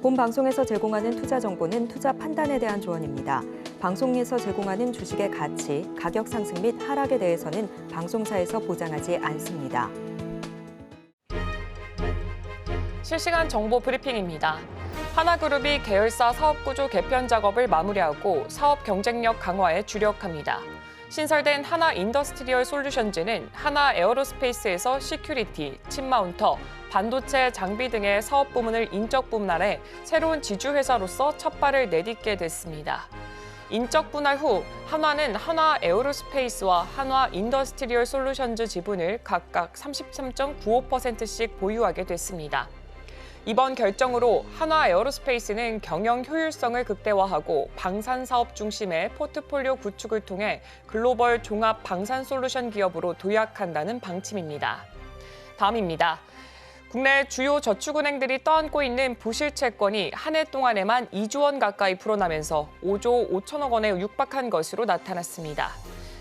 본 방송에서 제공하는 투자 정보는 투자 판단에 대한 조언입니다. 방송에서 제공하는 주식의 가치, 가격 상승 및 하락에 대해서는 방송사에서 보장하지 않습니다. 실시간 정보 브리핑입니다. 하나그룹이 계열사 사업구조 개편 작업을 마무리하고 사업 경쟁력 강화에 주력합니다. 신설된 하나 인더스트리얼 솔루션즈는 하나 에어로스페이스에서 시큐리티, 칩 마운터, 반도체 장비 등의 사업 부문을 인적 분할해 새로운 지주회사로서 첫 발을 내딛게 됐습니다. 인적 분할 후 한화는 한화 에어로스페이스와 한화 인더스트리얼 솔루션즈 지분을 각각 33.95%씩 보유하게 됐습니다. 이번 결정으로 한화 에어로스페이스는 경영 효율성을 극대화하고 방산 사업 중심의 포트폴리오 구축을 통해 글로벌 종합 방산 솔루션 기업으로 도약한다는 방침입니다. 다음입니다. 국내 주요 저축은행들이 떠안고 있는 부실 채권이 한 해 동안에만 2조 원 가까이 불어나면서 5조 5천억 원에 육박한 것으로 나타났습니다.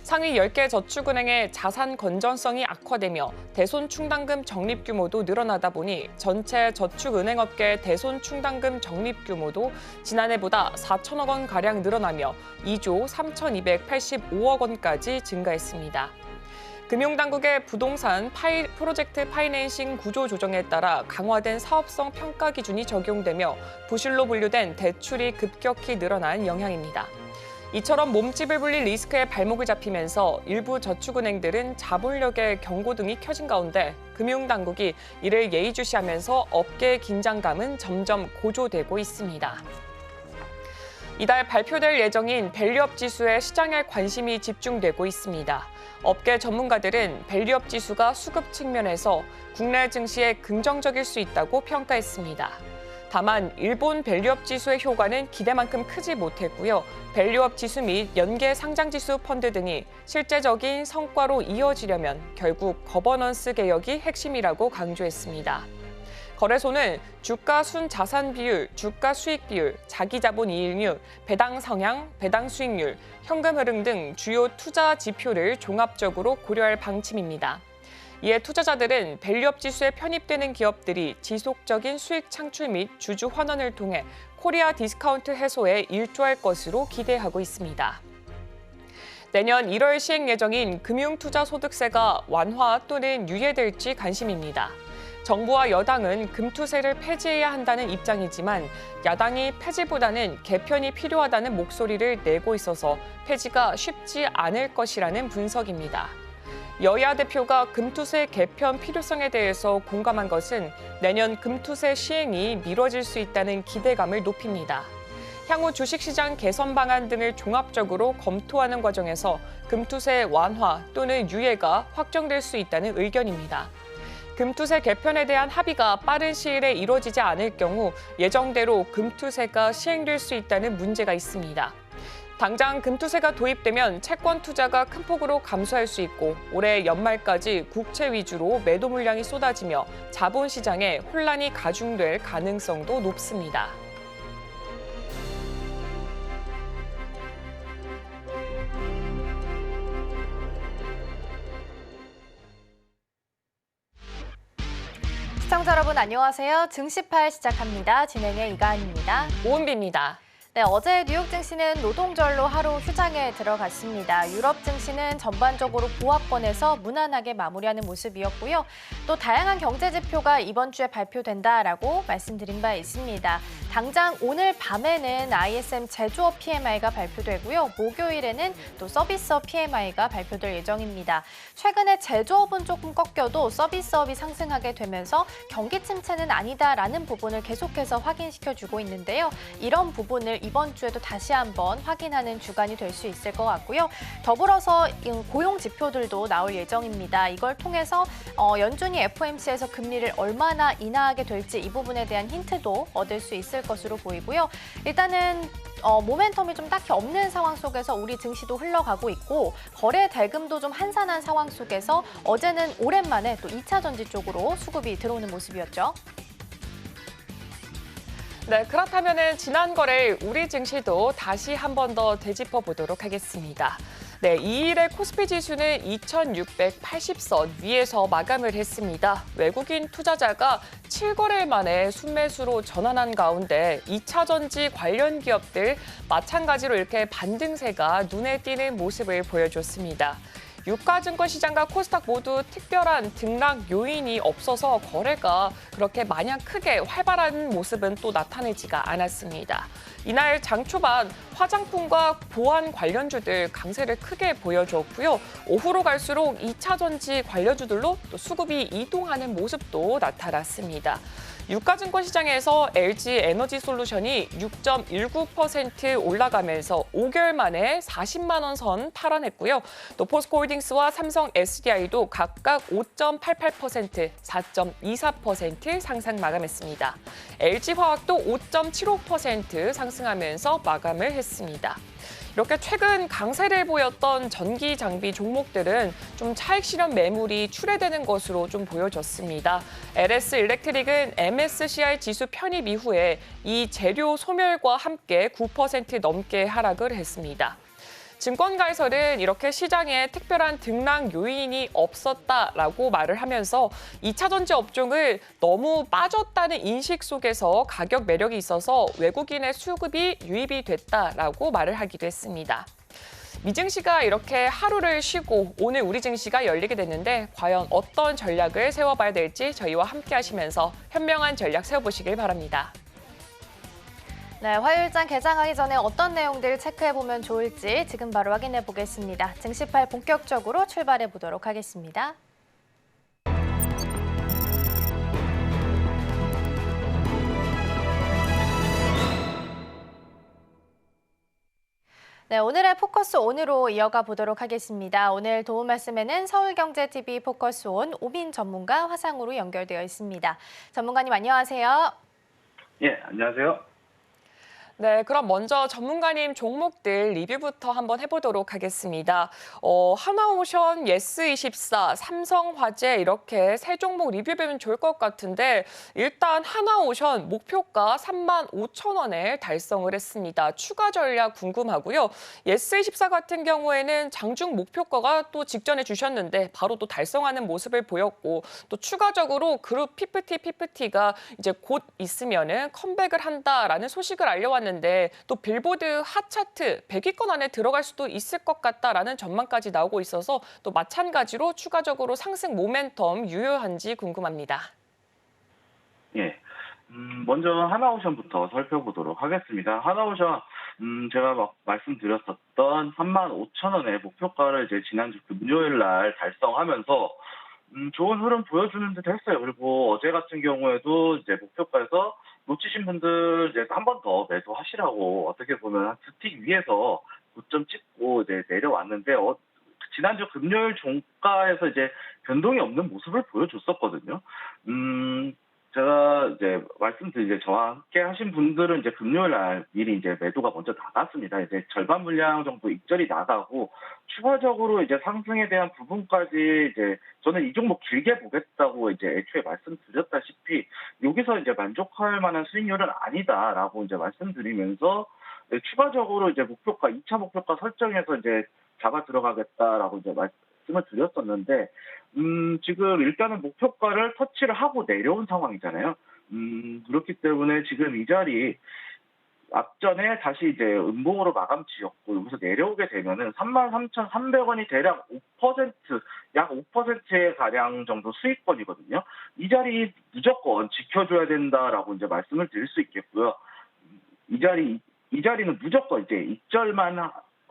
상위 10개 저축은행의 자산 건전성이 악화되며 대손 충당금 적립 규모도 늘어나다 보니 전체 저축은행업계 대손 충당금 적립 규모도 지난해보다 4천억 원가량 늘어나며 2조 3,285억 원까지 증가했습니다. 금융당국의 부동산 프로젝트 파이낸싱 구조 조정에 따라 강화된 사업성 평가 기준이 적용되며 부실로 분류된 대출이 급격히 늘어난 영향입니다. 이처럼 몸집을 불릴 리스크에 발목을 잡히면서 일부 저축은행들은 자본력의 경고등이 켜진 가운데 금융당국이 이를 예의주시하면서 업계의 긴장감은 점점 고조되고 있습니다. 이달 발표될 예정인 밸류업 지수에 시장의 관심이 집중되고 있습니다. 업계 전문가들은 밸류업 지수가 수급 측면에서 국내 증시에 긍정적일 수 있다고 평가했습니다. 다만 일본 밸류업 지수의 효과는 기대만큼 크지 못했고요. 밸류업 지수 및 연계 상장지수 펀드 등이 실제적인 성과로 이어지려면 결국 거버넌스 개혁이 핵심이라고 강조했습니다. 거래소는 주가 순자산 비율, 주가 수익 비율, 자기자본 이익률, 배당 성향, 배당 수익률, 현금 흐름 등 주요 투자 지표를 종합적으로 고려할 방침입니다. 이에 투자자들은 밸류업 지수에 편입되는 기업들이 지속적인 수익 창출 및 주주 환원을 통해 코리아 디스카운트 해소에 일조할 것으로 기대하고 있습니다. 내년 1월 시행 예정인 금융투자소득세가 완화 또는 유예될지 관심입니다. 정부와 여당은 금투세를 폐지해야 한다는 입장이지만 야당이 폐지보다는 개편이 필요하다는 목소리를 내고 있어서 폐지가 쉽지 않을 것이라는 분석입니다. 여야 대표가 금투세 개편 필요성에 대해서 공감한 것은 내년 금투세 시행이 미뤄질 수 있다는 기대감을 높입니다. 향후 주식시장 개선 방안 등을 종합적으로 검토하는 과정에서 금투세 완화 또는 유예가 확정될 수 있다는 의견입니다. 금투세 개편에 대한 합의가 빠른 시일에 이뤄지지 않을 경우 예정대로 금투세가 시행될 수 있다는 문제가 있습니다. 당장 금투세가 도입되면 채권 투자가 큰 폭으로 감소할 수 있고 올해 연말까지 국채 위주로 매도 물량이 쏟아지며 자본시장에 혼란이 가중될 가능성도 높습니다. 시청자 여러분 안녕하세요. 증시8 시작합니다. 진행의 이가은입니다. 오은비입니다. 네, 어제 뉴욕 증시는 노동절로 하루 휴장에 들어갔습니다. 유럽 증시는 전반적으로 보합권에서 무난하게 마무리하는 모습이었고요. 또 다양한 경제 지표가 이번 주에 발표된다라고 말씀드린 바 있습니다. 당장 오늘 밤에는 ISM 제조업 PMI가 발표되고요. 목요일에는 또 서비스업 PMI가 발표될 예정입니다. 최근에 제조업은 조금 꺾여도 서비스업이 상승하게 되면서 경기 침체는 아니다라는 부분을 계속해서 확인시켜주고 있는데요. 이런 부분을 이번 주에도 다시 한번 확인하는 주간이 될 수 있을 것 같고요. 더불어서 고용 지표들도 나올 예정입니다. 이걸 통해서 연준이 FOMC에서 금리를 얼마나 인하하게 될지 이 부분에 대한 힌트도 얻을 수 있을 것으로 보이고요. 일단은 모멘텀이 좀 딱히 없는 상황 속에서 우리 증시도 흘러가고 있고 거래 대금도 좀 한산한 상황 속에서 어제는 오랜만에 또 2차 전지 쪽으로 수급이 들어오는 모습이었죠. 네, 그렇다면 지난 거래일 우리 증시도 다시 한 번 더 되짚어 보도록 하겠습니다. 네, 2일의 코스피 지수는 2,680선 위에서 마감을 했습니다. 외국인 투자자가 7거래일 만에 순매수로 전환한 가운데 2차 전지 관련 기업들 마찬가지로 이렇게 반등세가 눈에 띄는 모습을 보여줬습니다. 유가증권 시장과 코스닥 모두 특별한 등락 요인이 없어서 거래가 그렇게 마냥 크게 활발한 모습은 또 나타내지가 않았습니다. 이날 장 초반 화장품과 보안 관련주들 강세를 크게 보여줬고요. 오후로 갈수록 2차 전지 관련주들로 또 수급이 이동하는 모습도 나타났습니다. 유가증권 시장에서 LG 에너지솔루션이 6.19% 올라가면서 5개월 만에 40만 원 선 탈환했고요. 또 포스코홀딩스와 삼성 SDI도 각각 5.88%, 4.24% 상승 마감했습니다. LG화학도 5.75% 상승하면서 마감을 했습니다. 이렇게 최근 강세를 보였던 전기 장비 종목들은 좀 차익 실현 매물이 출회되는 것으로 좀 보여졌습니다. LS 일렉트릭은 MSCI 지수 편입 이후에 이 재료 소멸과 함께 9% 넘게 하락을 했습니다. 증권가에서는 이렇게 시장에 특별한 등락 요인이 없었다라고 말을 하면서 2차 전지 업종을 너무 빠졌다는 인식 속에서 가격 매력이 있어서 외국인의 수급이 유입이 됐다라고 말을 하기도 했습니다. 미증시가 이렇게 하루를 쉬고 오늘 우리 증시가 열리게 됐는데 과연 어떤 전략을 세워봐야 될지 저희와 함께 하시면서 현명한 전략 세워보시길 바랍니다. 네, 화요일장 개장하기 전에 어떤 내용들 체크해보면 좋을지 지금 바로 확인해 보겠습니다. 증시팔 본격적으로 출발해 보도록 하겠습니다. 네, 오늘의 포커스 온으로 이어가 보도록 하겠습니다. 오늘 도움 말씀에는 서울경제TV 포커스 온 오민 전문가 화상으로 연결되어 있습니다. 전문가님 안녕하세요. 예, 안녕하세요. 네, 그럼 먼저 전문가님 종목들 리뷰부터 한번 해보도록 하겠습니다. 하나오션, 예스24, 삼성화재 이렇게 세 종목 리뷰해보면 좋을 것 같은데 일단 하나오션 목표가 35,000원을 달성을 했습니다. 추가 전략 궁금하고요. 예스24 같은 경우에는 장중 목표가가 또 직전에 주셨는데 바로 또 달성하는 모습을 보였고 또 추가적으로 그룹 PFT가 이제 곧 있으면은 컴백을 한다라는 소식을 알려왔는데 또 빌보드 핫차트 100위권 안에 들어갈 수도 있을 것 같다라는 전망까지 나오고 있어서 또 마찬가지로 추가적으로 상승 모멘텀 유효한지 궁금합니다. 예, 먼저 하나오션부터 살펴보도록 하겠습니다. 하나오션, 제가 말씀드렸었던 35,000원의 목표가를 이제 지난주 금요일 날 달성하면서 좋은 흐름 보여주는 듯 했어요. 그리고 어제 같은 경우에도 이제 목표가에서 놓치신 분들 이제 한 번 더 매도하시라고 어떻게 보면 스틱 위에서 고점 찍고 이제 내려왔는데 지난주 금요일 종가에서 이제 변동이 없는 모습을 보여줬었거든요. 제가 이제 말씀드린 저와 함께 하신 분들은 이제 금요일 날 미리 이제 매도가 먼저 나갔습니다. 이제 절반 물량 정도 익절이 나가고 추가적으로 이제 상승에 대한 부분까지 이제 저는 이 종목 길게 보겠다고 이제 애초에 말씀드렸다시피 여기서 이제 만족할 만한 수익률은 아니다라고 이제 말씀드리면서 추가적으로 이제 목표가 2차 목표가 설정해서 이제 잡아 들어가겠다라고 이제 말씀을 드렸었는데 지금 일단은 목표가를 터치를 하고 내려온 상황이잖아요. 그렇기 때문에 지금 이 자리 앞전에 다시 이제 음봉으로 마감 지었고 여기서 내려오게 되면은 33,300원이 대략 5%, 약 5%의 가량 정도 수익권이거든요. 이 자리 무조건 지켜줘야 된다라고 이제 말씀을 드릴 수 있겠고요. 이 자리는 무조건 이제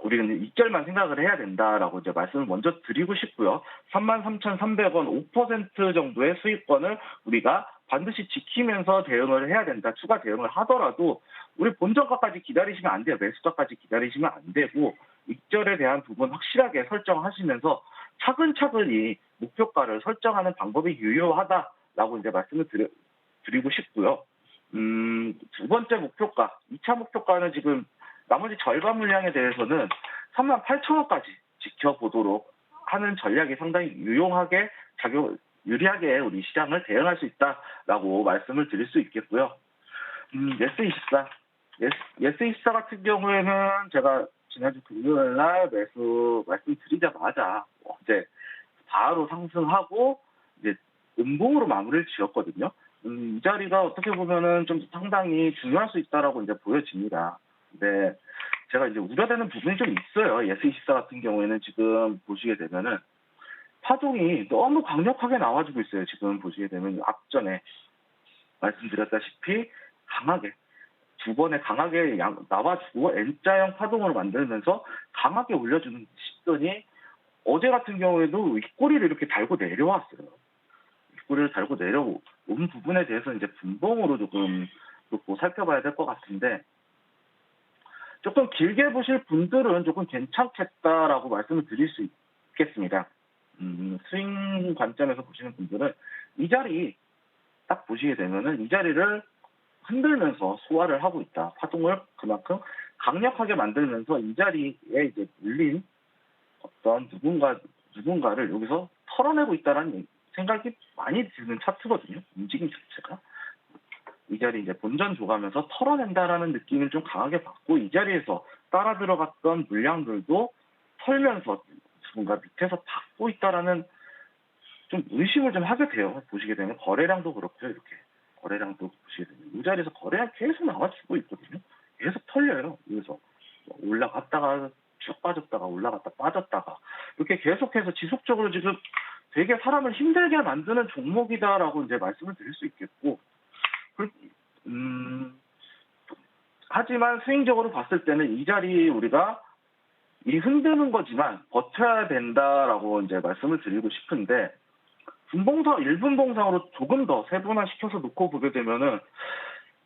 우리는 익절만 생각을 해야 된다라고 이제 말씀을 먼저 드리고 싶고요. 33,300원 5% 정도의 수익권을 우리가 반드시 지키면서 대응을 해야 된다. 추가 대응을 하더라도 우리 본전가까지 기다리시면 안 돼요. 매수가까지 기다리시면 안 되고 익절에 대한 부분 확실하게 설정하시면서 차근차근히 목표가를 설정하는 방법이 유효하다라고 이제 말씀을 드리고 싶고요. 두 번째 목표가, 2차 목표가는 지금 나머지 절반 물량에 대해서는 38,000원까지 지켜보도록 하는 전략이 상당히 유리하게 우리 시장을 대응할 수 있다라고 말씀을 드릴 수 있겠고요. 예스24 같은 경우에는 제가 지난주 금요일 날 매수 말씀드리자마자 어제 바로 상승하고 이제 음봉으로 마무리를 지었거든요. 이 자리가 어떻게 보면은 좀 상당히 중요할 수 있다라고 이제 보여집니다. 근데 제가 이제 우려되는 부분이 좀 있어요. 예스24 같은 경우에는 지금 보시게 되면은 파동이 너무 강력하게 나와주고 있어요. 지금 보시게 되면 앞전에 말씀드렸다시피 강하게 두 번에 강하게 나와주고 N자형 파동으로 만들면서 강하게 올려주는 싶더니 어제 같은 경우에도 윗꼬리를 이렇게 달고 내려왔어요. 윗꼬리를 달고 내려온 부분에 대해서 이제 분봉으로 조금 놓고 살펴봐야 될 것 같은데 조금 길게 보실 분들은 조금 괜찮겠다라고 말씀을 드릴 수 있겠습니다. 스윙 관점에서 보시는 분들은 이 자리 딱 보시게 되면은 이 자리를 흔들면서 소화를 하고 있다. 파동을 그만큼 강력하게 만들면서 이 자리에 이제 물린 어떤 누군가를 여기서 털어내고 있다라는 생각이 많이 드는 차트거든요. 움직임 자체가. 이 자리 이제 본전 줘가면서 털어낸다라는 느낌을 좀 강하게 받고 이 자리에서 따라 들어갔던 물량들도 털면서 누군가 밑에서 받고 있다라는 좀 의심을 좀 하게 돼요. 보시게 되면 거래량도 그렇고요. 이렇게 거래량도 보시게 되면 이 자리에서 거래량 계속 나와주고 있거든요. 계속 털려요. 여기서 올라갔다가 쭉 빠졌다가 올라갔다 빠졌다가 이렇게 계속해서 지속적으로 지금 되게 사람을 힘들게 만드는 종목이다라고 이제 말씀을 드릴 수 있겠고, 하지만 스윙적으로 봤을 때는 이 자리 우리가 이 흔드는 거지만 버텨야 된다라고 이제 말씀을 드리고 싶은데, 분봉상 1분봉상으로 조금 더 세분화 시켜서 놓고 보게 되면은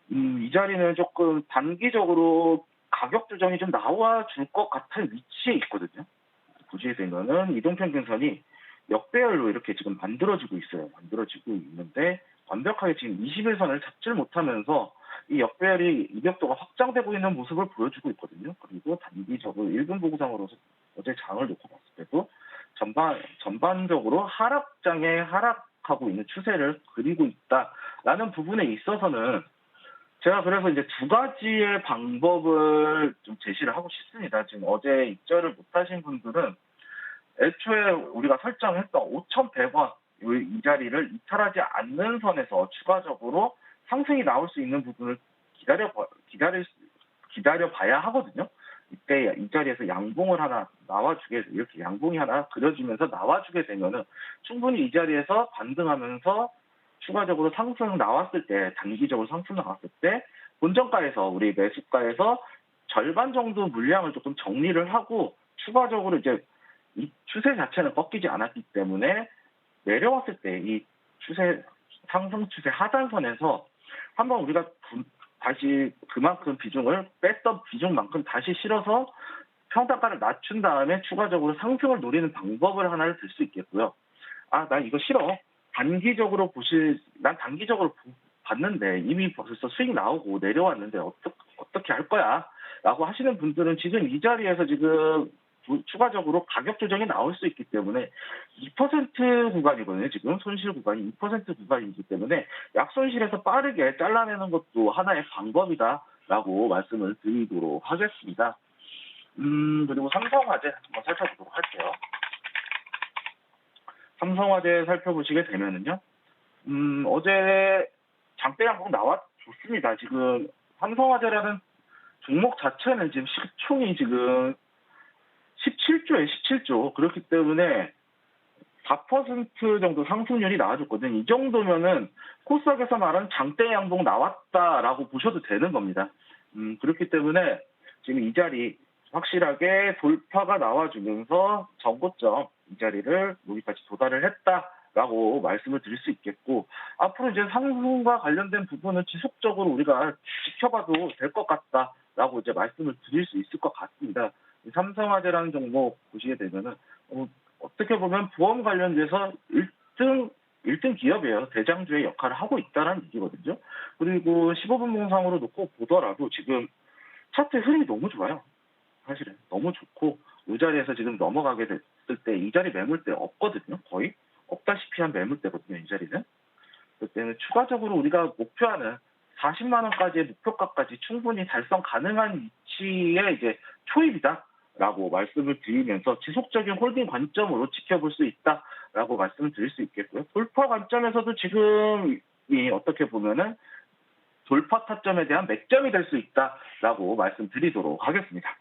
이 자리는 조금 단기적으로 가격 조정이 좀 나와줄 것 같은 위치에 있거든요. 보시게 되면은 이동평균선이 역배열로 이렇게 지금 만들어지고 있어요. 만들어지고 있는데 완벽하게 지금 21선을 잡질 못하면서 이 역배열이 이벽도가 확장되고 있는 모습을 보여주고 있거든요. 그리고 단기적으로 1분 보고상으로 어제 장을 놓고 봤을 때도 전반적으로 하락장에 하락하고 있는 추세를 그리고 있다라는 부분에 있어서는 제가 그래서 이제 두 가지의 방법을 좀 제시를 하고 싶습니다. 지금 어제 입절을 못하신 분들은 애초에 우리가 설정했던 5,100원 이 자리를 이탈하지 않는 선에서 추가적으로 상승이 나올 수 있는 부분을 기다려 봐야 하거든요. 이때 이 자리에서 양봉을 하나 나와주게, 이렇게 양봉이 하나 그려지면서 나와주게 되면은 충분히 이 자리에서 반등하면서 추가적으로 상승 나왔을 때, 단기적으로 상승 나왔을 때 본전가에서 우리 매수가에서 절반 정도 물량을 조금 정리를 하고 추가적으로 이제 이 추세 자체는 꺾이지 않았기 때문에 내려왔을 때 이 추세 상승 추세 하단선에서 한번 우리가 다시 그만큼 비중을 뺐던 비중만큼 다시 실어서 평단가를 낮춘 다음에 추가적으로 상승을 노리는 방법을 하나를 들 수 있겠고요. 난 이거 싫어. 난 단기적으로 봤는데 이미 벌써 수익 나오고 내려왔는데 어떻게 할 거야? 라고 하시는 분들은 지금 이 자리에서 지금 추가적으로 가격 조정이 나올 수 있기 때문에 2% 구간이거든요. 지금 손실 구간이 2% 구간이기 때문에 약손실에서 빠르게 잘라내는 것도 하나의 방법이다라고 말씀을 드리도록 하겠습니다. 그리고 삼성화재 한번 살펴보도록 할게요. 삼성화재 살펴보시게 되면은요, 어제 장대 양봉 나와줬습니다. 지금 삼성화재라는 종목 자체는 지금 시총이 지금 17조. 그렇기 때문에 4% 정도 상승률이 나와줬거든요. 이 정도면은 코스닥에서 말하는 장대 양봉 나왔다라고 보셔도 되는 겁니다. 그렇기 때문에 지금 이 자리 확실하게 돌파가 나와주면서 전고점 이 자리를 여기까지 도달을 했다라고 말씀을 드릴 수 있겠고, 앞으로 이제 상승과 관련된 부분은 지속적으로 우리가 지켜봐도 될 것 같다라고 이제 말씀을 드릴 수 있을 것 같습니다. 삼성화재라는 종목 보시게 되면은 어떻게 보면 보험 관련돼서 1등 기업이에요. 대장주의 역할을 하고 있다는 얘기거든요. 그리고 15분 봉상으로 놓고 보더라도 지금 차트 흐름이 너무 좋아요. 사실은 너무 좋고 이 자리에서 지금 넘어가게 됐을 때 이 자리 매물대 없거든요. 거의 없다시피 한 매물대거든요. 이 자리는. 그때는 추가적으로 우리가 목표하는 40만 원까지의 목표가까지 충분히 달성 가능한 위치에 이제 초입이다. 라고 말씀을 드리면서 지속적인 홀딩 관점으로 지켜볼 수 있다라고 말씀을 드릴 수 있겠고요. 돌파 관점에서도 지금이 어떻게 보면은 돌파 타점에 대한 맥점이 될 수 있다라고 말씀드리도록 하겠습니다.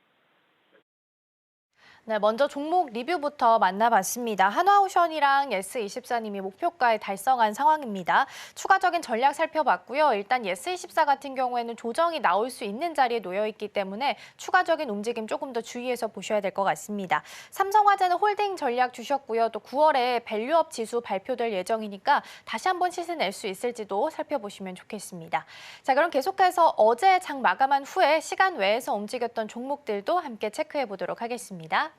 네, 먼저 종목 리뷰부터 만나봤습니다. 한화오션이랑 예스24님이 목표가에 달성한 상황입니다. 추가적인 전략 살펴봤고요. 일단 예스24 같은 경우에는 조정이 나올 수 있는 자리에 놓여 있기 때문에 추가적인 움직임 조금 더 주의해서 보셔야 될 것 같습니다. 삼성화재는 홀딩 전략 주셨고요. 또 9월에 밸류업 지수 발표될 예정이니까 다시 한번 시세 낼 수 있을지도 살펴보시면 좋겠습니다. 자, 그럼 계속해서 어제 장 마감한 후에 시간 외에서 움직였던 종목들도 함께 체크해 보도록 하겠습니다.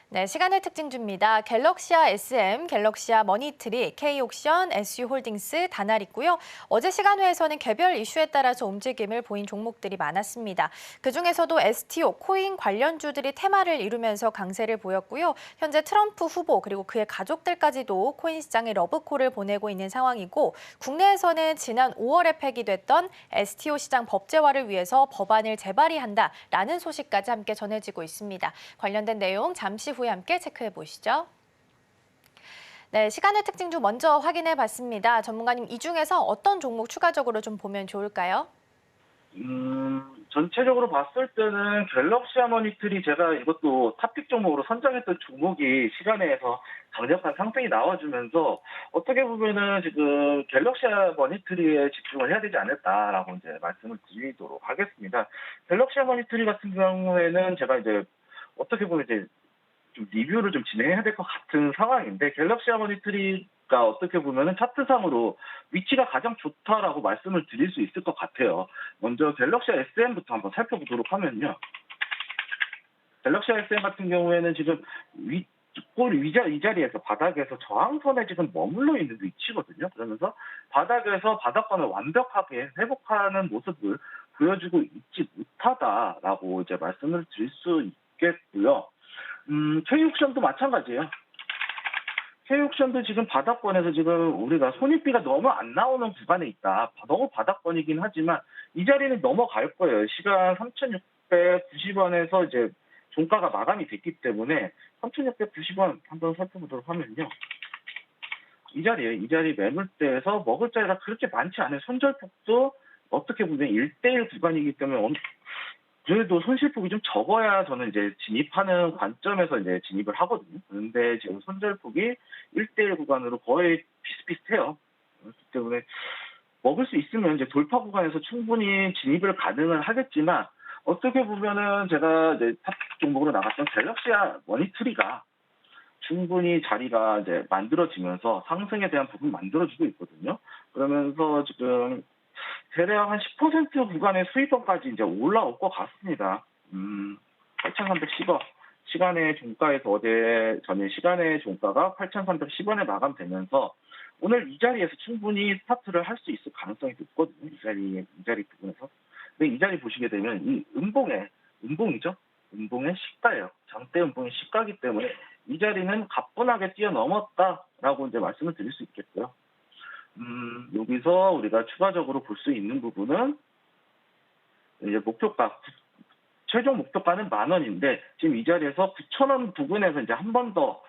네, 시간의 특징주입니다. 갤럭시아 SM, 갤럭시아 머니트리, K옥션, SU홀딩스, 다날 있고요. 어제 시간회에서는 개별 이슈에 따라서 움직임을 보인 종목들이 많았습니다. 그중에서도 STO, 코인 관련주들이 테마를 이루면서 강세를 보였고요. 현재 트럼프 후보 그리고 그의 가족들까지도 코인 시장에 러브콜을 보내고 있는 상황이고 국내에서는 지난 5월에 폐기됐던 STO 시장 법제화를 위해서 법안을 재발의한다라는 소식까지 함께 전해지고 있습니다. 관련된 내용 잠시 후에 함께 체크해 보시죠. 네, 시간의 특징주 먼저 확인해 봤습니다. 전문가님, 이 중에서 어떤 종목 추가적으로 좀 보면 좋을까요? 전체적으로 봤을 때는 갤럭시아 머니터리 제가 이것도 탑픽 종목으로 선정했던 종목이 시간에서 강력한 상승이 나와주면서 어떻게 보면은 지금 갤럭시아 머니터리에 집중을 해야 되지 않을까라고 이제 말씀을 드리도록 하겠습니다. 갤럭시아 머니터리 같은 경우에는 제가 이제 어떻게 보면 이제 좀 리뷰를 좀 진행해야 될 것 같은 상황인데 갤럭시아 머니터리가 어떻게 보면은 차트상으로 위치가 가장 좋다라고 말씀을 드릴 수 있을 것 같아요. 먼저 갤럭시아 SM부터 한번 살펴보도록 하면요. 갤럭시아 SM 같은 경우에는 지금 이 자리에서 바닥에서 저항선에 지금 머물러 있는 위치거든요. 그러면서 바닥에서 바닥권을 완벽하게 회복하는 모습을 보여주고 있지 못하다라고 이제 말씀을 드릴 수 있겠고요. K옥션도 마찬가지예요. K옥션도 지금 바닥권에서 지금 우리가 손익비가 너무 안 나오는 구간에 있다. 너무 바닥권이긴 하지만 이 자리는 넘어갈 거예요. 시간 3,690원에서 이제 종가가 마감이 됐기 때문에 3,690원 한번 살펴보도록 하면요. 이 자리 매물대에서 먹을 자리가 그렇게 많지 않은 손절폭도 어떻게 보면 1대1 구간이기 때문에 그래도 손실폭이 좀 적어야 저는 이제 진입하는 관점에서 이제 진입을 하거든요. 그런데 지금 손절폭이 1대1 구간으로 거의 비슷비슷해요. 그렇기 때문에 먹을 수 있으면 이제 돌파 구간에서 충분히 진입을 가능은 하겠지만 어떻게 보면은 제가 이제 탑 종목으로 나갔던 갤럭시아 머니터리가 충분히 자리가 이제 만들어지면서 상승에 대한 부분 만들어주고 있거든요. 그러면서 지금 대략 한 10% 구간의 수익권까지 이제 올라올 것 같습니다. 8,310원. 시간의 종가에서 어제 전일 시간의 종가가 8,310원에 마감되면서 오늘 이 자리에서 충분히 스타트를 할 수 있을 가능성이 높거든요. 이 자리 부분에서. 근데 이 자리 보시게 되면 이 음봉이죠. 음봉의 시가예요. 장대 음봉의 시가이기 때문에 이 자리는 가뿐하게 뛰어넘었다라고 이제 말씀을 드릴 수 있겠고요. 여기서 우리가 추가적으로 볼 수 있는 부분은 이제 목표가 최종 목표가는 10,000원인데 지금 이 자리에서 9,000원 부근에서 이제 한 번 더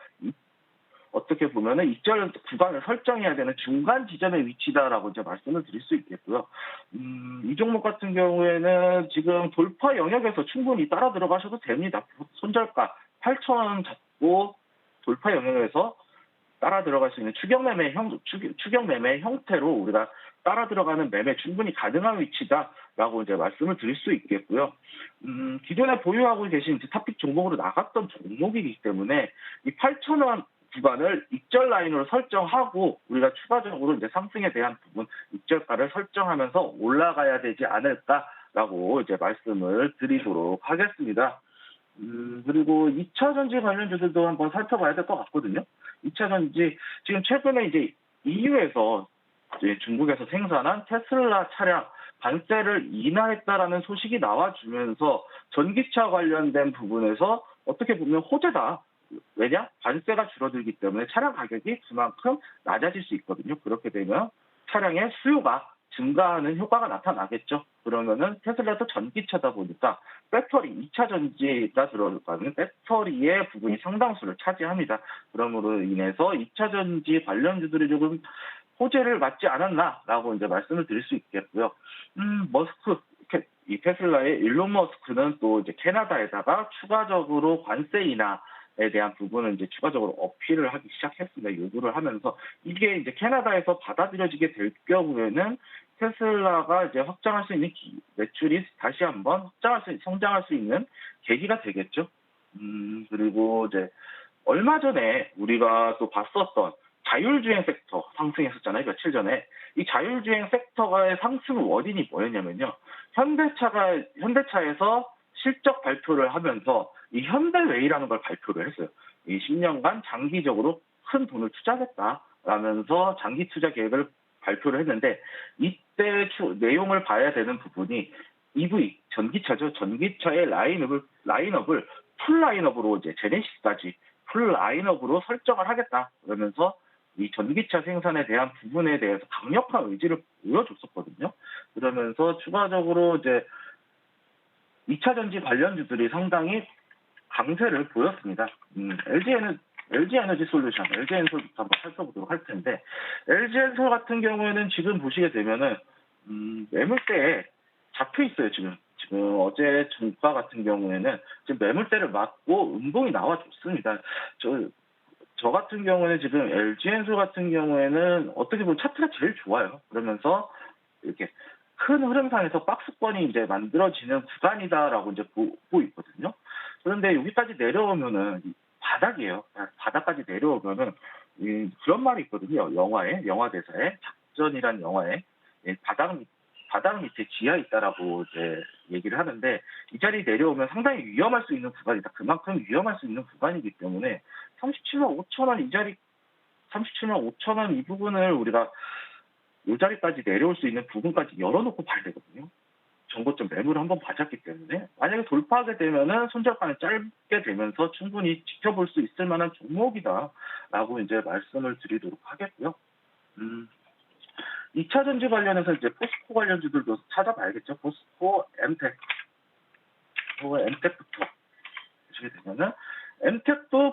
어떻게 보면은 익절 구간을 설정해야 되는 중간 지점의 위치다라고 이제 말씀을 드릴 수 있겠고요. 이 종목 같은 경우에는 지금 돌파 영역에서 충분히 따라 들어가셔도 됩니다. 손절가 8,000원 잡고 돌파 영역에서 따라 들어갈 수 있는 추격 매매 형태로 우리가 따라 들어가는 매매 충분히 가능한 위치다라고 이제 말씀을 드릴 수 있겠고요. 기존에 보유하고 계신 탑픽 종목으로 나갔던 종목이기 때문에 이 8,000원 구간을 익절 라인으로 설정하고 우리가 추가적으로 이제 상승에 대한 부분 익절가를 설정하면서 올라가야 되지 않을까라고 이제 말씀을 드리도록 하겠습니다. 그리고 2차 전지 관련주들도 한번 살펴봐야 될 것 같거든요. 2차 전지 지금 최근에 이제 EU에서 이제 중국에서 생산한 테슬라 차량 관세를 인하했다라는 소식이 나와주면서 전기차 관련된 부분에서 어떻게 보면 호재다. 왜냐? 관세가 줄어들기 때문에 차량 가격이 그만큼 낮아질 수 있거든요. 그렇게 되면 차량의 수요가 증가하는 효과가 나타나겠죠. 그러면은 테슬라도 전기차다 보니까 배터리, 2차 전지가 들어가는 배터리의 부분이 상당수를 차지합니다. 그러므로 인해서 2차 전지 관련주들이 조금 호재를 맞지 않았나라고 이제 말씀을 드릴 수 있겠고요. 이 테슬라의 일론 머스크는 또 이제 캐나다에다가 추가적으로 관세 인하에 대한 부분을 이제 추가적으로 어필을 하기 시작했습니다. 요구를 하면서 이게 이제 캐나다에서 받아들여지게 될 경우에는 테슬라가 이제 확장할 수 있는 매출이 다시 한번 성장할 수 있는 계기가 되겠죠. 그리고 이제 얼마 전에 우리가 또 봤었던 자율주행 섹터 상승했었잖아요. 며칠 전에. 이 자율주행 섹터의 상승 원인이 뭐였냐면요. 현대차에서 실적 발표를 하면서 이 현대웨이라는 걸 발표를 했어요. 이 10년간 장기적으로 큰 돈을 투자하겠다라면서 장기 투자 계획을 발표를 했는데 이때 내용을 봐야 되는 부분이 EV, 전기차죠. 전기차의 라인업을 풀 라인업으로 이제 제네시스까지 풀 라인업으로 설정을 하겠다. 그러면서 이 전기차 생산에 대한 부분에 대해서 강력한 의지를 보여줬었거든요. 그러면서 추가적으로 이제 2차 전지 관련주들이 상당히 강세를 보였습니다. LG 에너지 솔루션, LG 엔솔부터 한번 살펴보도록 할 텐데, LG 엔솔 같은 경우에는 지금 보시게 되면은, 매물대에 잡혀 있어요, 지금. 어제 종가 같은 경우에는 지금 매물대를 맞고 음봉이 나와줬습니다. 저 같은 경우는 지금 LG 엔솔 같은 경우에는 어떻게 보면 차트가 제일 좋아요. 그러면서 이렇게 큰 흐름상에서 박스권이 이제 만들어지는 구간이다라고 이제 보고 있거든요. 그런데 여기까지 내려오면은 바닥이에요. 바닥까지 내려오면은 그런 말이 있거든요. 영화 대사에 작전이란 영화에 바닥 밑에 지하 있다라고 이제 얘기를 하는데 이 자리 내려오면 상당히 위험할 수 있는 구간이다. 그만큼 위험할 수 있는 구간이기 때문에 37만 5천 원 이 부분을 우리가 이 자리까지 내려올 수 있는 부분까지 열어놓고 봐야 되거든요. 정고점 매물을 한번 맞았기 때문에 만약에 돌파하게 되면은 손절가는 짧게 되면서 충분히 지켜볼 수 있을 만한 종목이다라고 이제 말씀을 드리도록 하겠고요. 2차 전지 관련해서 이제 포스코 관련주들도 찾아봐야겠죠. 포스코, 엠텍부터 보시게 되면은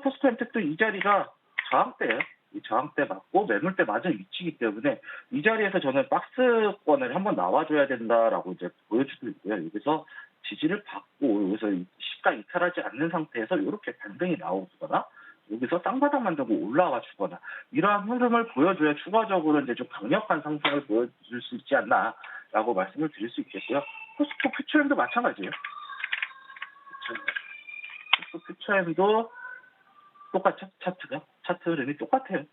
포스코 엠텍도 이 자리가 저항대예요. 이 저항대 맞고 매물대 맞은 위치이기 때문에 이 자리에서 저는 박스권을 한번 나와줘야 된다라고 이제 보여주고 있고요. 여기서 지지를 받고 여기서 시가 이탈하지 않는 상태에서 이렇게 반등이 나오거나 여기서 쌍바닥 만들고 올라와 주거나 이러한 흐름을 보여줘야 추가적으로 이제 좀 강력한 상승을 보여줄 수 있지 않나라고 말씀을 드릴 수 있겠고요. 포스코 퓨처엠도 마찬가지예요. 포스코 퓨처엠도 똑같죠? 차트 흐름이 똑같아요.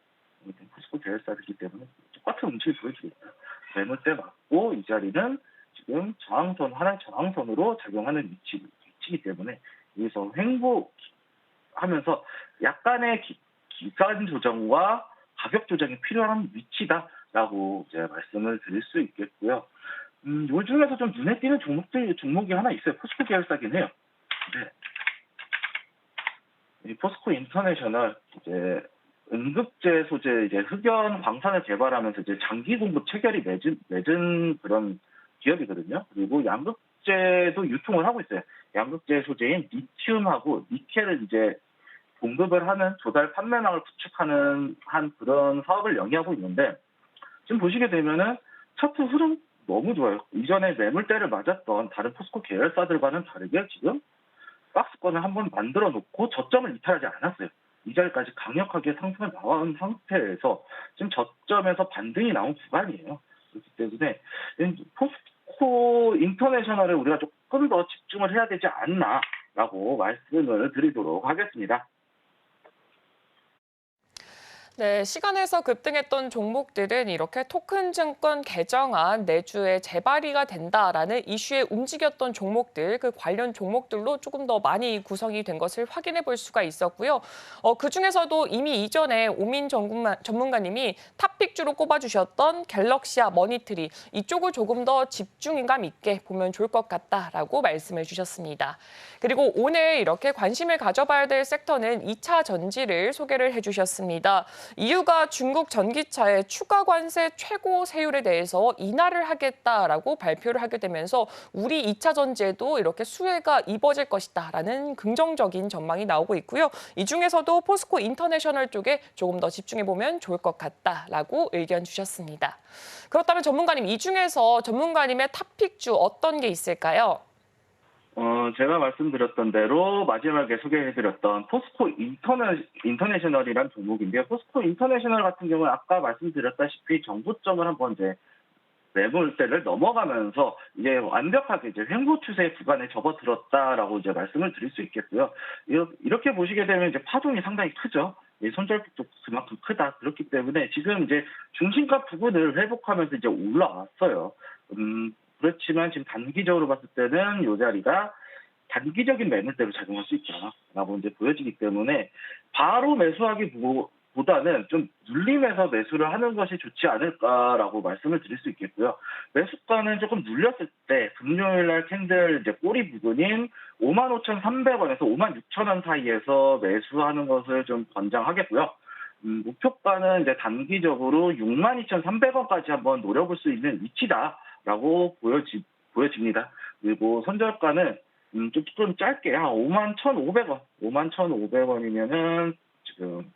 포스코 계열사이기 때문에 똑같은 움직임을 보여주겠다. 매물대 맞고 이 자리는 지금 하나의 저항선으로 작용하는 위치이기 때문에 여기서 횡보하면서 약간의 기간 조정과 가격 조정이 필요한 위치다라고 이제 말씀을 드릴 수 있겠고요. 요 중에서 좀 눈에 띄는 종목이 하나 있어요. 포스코 계열사긴 해요. 네. 이 포스코 인터내셔널 이제 응급제 소재 이제 흑연 광산을 개발하면서 이제 장기 공급 체결이 맺은 그런 기업이거든요. 그리고 양극재도 유통을 하고 있어요. 양극재 소재인 리튬하고 니켈을 이제 공급을 하는 조달 판매망을 구축하는 그런 사업을 영위하고 있는데 지금 보시게 되면은 차트 흐름 너무 좋아요. 이전에 매물대를 맞았던 다른 포스코 계열사들과는 다르게 지금 박스권을 한번 만들어 놓고 저점을 이탈하지 않았어요. 이 자리까지 강력하게 상승을 나온 상태에서 지금 저점에서 반등이 나온 구간이에요. 그렇기 때문에 포스코 인터내셔널에 우리가 조금 더 집중을 해야 되지 않나라고 말씀을 드리도록 하겠습니다. 네, 시간에서 급등했던 종목들은 이렇게 토큰 증권 개정안 내주에 재발의가 된다라는 이슈에 움직였던 종목들, 그 관련 종목들로 조금 더 많이 구성이 된 것을 확인해 볼 수가 있었고요. 그중에서도 이미 이전에 오민 전문가님이 탑픽주로 꼽아주셨던 갤럭시와 머니트리, 이쪽을 조금 더 집중감 있게 보면 좋을 것 같다라고 말씀해 주셨습니다. 그리고 오늘 이렇게 관심을 가져봐야 될 섹터는 2차 전지를 소개를 해주셨습니다. EU가 중국 전기차의 추가 관세 최고 세율에 대해서 인하를 하겠다라고 발표를 하게 되면서 우리 2차 전지에도 이렇게 수혜가 입어질 것이다라는 긍정적인 전망이 나오고 있고요. 이 중에서도 포스코 인터내셔널 쪽에 조금 더 집중해보면 좋을 것 같다라고 의견 주셨습니다. 그렇다면 전문가님, 이 중에서 전문가님의 탑픽주 어떤 게 있을까요? 제가 말씀드렸던 대로 마지막에 소개해드렸던 포스코 인터내셔널이란 종목인데요. 포스코 인터내셔널 같은 경우는 아까 말씀드렸다시피 정고점을 한번 이제 매물대를 넘어가면서 이제 완벽하게 이제 횡보 추세 구간에 접어들었다라고 이제 말씀을 드릴 수 있겠고요. 이렇게 보시게 되면 이제 파동이 상당히 크죠. 손절폭도 그만큼 크다. 그렇기 때문에 지금 이제 중심가 부분을 회복하면서 이제 올라왔어요. 그렇지만 지금 단기적으로 봤을 때는 이 자리가 단기적인 매물대로 작용할 수 있다라고 이제 보여지기 때문에 바로 매수하기보다는 좀 눌리면서 매수를 하는 것이 좋지 않을까라고 말씀을 드릴 수 있겠고요. 매수가는 조금 눌렸을 때 금요일 날 캔들 이제 꼬리 부분인 55,300원에서 56,000원 사이에서 매수하는 것을 좀 권장하겠고요. 목표가는 이제 단기적으로 62,300원까지 한번 노려볼 수 있는 위치다라고 보여집니다. 그리고 손절가는 조금 짧게 한 51,500원, 51,500원이면은 지금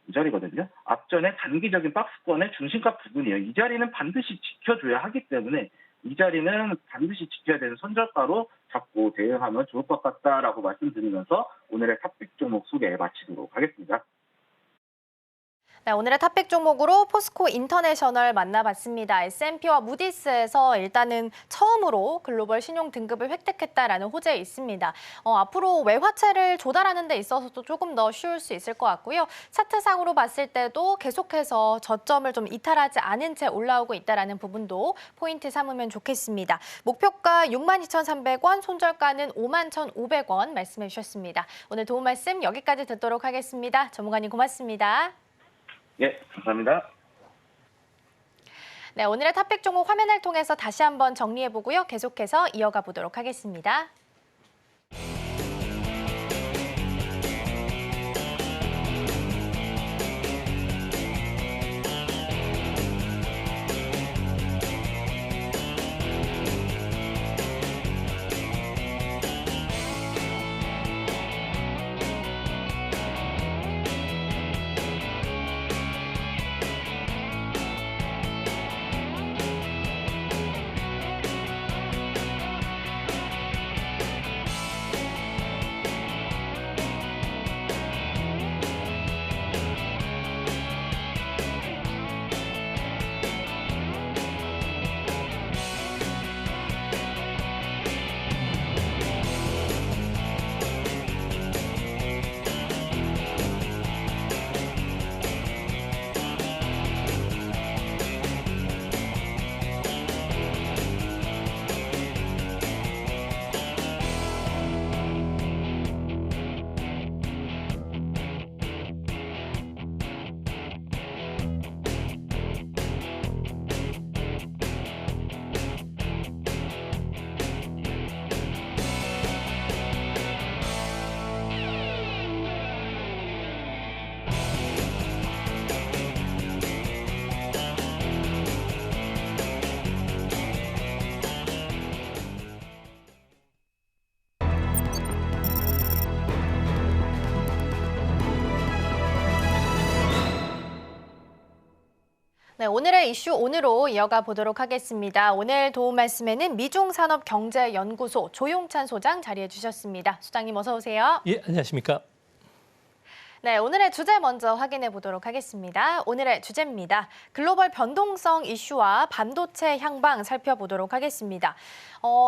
이 자리거든요. 앞전에 단기적인 박스권의 중심가 부분이에요. 이 자리는 반드시 지켜줘야 하기 때문에 이 자리는 반드시 지켜야 되는 손절가로 잡고 대응하면 좋을 것 같다라고 말씀드리면서 오늘의 탑픽 종목 소개 마치도록 하겠습니다. 네, 오늘의 탑픽 종목으로 포스코 인터내셔널 만나봤습니다. S&P와 무디스에서 일단은 처음으로 글로벌 신용 등급을 획득했다라는 호재에 있습니다. 앞으로 외화채를 조달하는 데 있어서도 조금 더 쉬울 수 있을 것 같고요. 차트상으로 봤을 때도 계속해서 저점을 좀 이탈하지 않은 채 올라오고 있다라는 부분도 포인트 삼으면 좋겠습니다. 목표가 62,300원, 손절가는 51,500원 말씀해 주셨습니다. 오늘 도움 말씀 여기까지 듣도록 하겠습니다. 전문가님 고맙습니다. 예, 감사합니다. 네, 오늘의 탑픽 종목 화면을 통해서 다시 한번 정리해보고요. 계속해서 이어가 보도록 하겠습니다. 네, 오늘의 이슈 오늘로 이어가 보도록 하겠습니다. 오늘 도움 말씀에는 미중산업경제연구소 조용찬 소장 자리해 주셨습니다. 소장님 어서 오세요. 예, 안녕하십니까. 네, 오늘의 주제 먼저 확인해 보도록 하겠습니다. 오늘의 주제입니다. 글로벌 변동성 이슈와 반도체 향방 살펴보도록 하겠습니다.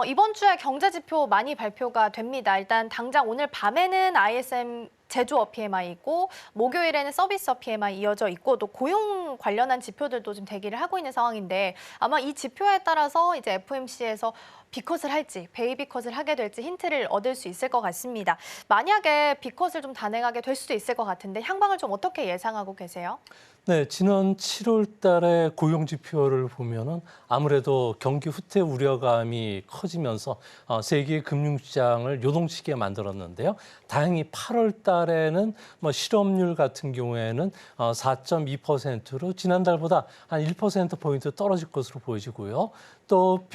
이번 주에 경제지표 많이 발표가 됩니다. 일단 당장 오늘 밤에는 ISM 제조업 PMI 있고 목요일에는 서비스업 PMI 이어져 있고 또 고용 관련한 지표들도 좀 대기를 하고 있는 상황인데 아마 이 지표에 따라서 이제 FOMC에서 B컷을 할지 베이비컷을 하게 될지 힌트를 얻을 수 있을 것 같습니다. 만약에 B컷을 좀 단행하게 될 수도 있을 것 같은데 향방을 좀 어떻게 예상하고 계세요? 네, 지난 7월 달에 고용 지표를 보면은 아무래도 경기 후퇴 우려감이 커지면서 세계 금융시장을 요동치게 만들었는데요. 다행히 8월 달에는 실업률 같은 경우에는 4.2%로 지난달보다 한 1%포인트 떨어질 것으로 보여지고요. 또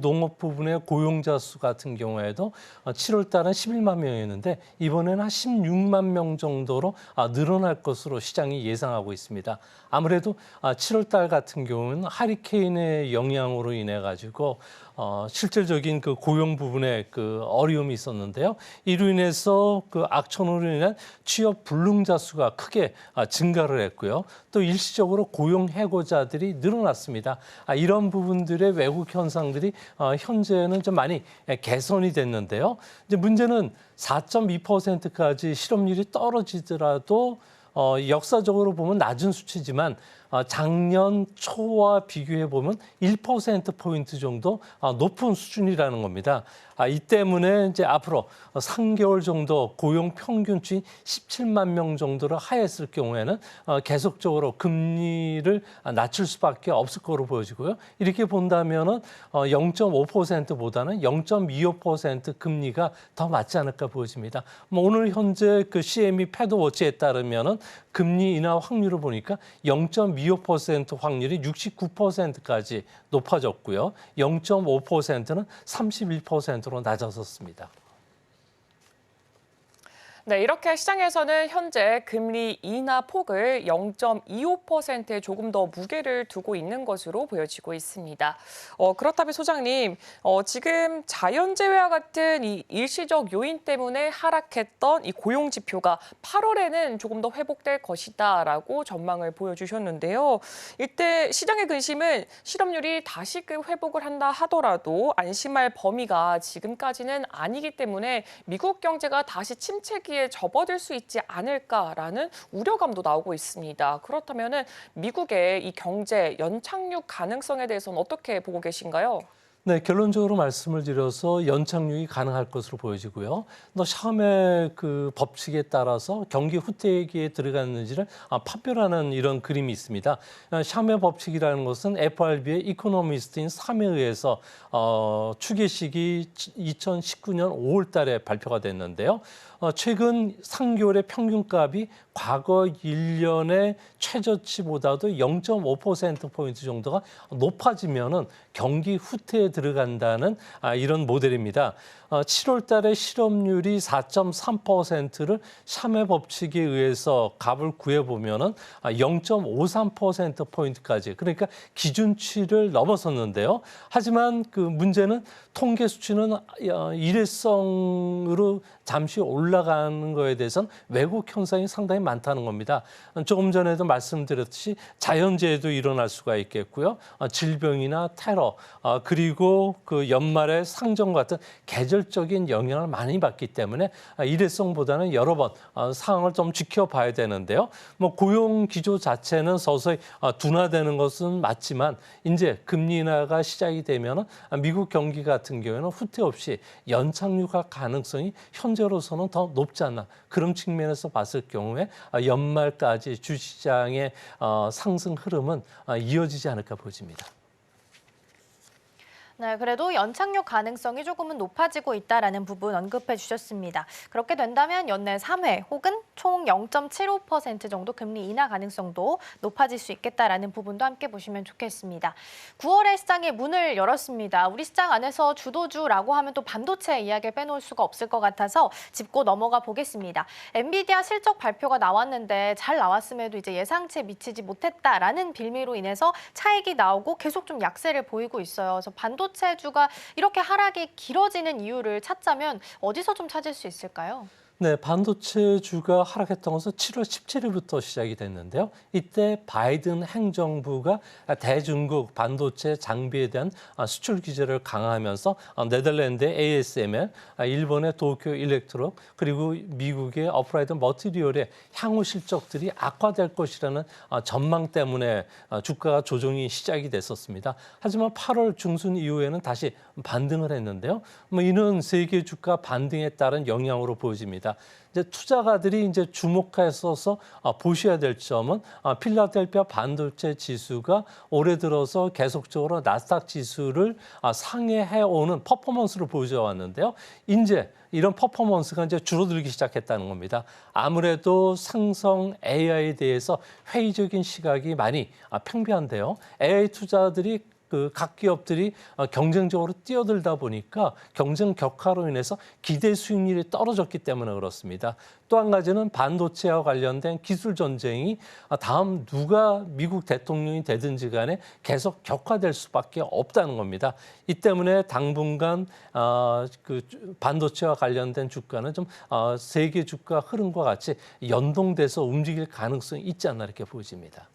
농업 부분의 고용자 수 같은 경우에도 7월 달은 11만 명이었는데 이번에는 한 16만 명 정도로 늘어날 것으로 시장이 예상하고 있습니다. 아무래도 7월 달 같은 경우는 하리케인의 영향으로 인해 가지고 실질적인 그 고용 부분에 그 어려움이 있었는데요. 이로 인해서 그 악천후로 인한 취업 불능자 수가 크게 증가를 했고요. 또 일시적으로 고용 해고자들이 늘어났습니다. 이런 부분들의 왜곡 현상들이 현재는 좀 많이 개선이 됐는데요. 이제 문제는 4.2%까지 실업률이 떨어지더라도 역사적으로 보면 낮은 수치지만 작년 초와 비교해 보면 1%포인트 정도 높은 수준이라는 겁니다. 이 때문에 이제 앞으로 3개월 정도 고용 평균치 17만 명 정도를 하했을 경우에는 계속적으로 금리를 낮출 수밖에 없을 거로 보여지고요. 이렇게 본다면은 0.5%보다는 0.25% 금리가 더 맞지 않을까 보여집니다. 오늘 현재 그 CME 패드워치에 따르면은 금리 인하 확률을 보니까 0.25% 확률이 69%까지 높아졌고요. 0.5%는 31%로 낮아졌습니다. 네, 이렇게 시장에서는 현재 금리 인하 폭을 0.25%에 조금 더 무게를 두고 있는 것으로 보여지고 있습니다. 그렇다면 소장님, 지금 자연재해와 같은 이 일시적 요인 때문에 하락했던 이 고용 지표가 8월에는 조금 더 회복될 것이다라고 전망을 보여주셨는데요. 이때 시장의 근심은 실업률이 다시 회복을 한다 하더라도 안심할 범위가 지금까지는 아니기 때문에 미국 경제가 다시 침체기에 접어들 수 있지 않을까라는 우려감도 나오고 있습니다. 그렇다면 미국의 이 경제 연착륙 가능성에 대해서는 어떻게 보고 계신가요? 네, 결론적으로 말씀을 드려서 연착륙이 가능할 것으로 보여지고요. 또 샴의 그 법칙에 따라서 경기 후퇴기에 들어갔는지를 판별하는 이런 그림이 있습니다. 샴의 법칙이라는 것은 FRB의 이코노미스트인 3에 의해서 추계식이 2019년 5월 달에 발표가 됐는데요. 최근 3개월의 평균값이 과거 1년의 최저치보다도 0.5%포인트 정도가 높아지면은 경기 후퇴에 들어간다는 이런 모델입니다. 7월 달에 실업률이 4.3%를 샴의 법칙에 의해서 값을 구해보면은 0.53%포인트까지, 그러니까 기준치를 넘어섰는데요. 하지만 그 문제는 통계 수치는 일회성으로 잠시 올라가는 거에 대해서는 왜곡 현상이 상당히 많다는 겁니다. 조금 전에도 말씀드렸듯이 자연재해도 일어날 수가 있겠고요. 질병이나 테러, 그리고 그 연말에 상정 같은 계절적인 영향을 많이 받기 때문에 일회성보다는 여러 번 상황을 좀 지켜봐야 되는데요. 고용 기조 자체는 서서히 둔화되는 것은 맞지만 이제 금리 인하가 시작이 되면은 미국 경기 같은 경우에는 후퇴 없이 연착륙할 가능성이 현재로서는 더 높지 않나, 그런 측면에서 봤을 경우에 연말까지 주시장의 상승 흐름은 이어지지 않을까 보여집니다. 네, 그래도 연착륙 가능성이 조금은 높아지고 있다라는 부분 언급해 주셨습니다. 그렇게 된다면 연내 3회 혹은 총 0.75% 정도 금리 인하 가능성도 높아질 수 있겠다라는 부분도 함께 보시면 좋겠습니다. 9월에 시장이 문을 열었습니다. 우리 시장 안에서 주도주라고 하면 또 반도체 이야기를 빼놓을 수가 없을 것 같아서 짚고 넘어가 보겠습니다. 엔비디아 실적 발표가 나왔는데 잘 나왔음에도 이제 예상치에 미치지 못했다라는 빌미로 인해서 차익이 나오고 계속 좀 약세를 보이고 있어요. 그래서 반도체주가 이렇게 하락이 길어지는 이유를 찾자면 어디서 좀 찾을 수 있을까요? 네, 반도체주가 하락했던 것은 7월 17일부터 시작이 됐는데요. 이때 바이든 행정부가 대중국 반도체 장비에 대한 수출 규제를 강화하면서 네덜란드의 ASML, 일본의 도쿄 일렉트로, 그리고 미국의 어플라이드 머티리얼의 향후 실적들이 악화될 것이라는 전망 때문에 주가가 조정이 시작이 됐었습니다. 하지만 8월 중순 이후에는 다시 반등을 했는데요. 이는 세계 주가 반등에 따른 영향으로 보여집니다. 겁니다. 이제 투자가들이 이제 주목해서 보셔야 될 점은 필라델피아 반도체 지수가 올해 들어서 계속적으로 나스닥 지수를 상회해오는 퍼포먼스를 보여줘왔는데요. 이제 이런 퍼포먼스가 이제 줄어들기 시작했다는 겁니다. 아무래도 상성 AI에 대해서 회의적인 시각이 많이 평비한데요. AI 투자들이 각 기업들이 경쟁적으로 뛰어들다 보니까 경쟁 격화로 인해서 기대 수익률이 떨어졌기 때문에 그렇습니다. 또 한 가지는 반도체와 관련된 기술 전쟁이 다음 누가 미국 대통령이 되든지 간에 계속 격화될 수밖에 없다는 겁니다. 이 때문에 당분간 반도체와 관련된 주가는 좀 세계 주가 흐름과 같이 연동돼서 움직일 가능성이 있지 않나 이렇게 보여집니다.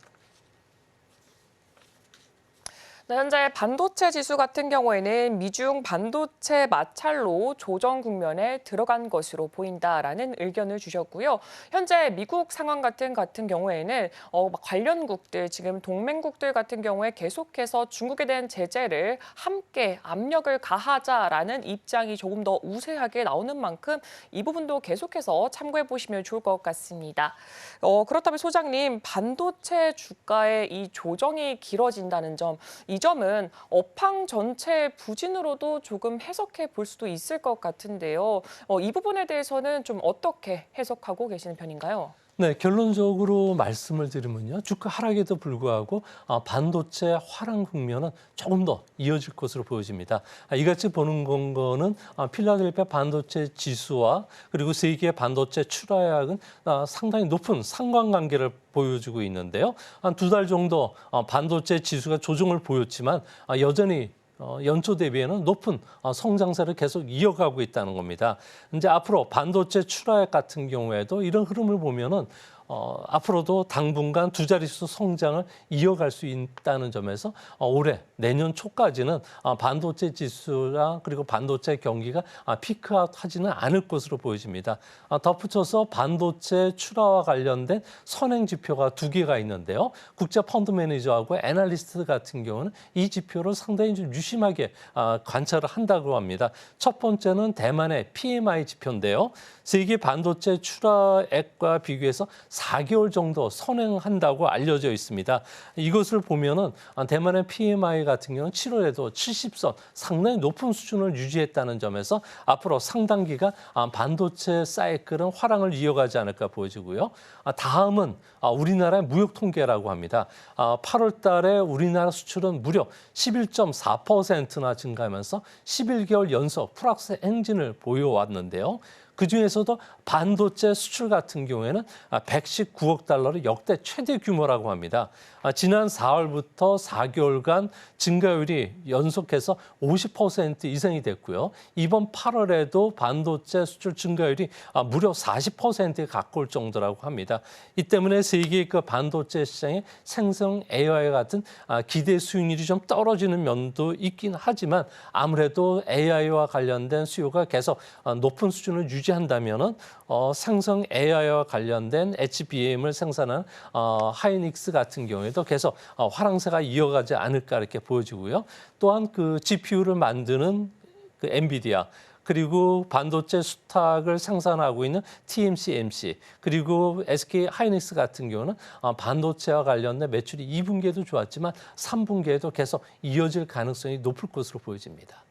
네, 현재 반도체 지수 같은 경우에는 미중 반도체 마찰로 조정 국면에 들어간 것으로 보인다라는 의견을 주셨고요. 현재 미국 상황 같은 경우에는 관련국들, 지금 동맹국들 같은 경우에 계속해서 중국에 대한 제재를 함께 압력을 가하자라는 입장이 조금 더 우세하게 나오는 만큼 이 부분도 계속해서 참고해 보시면 좋을 것 같습니다. 그렇다면 소장님, 반도체 주가의 이 조정이 길어진다는 점, 이 점은 업황 전체 부진으로도 조금 해석해 볼 수도 있을 것 같은데요. 이 부분에 대해서는 좀 어떻게 해석하고 계시는 편인가요? 네, 결론적으로 말씀을 드리면요. 주가 하락에도 불구하고 반도체 하락 국면은 조금 더 이어질 것으로 보여집니다. 이같이 보는 거는 필라델피아 반도체 지수와 그리고 세계 반도체 출하약은 상당히 높은 상관관계를 보여주고 있는데요. 한 2달 정도 반도체 지수가 조정을 보였지만 여전히 연초 대비에는 높은 성장세를 계속 이어가고 있다는 겁니다. 이제 앞으로 반도체 출하액 같은 경우에도 이런 흐름을 보면은 앞으로도 당분간 두 자릿수 성장을 이어갈 수 있다는 점에서 올해 내년 초까지는 반도체 지수랑 그리고 반도체 경기가 피크아웃하지는 않을 것으로 보여집니다. 덧붙여서 반도체 출하와 관련된 선행 지표가 2개가 있는데요. 국제 펀드 매니저하고 애널리스트 같은 경우는 이 지표를 상당히 좀 유심하게 관찰을 한다고 합니다. 첫 번째는 대만의 PMI 지표인데요. 세계 반도체 출하액과 비교해서 4개월 정도 선행한다고 알려져 있습니다. 이것을 보면은 대만의 PMI 같은 경우는 7월에도 70선 상당히 높은 수준을 유지했다는 점에서 앞으로 상당 기간 반도체 사이클은 화랑을 이어가지 않을까 보여지고요. 다음은 우리나라의 무역 통계라고 합니다. 8월 달에 우리나라 수출은 무려 11.4%나 증가하면서 11개월 연속 플러스 행진을 보여왔는데요. 그중에서도 반도체 수출 같은 경우에는 119억 달러를 역대 최대 규모라고 합니다. 지난 4월부터 4개월간 증가율이 연속해서 50% 이상이 됐고요. 이번 8월에도 반도체 수출 증가율이 무려 40%에 가까울 정도라고 합니다. 이 때문에 세계 그 반도체 시장의 생성 AI 같은 기대 수익률이 좀 떨어지는 면도 있긴 하지만 아무래도 AI와 관련된 수요가 계속 높은 수준을 유지한다면은 생성 AI와 관련된 HBM을 생산하는 하이닉스 같은 경우에도 계속 화랑세가 이어가지 않을까 이렇게 보여지고요. 또한 그 GPU를 만드는 그 엔비디아 그리고 반도체 수탁을 생산하고 있는 TSMC 그리고 SK 하이닉스 같은 경우는 반도체와 관련된 매출이 2분기에도 좋았지만 3분기에도 계속 이어질 가능성이 높을 것으로 보여집니다.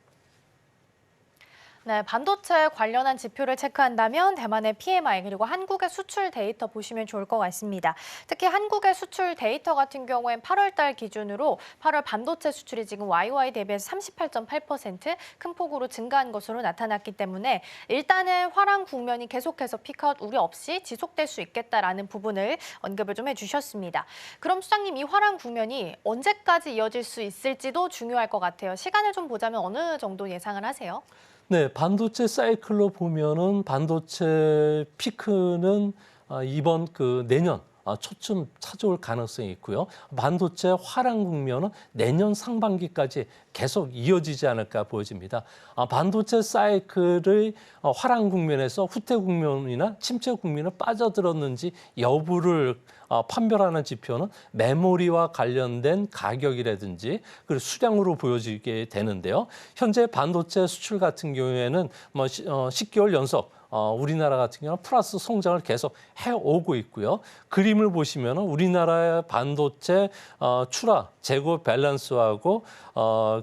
네, 반도체 관련한 지표를 체크한다면 대만의 PMI 그리고 한국의 수출 데이터 보시면 좋을 것 같습니다. 특히 한국의 수출 데이터 같은 경우엔 8월 달 기준으로 8월 반도체 수출이 지금 YOY 대비해서 38.8% 큰 폭으로 증가한 것으로 나타났기 때문에 일단은 화랑 국면이 계속해서 피크아웃 우려 없이 지속될 수 있겠다라는 부분을 언급을 좀 해주셨습니다. 그럼 수장님, 이 화랑 국면이 언제까지 이어질 수 있을지도 중요할 것 같아요. 시간을 좀 보자면 어느 정도 예상을 하세요? 네, 반도체 사이클로 보면은 반도체 피크는 이번 그 내년 초쯤 찾아올 가능성이 있고요. 반도체 화랑 국면은 내년 상반기까지 계속 이어지지 않을까 보여집니다. 반도체 사이클의 화랑 국면에서 후퇴 국면이나 침체 국면에 빠져들었는지 여부를 판별하는 지표는 메모리와 관련된 가격이라든지 그리고 수량으로 보여지게 되는데요. 현재 반도체 수출 같은 경우에는 10개월 연속 우리나라 같은 경우는 플러스 성장을 계속 해오고 있고요. 그림을 보시면 우리나라의 반도체 출하 재고 밸런스하고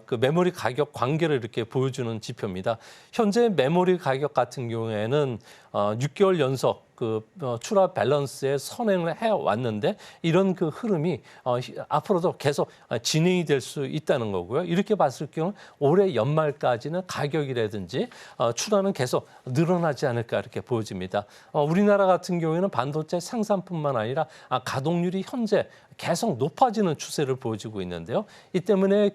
그 메모리 가격 관계를 이렇게 보여주는 지표입니다. 현재 메모리 가격 같은 경우에는 6개월 연속 그 출하 밸런스에 선행을 해왔는데 이런 그 흐름이 앞으로도 계속 진행이 될 수 있다는 거고요. 이렇게 봤을 경우 올해 연말까지는 가격이라든지 출하는 계속 늘어나지 않을까 이렇게 보여집니다. 우리나라 같은 경우에는 반도체 생산뿐만 아니라 가동률이 현재 계속 높아지는 추세를 보여주고 있는데요. 이 때문에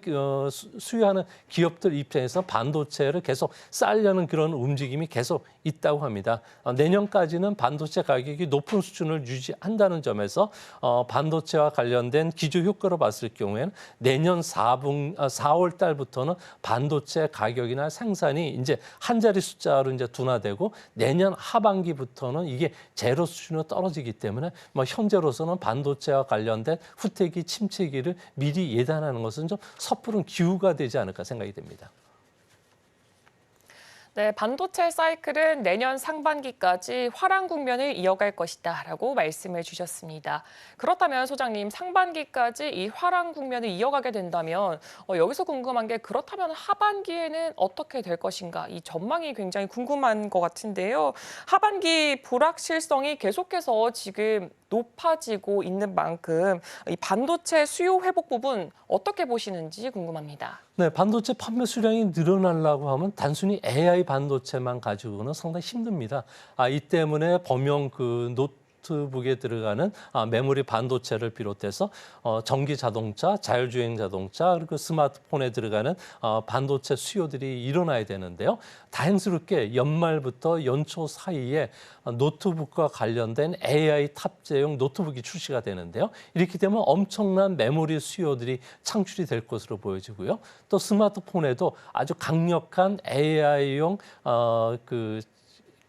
수요하는 기업들 입장에서 반도체를 계속 쌓으려는 그런 움직임이 계속 있다고 합니다. 내년까지는 반도체 가격이 높은 수준을 유지한다는 점에서 반도체와 관련된 기조 효과로 봤을 경우에는 내년 4월 달부터는 반도체 가격이나 생산이 이제 한 자리 숫자로 이제 둔화되고 내년 하반기부터는 이게 제로 수준으로 떨어지기 때문에 현재로서는 반도체와 관련된 후퇴기, 침체기를 미리 예단하는 것은 좀 섣부른 기우가 되지 않을까 생각이 됩니다. 네, 반도체 사이클은 내년 상반기까지 화랑 국면을 이어갈 것이다라고 말씀을 주셨습니다. 그렇다면 소장님, 상반기까지 이 화랑 국면을 이어가게 된다면 여기서 궁금한 게 그렇다면 하반기에는 어떻게 될 것인가? 이 전망이 굉장히 궁금한 것 같은데요. 하반기 불확실성이 계속해서 지금 높아지고 있는 만큼 이 반도체 수요 회복 부분 어떻게 보시는지 궁금합니다. 네, 반도체 판매 수량이 늘어나려고 하면 단순히 AI 반도체만 가지고는 상당히 힘듭니다. 이 때문에 범용 그 노트북에 들어가는 메모리 반도체를 비롯해서 전기 자동차, 자율주행 자동차, 그리고 스마트폰에 들어가는 반도체 수요들이 일어나야 되는데요. 다행스럽게 연말부터 연초 사이에 노트북과 관련된 AI 탑재용 노트북이 출시가 되는데요. 이렇게 되면 엄청난 메모리 수요들이 창출이 될 것으로 보여지고요. 또 스마트폰에도 아주 강력한 AI용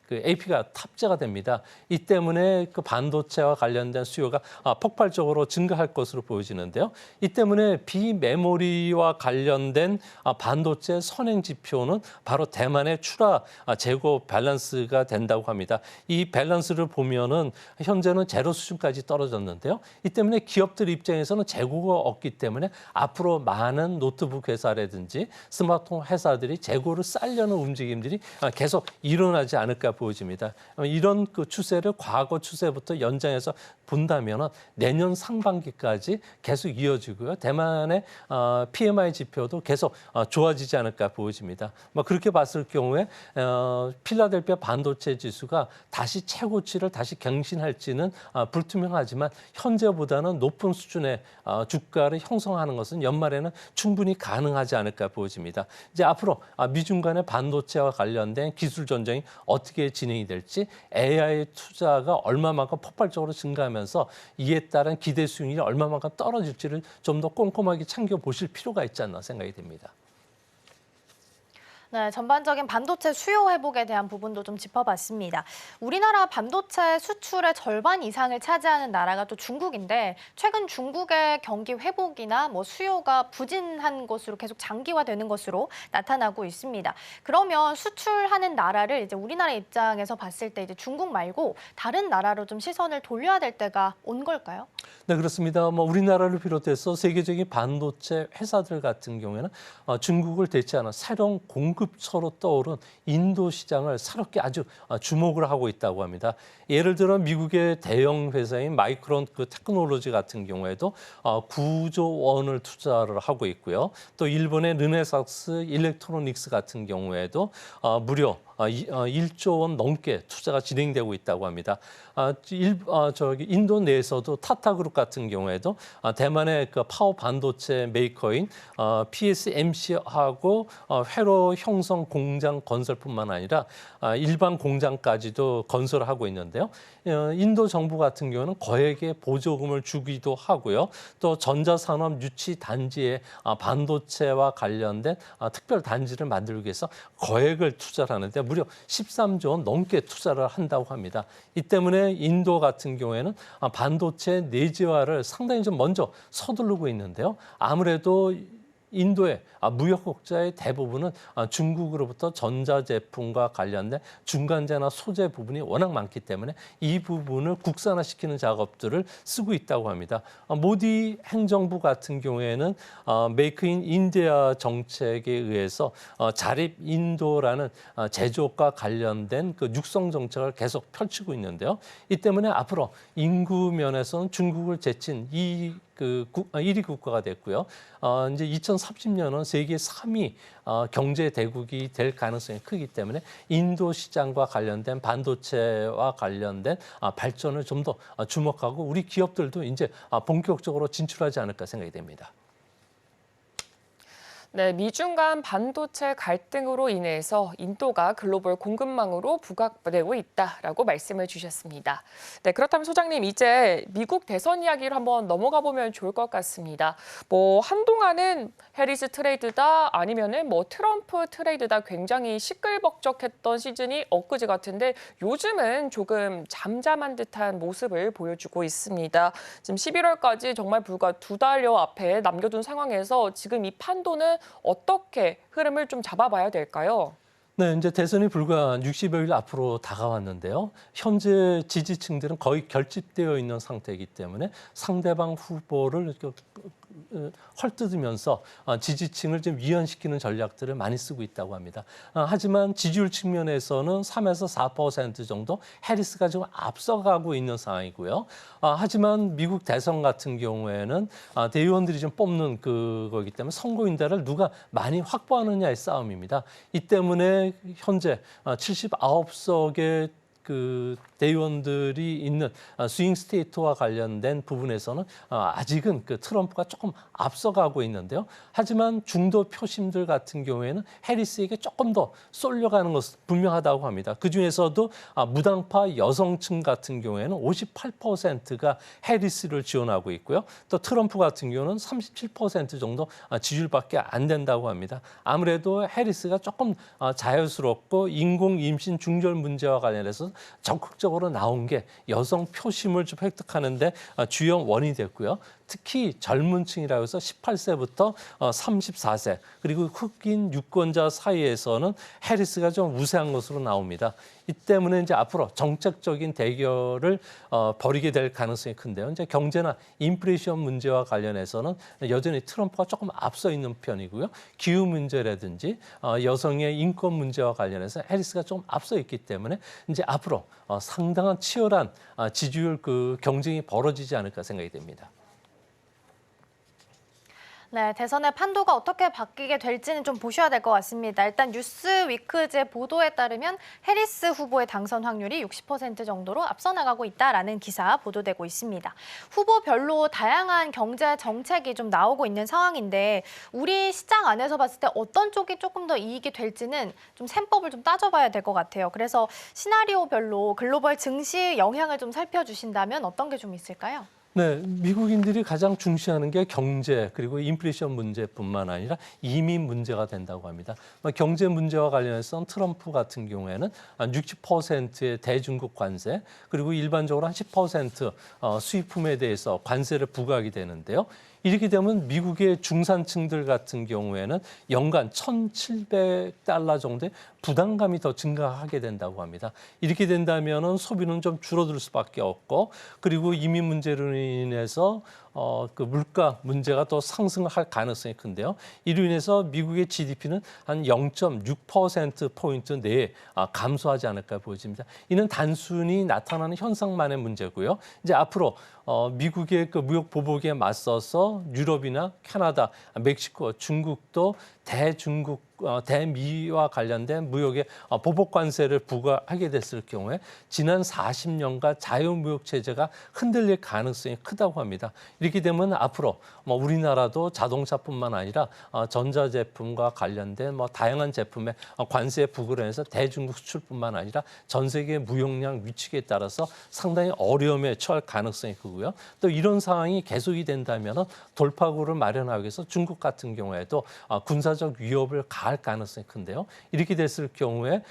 그 AP가 탑재가 됩니다. 이 때문에 그 반도체와 관련된 수요가 폭발적으로 증가할 것으로 보여지는데요. 이 때문에 비메모리와 관련된 반도체 선행 지표는 바로 대만의 출하 재고 밸런스가 된다고 합니다. 이 밸런스를 보면은 현재는 제로 수준까지 떨어졌는데요. 이 때문에 기업들 입장에서는 재고가 없기 때문에 앞으로 많은 노트북 회사라든지 스마트폰 회사들이 재고를 쌓으려는 움직임들이 계속 일어나지 않을까 보여집니다. 이런 그 추세를 과거 추세부터 연장해서 본다면 내년 상반기까지 계속 이어지고요. 대만의 PMI 지표도 계속 좋아지지 않을까 보여집니다. 그렇게 봤을 경우에 필라델피아 반도체 지수가 다시 최고치를 다시 경신할지는 불투명하지만 현재보다는 높은 수준의 주가를 형성하는 것은 연말에는 충분히 가능하지 않을까 보여집니다. 이제 앞으로 미중 간의 반도체와 관련된 기술 전쟁이 어떻게 진행이 될지 AI 투자가 얼마만큼 폭발적으로 증가하면서 이에 따른 기대 수익률이 얼마만큼 떨어질지를 좀 더 꼼꼼하게 챙겨보실 필요가 있지 않나 생각이 됩니다. 네, 전반적인 반도체 수요 회복에 대한 부분도 좀 짚어봤습니다. 우리나라 반도체 수출의 절반 이상을 차지하는 나라가 또 중국인데 최근 중국의 경기 회복이나 수요가 부진한 것으로 계속 장기화되는 것으로 나타나고 있습니다. 그러면 수출하는 나라를 이제 우리나라 입장에서 봤을 때 이제 중국 말고 다른 나라로 좀 시선을 돌려야 될 때가 온 걸까요? 네, 그렇습니다. 우리나라를 비롯해서 세계적인 반도체 회사들 같은 경우에는 중국을 대체하는 새로운 공급처로 떠오른 인도 시장을 새롭게 아주 주목을 하고 있다고 합니다. 예를 들어 미국의 대형 회사인 마이크론 테크놀로지 같은 경우에도 9조 원을 투자를 하고 있고요. 또 일본의 르네삭스 일렉트로닉스 같은 경우에도 무려 1조 원 넘게 투자가 진행되고 있다고 합니다. 인도 내에서도 타타그룹 같은 경우에도 대만의 그 파워 반도체 메이커인 PSMC하고 회로 형성 공장 건설뿐만 아니라 일반 공장까지도 건설하고 있는데요. 인도 정부 같은 경우는 거액의 보조금을 주기도 하고요. 또 전자산업 유치 단지에 반도체와 관련된 특별 단지를 만들기 위해서 거액을 투자를 하는데 무려 13조 원 넘게 투자를 한다고 합니다. 이 때문에 인도 같은 경우에는 반도체 내재화를 상당히 좀 먼저 서두르고 있는데요. 아무래도 인도의 무역 국자의 대부분은 중국으로부터 전자제품과 관련된 중간재나 소재 부분이 워낙 많기 때문에 이 부분을 국산화시키는 작업들을 쓰고 있다고 합니다. 모디 행정부 같은 경우에는 메이크 인 인디아 정책에 의해서 자립 인도라는 제조업과 관련된 그 육성 정책을 계속 펼치고 있는데요. 이 때문에 앞으로 인구 면에서는 중국을 제친 1위 국가가 됐고요. 이제 2030년은 세계 3위 경제 대국이 될 가능성이 크기 때문에 인도 시장과 관련된 반도체와 관련된 발전을 좀 더 주목하고 우리 기업들도 이제 본격적으로 진출하지 않을까 생각이 됩니다. 네, 미중 간 반도체 갈등으로 인해서 인도가 글로벌 공급망으로 부각되고 있다라고 말씀을 주셨습니다. 네, 그렇다면 소장님 이제 미국 대선 이야기를 한번 넘어가 보면 좋을 것 같습니다. 한동안은 해리스 트레이드다 아니면은 트럼프 트레이드다 굉장히 시끌벅적했던 시즌이 엊그제 같은데 요즘은 조금 잠잠한 듯한 모습을 보여주고 있습니다. 지금 11월까지 정말 불과 2달여 앞에 남겨둔 상황에서 지금 이 판도는 어떻게 흐름을 좀 잡아봐야 될까요? 네, 이제 대선이 불과 60여일 앞으로 다가왔는데요. 현재 지지층들은 거의 결집되어 있는 상태이기 때문에 상대방 후보를 헐뜯으면서 지지층을 좀 위안시키는 전략들을 많이 쓰고 있다고 합니다. 하지만 지지율 측면에서는 3에서 4% 정도 해리스가 좀 앞서가고 있는 상황이고요. 하지만 미국 대선 같은 경우에는 대의원들이 좀 뽑는 그거기 때문에 선거인단을 누가 많이 확보하느냐의 싸움입니다. 이 때문에 현재 79석의 그 대의원들이 있는 스윙 스테이트와 관련된 부분에서는 아직은 그 트럼프가 조금 앞서가고 있는데요. 하지만 중도 표심들 같은 경우에는 해리스에게 조금 더 쏠려가는 것은 분명하다고 합니다. 그중에서도 무당파 여성층 같은 경우에는 58%가 해리스를 지원하고 있고요. 또 트럼프 같은 경우는 37% 정도 지지율밖에 안 된다고 합니다. 아무래도 해리스가 조금 자연스럽고 인공 임신 중절 문제와 관련해서 적극적으로 나온 게 여성 표심을 좀 획득하는데 주요 원인이 됐고요. 특히 젊은 층이라고 해서 18세부터 34세 그리고 흑인 유권자 사이에서는 해리스가 좀 우세한 것으로 나옵니다. 이 때문에 이제 앞으로 정책적인 대결을 벌이게 될 가능성이 큰데요. 이제 경제나 인플레이션 문제와 관련해서는 여전히 트럼프가 조금 앞서 있는 편이고요. 기후 문제라든지 여성의 인권 문제와 관련해서 해리스가 좀 앞서 있기 때문에 이제 앞으로 상당한 치열한 지지율 그 경쟁이 벌어지지 않을까 생각이 됩니다. 네, 대선의 판도가 어떻게 바뀌게 될지는 좀 보셔야 될 것 같습니다. 일단 뉴스위크제 보도에 따르면 해리스 후보의 당선 확률이 60% 정도로 앞서 나가고 있다라는 기사 보도되고 있습니다. 후보별로 다양한 경제 정책이 좀 나오고 있는 상황인데 우리 시장 안에서 봤을 때 어떤 쪽이 조금 더 이익이 될지는 좀 셈법을 좀 따져봐야 될 것 같아요. 그래서 시나리오별로 글로벌 증시 영향을 좀 살펴주신다면 어떤 게 좀 있을까요? 네, 미국인들이 가장 중시하는 게 경제 그리고 인플레이션 문제뿐만 아니라 이민 문제가 된다고 합니다. 경제 문제와 관련해서 트럼프 같은 경우에는 60%의 대중국 관세 그리고 일반적으로 한 10% 수입품에 대해서 관세를 부과하게 되는데요. 이렇게 되면 미국의 중산층들 같은 경우에는 연간 $1,700 정도의 부담감이 더 증가하게 된다고 합니다. 이렇게 된다면 소비는 좀 줄어들 수밖에 없고 그리고 이민 문제로 인해서 그 물가 문제가 또 상승할 가능성이 큰데요. 이로 인해서 미국의 GDP는 한 0.6%포인트 내에 감소하지 않을까 보여집니다. 이는 단순히 나타나는 현상만의 문제고요. 이제 앞으로 미국의 그 무역 보복에 맞서서 유럽이나 캐나다, 멕시코, 중국도 대미와 관련된 무역의 보복 관세를 부과하게 됐을 경우에 지난 40년간 자유무역 체제가 흔들릴 가능성이 크다고 합니다. 이렇게 되면 앞으로 우리나라도 자동차뿐만 아니라 전자제품과 관련된 다양한 제품의 관세 부과로 해서 대중국 수출뿐만 아니라 전 세계 무역량 위축에 따라서 상당히 어려움에 처할 가능성이 크고요. 또 이런 상황이 계속이 된다면 돌파구를 마련하기 위해서 중국 같은 경우에도 군사적 위협을 가할 가능성이 큰데요. 이렇게 됐을 경우에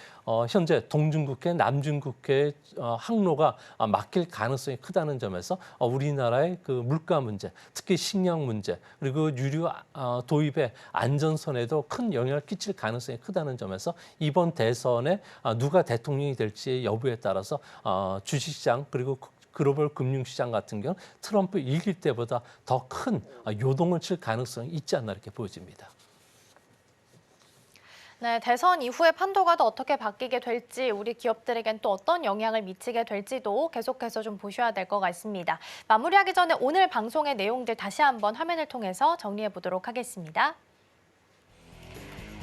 현재 동중국해, 남중국해 항로가 막힐 가능성이 크다는 점에서 우리나라의 그 물가 문제, 특히 식량 문제, 그리고 유류 도입의 안전선에도 큰 영향을 끼칠 가능성이 크다는 점에서 이번 대선에 누가 대통령이 될지 여부에 따라서 주식시장 그리고 글로벌 금융시장 같은 경우 트럼프 이길 때보다 더 큰 요동을 칠 가능성이 있지 않나 이렇게 보여집니다. 네, 대선 이후에 판도가 또 어떻게 바뀌게 될지 우리 기업들에겐 또 어떤 영향을 미치게 될지도 계속해서 좀 보셔야 될 것 같습니다. 마무리하기 전에 오늘 방송의 내용들 다시 한번 화면을 통해서 정리해 보도록 하겠습니다.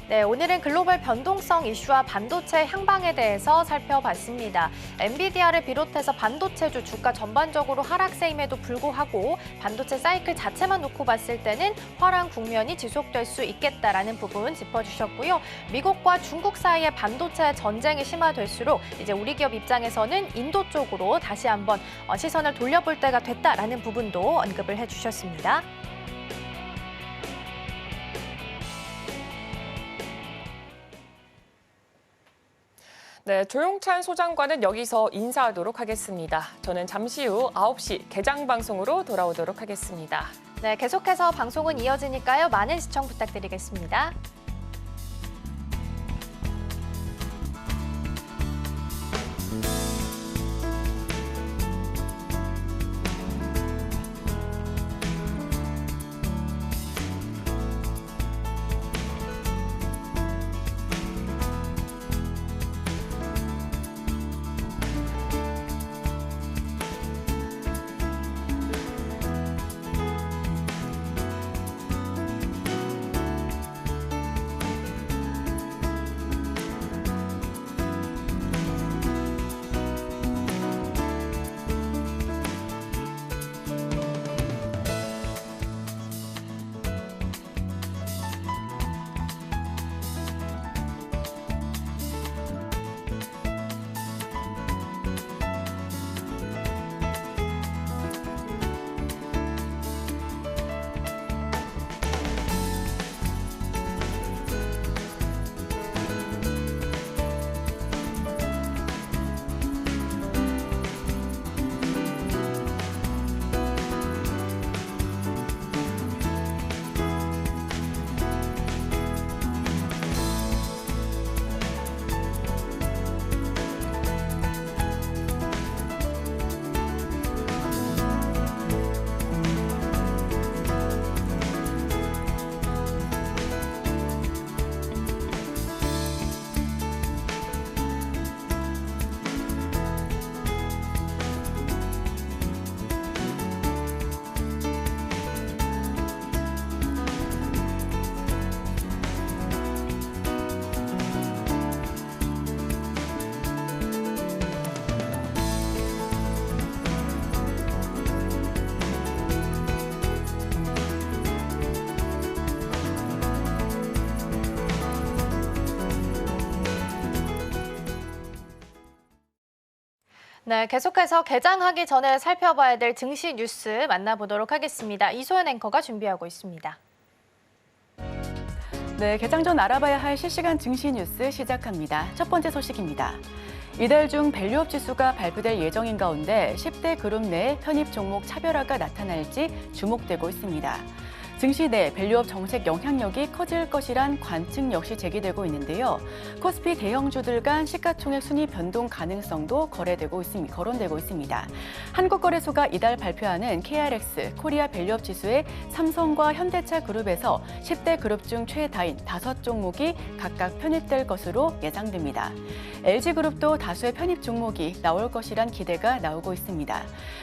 네, 오늘은 글로벌 변동성 이슈와 반도체 향방에 대해서 살펴봤습니다. 엔비디아를 비롯해서 반도체주 주가 전반적으로 하락세임에도 불구하고 반도체 사이클 자체만 놓고 봤을 때는 화랑 국면이 지속될 수 있겠다라는 부분 짚어주셨고요. 미국과 중국 사이의 반도체 전쟁이 심화될수록 이제 우리 기업 입장에서는 인도 쪽으로 다시 한번 시선을 돌려볼 때가 됐다라는 부분도 언급을 해주셨습니다. 네, 조용찬 소장과는 여기서 인사하도록 하겠습니다. 저는 잠시 후 9시 개장 방송으로 돌아오도록 하겠습니다. 네, 계속해서 방송은 이어지니까요. 많은 시청 부탁드리겠습니다. 네, 계속해서 개장하기 전에 살펴봐야 될 증시 뉴스 만나보도록 하겠습니다. 이소연 앵커가 준비하고 있습니다. 네, 개장 전 알아봐야 할 실시간 증시 뉴스 시작합니다. 첫 번째 소식입니다. 이달 중 밸류업 지수가 발표될 예정인 가운데 10대 그룹 내 편입 종목 차별화가 나타날지 주목되고 있습니다. 증시 내 밸류업 정책 영향력이 커질 것이란 관측 역시 제기되고 있는데요. 코스피 대형주들 간 시가총액 순위 변동 가능성도 거론되고 있습니다. 한국거래소가 이달 발표하는 KRX 코리아 밸류업 지수의 삼성과 현대차 그룹에서 10대 그룹 중 최다인 5종목이 각각 편입될 것으로 예상됩니다. LG그룹도 다수의 편입 종목이 나올 것이란 기대가 나오고 있습니다.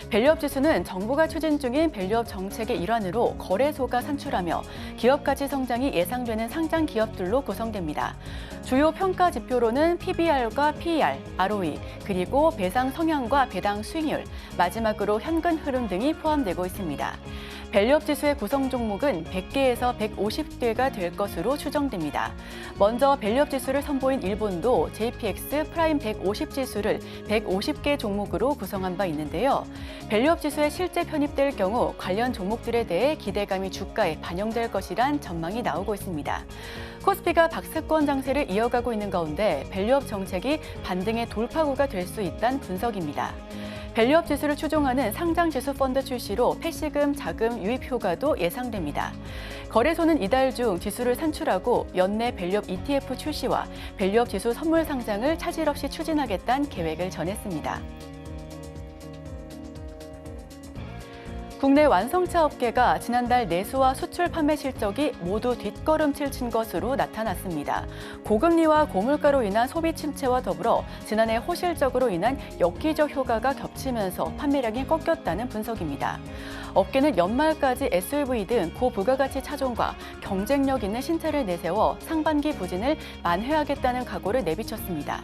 밸류업 지수는 정부가 추진 중인 밸류업 정책의 일환으로 거래소가 산출하며 기업 가치 성장이 예상되는 상장 기업들로 구성됩니다. 주요 평가 지표로는 PBR과 PER, ROE, 그리고 배당 성향과 배당 수익률, 마지막으로 현금 흐름 등이 포함되고 있습니다. 밸류업 지수의 구성 종목은 100개에서 150개가 될 것으로 추정됩니다. 먼저 밸류업 지수를 선보인 일본도 JPX 프라임 150 지수를 150개 종목으로 구성한 바 있는데요. 밸류업 지수에 실제 편입될 경우 관련 종목들에 대해 기대감이 주가 물가에 반영될 것이란 전망이 나오고 있습니다. 코스피가 박스권 장세를 이어가고 있는 가운데 밸류업 정책이 반등의 돌파구가 될 수 있다는 분석입니다. 밸류업 지수를 추종하는 상장지수 펀드 출시로 패시금, 자금 유입 효과도 예상됩니다. 거래소는 이달 중 지수를 산출하고 연내 밸류업 ETF 출시와 밸류업 지수 선물 상장을 차질 없이 추진하겠다는 계획을 전했습니다. 국내 완성차 업계가 지난달 내수와 수출 판매 실적이 모두 뒷걸음질 친 것으로 나타났습니다. 고금리와 고물가로 인한 소비 침체와 더불어 지난해 호실적으로 인한 엽기적 효과가 겹치면서 판매량이 꺾였다는 분석입니다. 업계는 연말까지 SUV 등 고부가가치 차종과 경쟁력 있는 신차를 내세워 상반기 부진을 만회하겠다는 각오를 내비쳤습니다.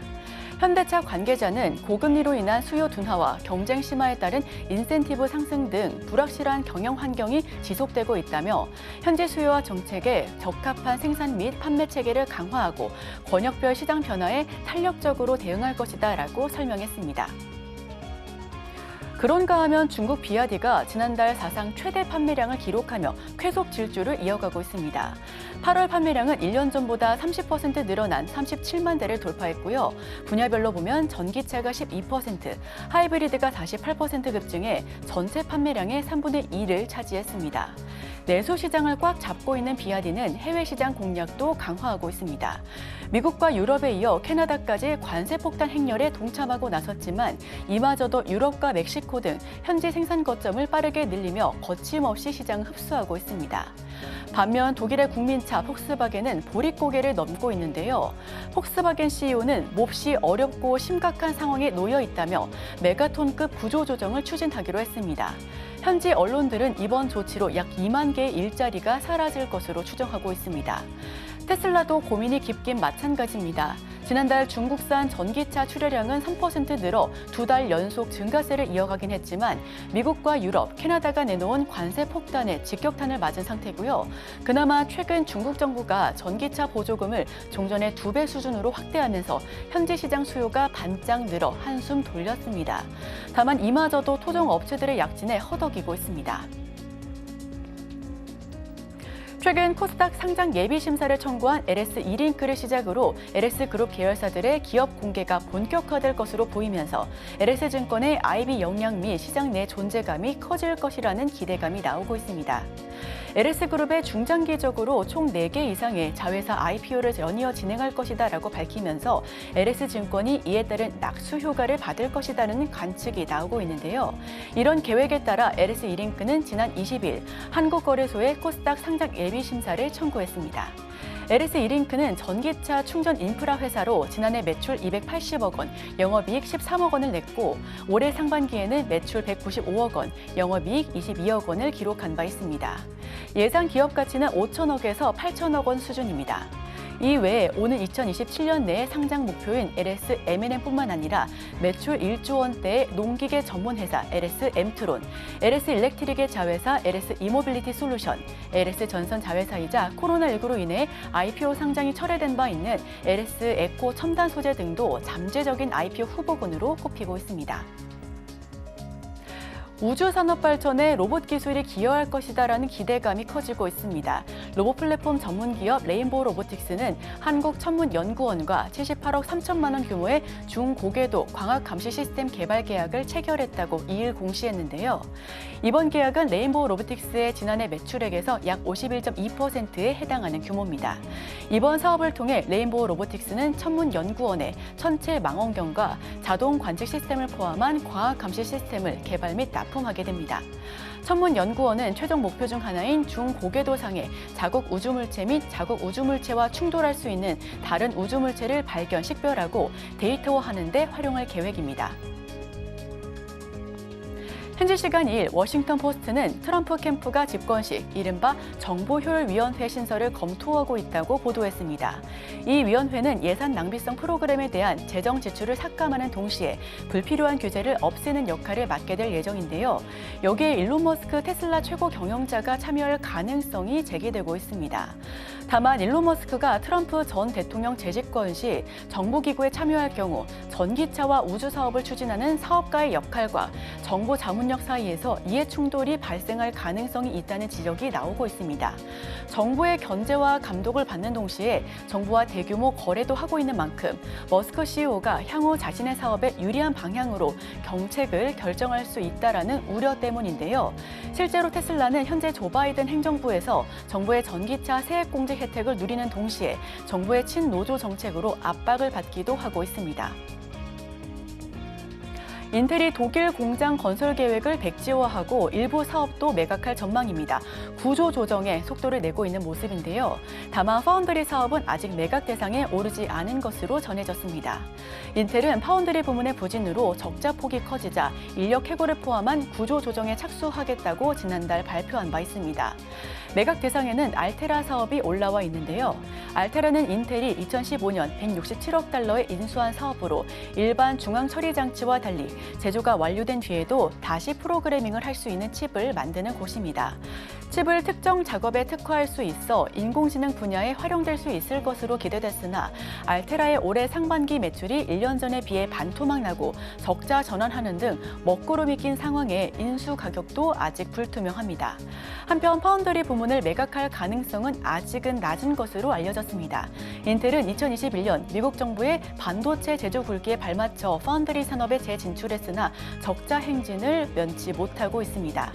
현대차 관계자는 고금리로 인한 수요 둔화와 경쟁 심화에 따른 인센티브 상승 등 불확실한 경영 환경이 지속되고 있다며 현재 수요와 정책에 적합한 생산 및 판매 체계를 강화하고 권역별 시장 변화에 탄력적으로 대응할 것이다라고 설명했습니다. 그런가 하면 중국 비아디가 지난달 사상 최대 판매량을 기록하며 쾌속 질주를 이어가고 있습니다. 8월 판매량은 1년 전보다 30% 늘어난 37만 대를 돌파했고요. 분야별로 보면 전기차가 12%, 하이브리드가 48% 급증해 전체 판매량의 3분의 2를 차지했습니다. 내수 시장을 꽉 잡고 있는 비아디는 해외 시장 공략도 강화하고 있습니다. 미국과 유럽에 이어 캐나다까지 관세 폭탄 행렬에 동참하고 나섰지만 이마저도 유럽과 멕시코 등 현지 생산 거점을 빠르게 늘리며 거침없이 시장을 흡수하고 있습니다. 반면 독일의 국민차 폭스바겐은 보릿고개를 넘고 있는데요. 폭스바겐 CEO는 몹시 어렵고 심각한 상황에 놓여 있다며 메가톤급 구조조정을 추진하기로 했습니다. 현지 언론들은 이번 조치로 약 2만 개의 일자리가 사라질 것으로 추정하고 있습니다. 테슬라도 고민이 깊긴 마찬가지입니다. 지난달 중국산 전기차 출하량은 3% 늘어 2달 연속 증가세를 이어가긴 했지만 미국과 유럽, 캐나다가 내놓은 관세 폭탄에 직격탄을 맞은 상태고요. 그나마 최근 중국 정부가 전기차 보조금을 종전의 2배 수준으로 확대하면서 현지 시장 수요가 반짝 늘어 한숨 돌렸습니다. 다만 이마저도 토종 업체들의 약진에 허덕이고 있습니다. 최근 코스닥 상장 예비 심사를 청구한 LS 이링크를 시작으로 LS그룹 계열사들의 기업 공개가 본격화될 것으로 보이면서 LS증권의 IB 역량 및 시장 내 존재감이 커질 것이라는 기대감이 나오고 있습니다. LS그룹의 중장기적으로 총 4개 이상의 자회사 IPO를 연이어 진행할 것이다라고 밝히면서 LS증권이 이에 따른 낙수 효과를 받을 것이라는 관측이 나오고 있는데요. 이런 계획에 따라 LS 이링크는 지난 20일 한국거래소에 코스닥 상장 예비 심사를 청구했습니다. LS 이링크는 전기차 충전 인프라 회사로 지난해 매출 280억 원, 영업이익 13억 원을 냈고 올해 상반기에는 매출 195억 원, 영업이익 22억 원을 기록한 바 있습니다. 예상 기업 가치는 5천억에서 8천억 원 수준입니다. 이외에 오는 2027년 내 상장 목표인 LS M&M뿐만 아니라 매출 1조 원대의 농기계 전문 회사 LS 엠트론, LS 일렉트릭의 자회사 LS 이모빌리티 솔루션, LS 전선 자회사이자 코로나19로 인해 IPO 상장이 철회된 바 있는 LS 에코 첨단 소재 등도 잠재적인 IPO 후보군으로 꼽히고 있습니다. 우주산업 발전에 로봇 기술이 기여할 것이다라는 기대감이 커지고 있습니다. 로봇 플랫폼 전문 기업 레인보우 로보틱스는 한국천문연구원과 78억 3천만 원 규모의 중고궤도 광학 감시 시스템 개발 계약을 체결했다고 2일 공시했는데요. 이번 계약은 레인보우 로보틱스의 지난해 매출액에서 약 51.2%에 해당하는 규모입니다. 이번 사업을 통해 레인보우 로보틱스는 천문연구원의 천체 망원경과 자동 관측 시스템을 포함한 광학 감시 시스템을 개발 및 납품하게 됩니다. 천문연구원은 최종 목표 중 하나인 중고궤도상의 자국 우주물체 및 자국 우주물체와 충돌할 수 있는 다른 우주물체를 발견, 식별하고 데이터화하는 데 활용할 계획입니다. 현지 시간 2일 워싱턴 포스트는 트럼프 캠프가 집권 시 이른바 정보효율위원회 신설을 검토하고 있다고 보도했습니다. 이 위원회는 예산 낭비성 프로그램에 대한 재정 지출을 삭감하는 동시에 불필요한 규제를 없애는 역할을 맡게 될 예정인데요. 여기에 일론 머스크 테슬라 최고 경영자가 참여할 가능성이 제기되고 있습니다. 다만 일론 머스크가 트럼프 전 대통령 재집권 시 정부기구에 참여할 경우 전기차와 우주 사업을 추진하는 사업가의 역할과 정보 자문 기업력 사이에서 이해 충돌이 발생할 가능성이 있다는 지적이 나오고 있습니다. 정부의 견제와 감독을 받는 동시에 정부와 대규모 거래도 하고 있는 만큼 머스크 CEO가 향후 자신의 사업에 유리한 방향으로 정책을 결정할 수 있다라는 우려 때문인데요. 실제로 테슬라는 현재 조 바이든 행정부에서 정부의 전기차 세액 공제 혜택을 누리는 동시에 정부의 친노조 정책으로 압박을 받기도 하고 있습니다. 인텔이 독일 공장 건설 계획을 백지화하고 일부 사업도 매각할 전망입니다. 구조 조정에 속도를 내고 있는 모습인데요. 다만 파운드리 사업은 아직 매각 대상에 오르지 않은 것으로 전해졌습니다. 인텔은 파운드리 부문의 부진으로 적자 폭이 커지자 인력 해고를 포함한 구조 조정에 착수하겠다고 지난달 발표한 바 있습니다. 매각 대상에는 알테라 사업이 올라와 있는데요. 알테라는 인텔이 2015년 167억 달러에 인수한 사업으로 일반 중앙 처리 장치와 달리 제조가 완료된 뒤에도 다시 프로그래밍을 할 수 있는 칩을 만드는 곳입니다. 칩을 특정 작업에 특화할 수 있어 인공지능 분야에 활용될 수 있을 것으로 기대됐으나 알테라의 올해 상반기 매출이 1년 전에 비해 반토막 나고 적자 전환하는 등 먹구름이 낀 상황에 인수 가격도 아직 불투명합니다. 한편 파운드리 부문을 매각할 가능성은 아직은 낮은 것으로 알려졌습니다. 인텔은 2021년 미국 정부의 반도체 제조 굴기에 발맞춰 파운드리 산업에 재진출했으나 적자 행진을 면치 못하고 있습니다.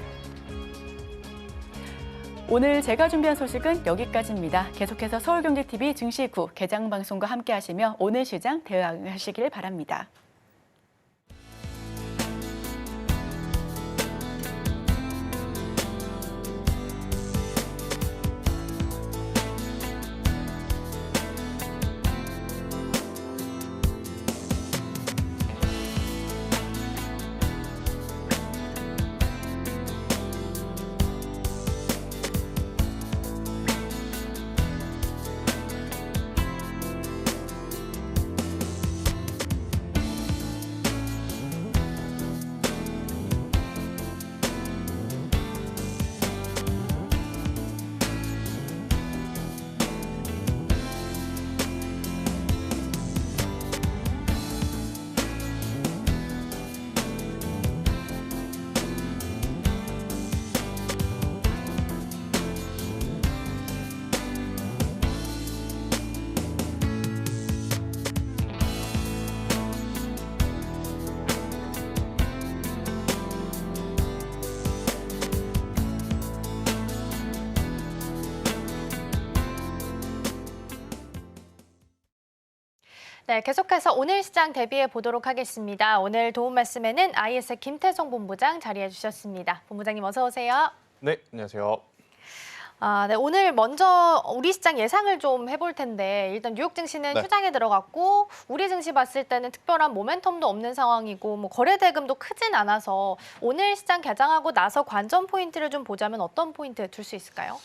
오늘 제가 준비한 소식은 여기까지입니다. 계속해서 서울경제TV 증시 후 개장 방송과 함께 하시며 오늘 시장 대응하시길 바랍니다. 네, 계속해서 오늘 시장 대비해 보도록 하겠습니다. 오늘 도움 말씀에는 IS의 김태성 본부장 자리해 주셨습니다. 본부장님 어서 오세요. 네, 안녕하세요. 네, 오늘 먼저 우리 시장 예상을 좀 해볼 텐데 일단 뉴욕 증시는 휴장에 들어갔고 우리 증시 봤을 때는 특별한 모멘텀도 없는 상황이고 뭐 거래 대금도 크진 않아서 오늘 시장 개장하고 나서 관전 포인트를 좀 보자면 어떤 포인트 둘 수 있을까요?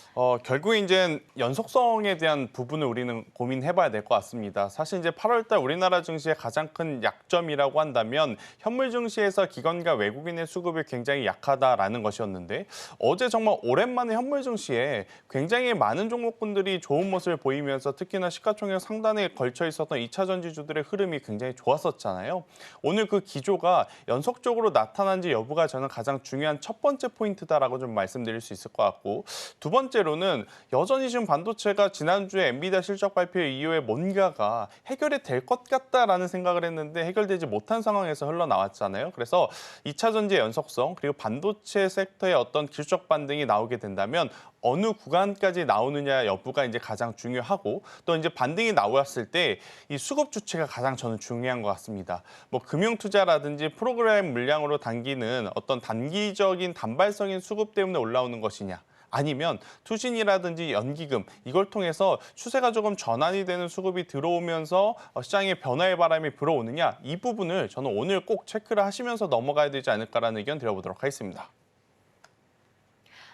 결국 이제 연속성에 대한 부분을 우리는 고민해봐야 될 것 같습니다. 사실 이제 8월달 우리나라 증시의 가장 큰 약점이라고 한다면 현물 증시에서 기관과 외국인의 수급이 굉장히 약하다라는 것이었는데 어제 정말 오랜만에 현물 증시에 굉장히 많은 종목군들이 좋은 모습을 보이면서 특히나 시가총액 상단에 걸쳐 있었던 2차 전지주들의 흐름이 굉장히 좋았었잖아요. 오늘 그 기조가 연속적으로 나타난지 여부가 저는 가장 중요한 첫 번째 포인트다라고 좀 말씀드릴 수 있을 것 같고 두 번째로는 여전히 지금 반도체가 지난주에 엔비디아 실적 발표 이후에 뭔가가 해결이 될 것 같다라는 생각을 했는데 해결되지 못한 상황에서 흘러나왔잖아요. 그래서 2차 전지의 연속성 그리고 반도체 섹터의 어떤 기술적 반등이 나오게 된다면 어느 구간까지 나오느냐 여부가 이제 가장 중요하고 또 이제 반등이 나왔을 때 이 수급 주체가 가장 저는 중요한 것 같습니다. 뭐 금융 투자라든지 프로그램 물량으로 당기는 어떤 단기적인 단발성인 수급 때문에 올라오는 것이냐. 아니면 투신이라든지 연기금 이걸 통해서 추세가 조금 전환이 되는 수급이 들어오면서 시장의 변화의 바람이 불어오느냐 이 부분을 저는 오늘 꼭 체크를 하시면서 넘어가야 되지 않을까라는 의견 드려보도록 하겠습니다.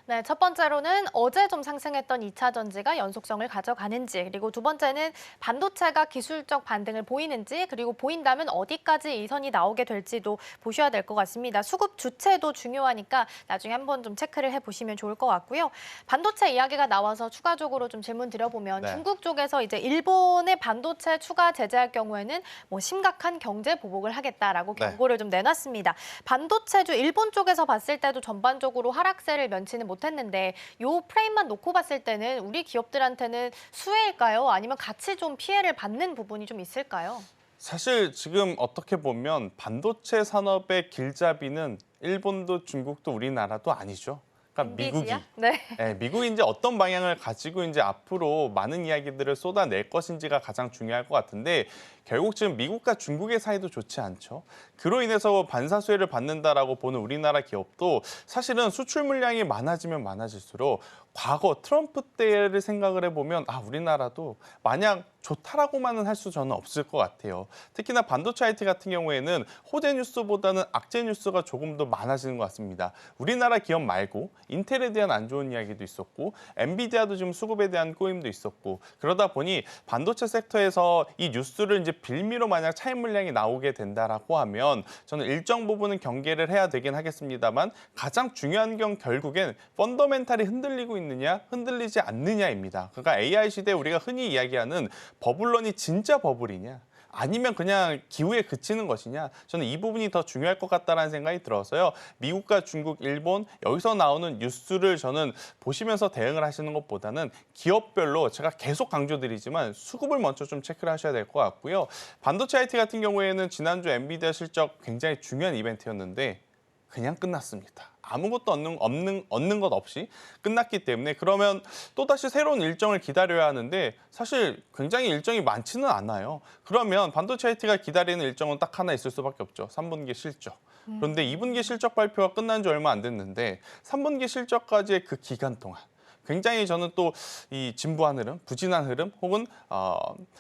네, 첫 번째로는 어제 좀 상승했던 2차 전지가 연속성을 가져가는지, 그리고 두 번째는 반도체가 기술적 반등을 보이는지, 그리고 보인다면 어디까지 이 선이 나오게 될지도 보셔야 될 것 같습니다. 수급 주체도 중요하니까 나중에 한번 좀 체크를 해보시면 좋을 것 같고요. 반도체 이야기가 나와서 추가적으로 좀 질문 드려보면 네. 중국 쪽에서 이제 일본의 반도체 추가 제재할 경우에는 뭐 심각한 경제 보복을 하겠다라고 네. 경고를 좀 내놨습니다. 반도체주 일본 쪽에서 봤을 때도 전반적으로 하락세를 면치는 못했는데 요 프레임만 놓고 봤을 때는 우리 기업들한테는 수혜일까요? 아니면 같이 좀 피해를 받는 부분이 좀 있을까요? 사실 지금 어떻게 보면 반도체 산업의 길잡이는 일본도 중국도 우리나라도 아니죠. 그러니까 미국이. 엔비디아? 네. 네, 미국이 이제 어떤 방향을 가지고 이제 앞으로 많은 이야기들을 쏟아낼 것인지가 가장 중요할 것 같은데 결국 지금 미국과 중국의 사이도 좋지 않죠. 그로 인해서 반사수혜를 받는다라고 보는 우리나라 기업도 사실은 수출 물량이 많아지면 많아질수록 과거 트럼프 때를 생각을 해보면 우리나라도 마냥 좋다라고만은 할 수 저는 없을 것 같아요. 특히나 반도체 IT 같은 경우에는 호재 뉴스보다는 악재 뉴스가 조금 더 많아지는 것 같습니다. 우리나라 기업 말고 인텔에 대한 안 좋은 이야기도 있었고 엔비디아도 지금 수급에 대한 꼬임도 있었고 그러다 보니 반도체 섹터에서 이 뉴스를 이제 빌미로 만약 차입 물량이 나오게 된다라고 하면 저는 일정 부분은 경계를 해야 되긴 하겠습니다만 가장 중요한 건 결국엔 펀더멘탈이 흔들리고 있느냐 흔들리지 않느냐입니다. 그러니까 AI 시대에 우리가 흔히 이야기하는 버블런이 진짜 버블이냐 아니면 그냥 기후에 그치는 것이냐 저는 이 부분이 더 중요할 것 같다는 생각이 들어서요. 미국과 중국, 일본 여기서 나오는 뉴스를 저는 보시면서 대응을 하시는 것보다는 기업별로 제가 계속 강조드리지만 수급을 먼저 좀 체크를 하셔야 될 것 같고요. 반도체 IT 같은 경우에는 지난주 엔비디아 실적 굉장히 중요한 이벤트였는데 그냥 끝났습니다. 아무것도 얻는 것 없이 끝났기 때문에 그러면 또다시 새로운 일정을 기다려야 하는데 사실 굉장히 일정이 많지는 않아요. 그러면 반도체 IT가 기다리는 일정은 딱 하나 있을 수밖에 없죠. 3분기 실적. 그런데 2분기 실적 발표가 끝난 지 얼마 안 됐는데 3분기 실적까지의 그 기간 동안 굉장히 저는 또 이 진부한 흐름, 부진한 흐름 혹은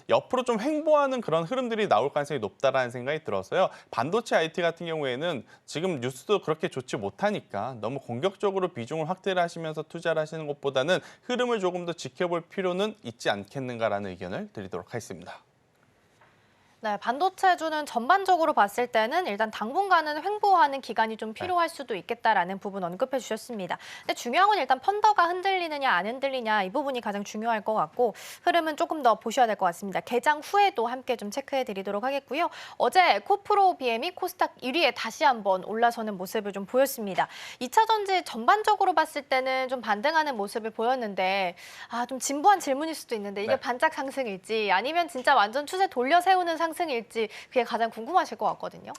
옆으로 좀 횡보하는 그런 흐름들이 나올 가능성이 높다라는 생각이 들어서요. 반도체 IT 같은 경우에는 지금 뉴스도 그렇게 좋지 못하니까 너무 공격적으로 비중을 확대를 하시면서 투자를 하시는 것보다는 흐름을 조금 더 지켜볼 필요는 있지 않겠는가라는 의견을 드리도록 하겠습니다. 네, 반도체주는 전반적으로 봤을 때는 일단 당분간은 횡보하는 기간이 좀 필요할 수도 있겠다라는 부분 언급해 주셨습니다. 근데 중요한 건 일단 펀더가 흔들리느냐 안 흔들리냐 이 부분이 가장 중요할 것 같고 흐름은 조금 더 보셔야 될 것 같습니다. 개장 후에도 함께 좀 체크해 드리도록 하겠고요. 어제 코프로 BM이 코스닥 1위에 다시 한번 올라서는 모습을 좀 보였습니다. 2차 전지 전반적으로 봤을 때는 좀 반등하는 모습을 보였는데 좀 진부한 질문일 수도 있는데 이게 네. 반짝 상승일지 아니면 진짜 완전 추세 돌려 세우는 상승일지 그게 가장 궁금하실 것 같거든요.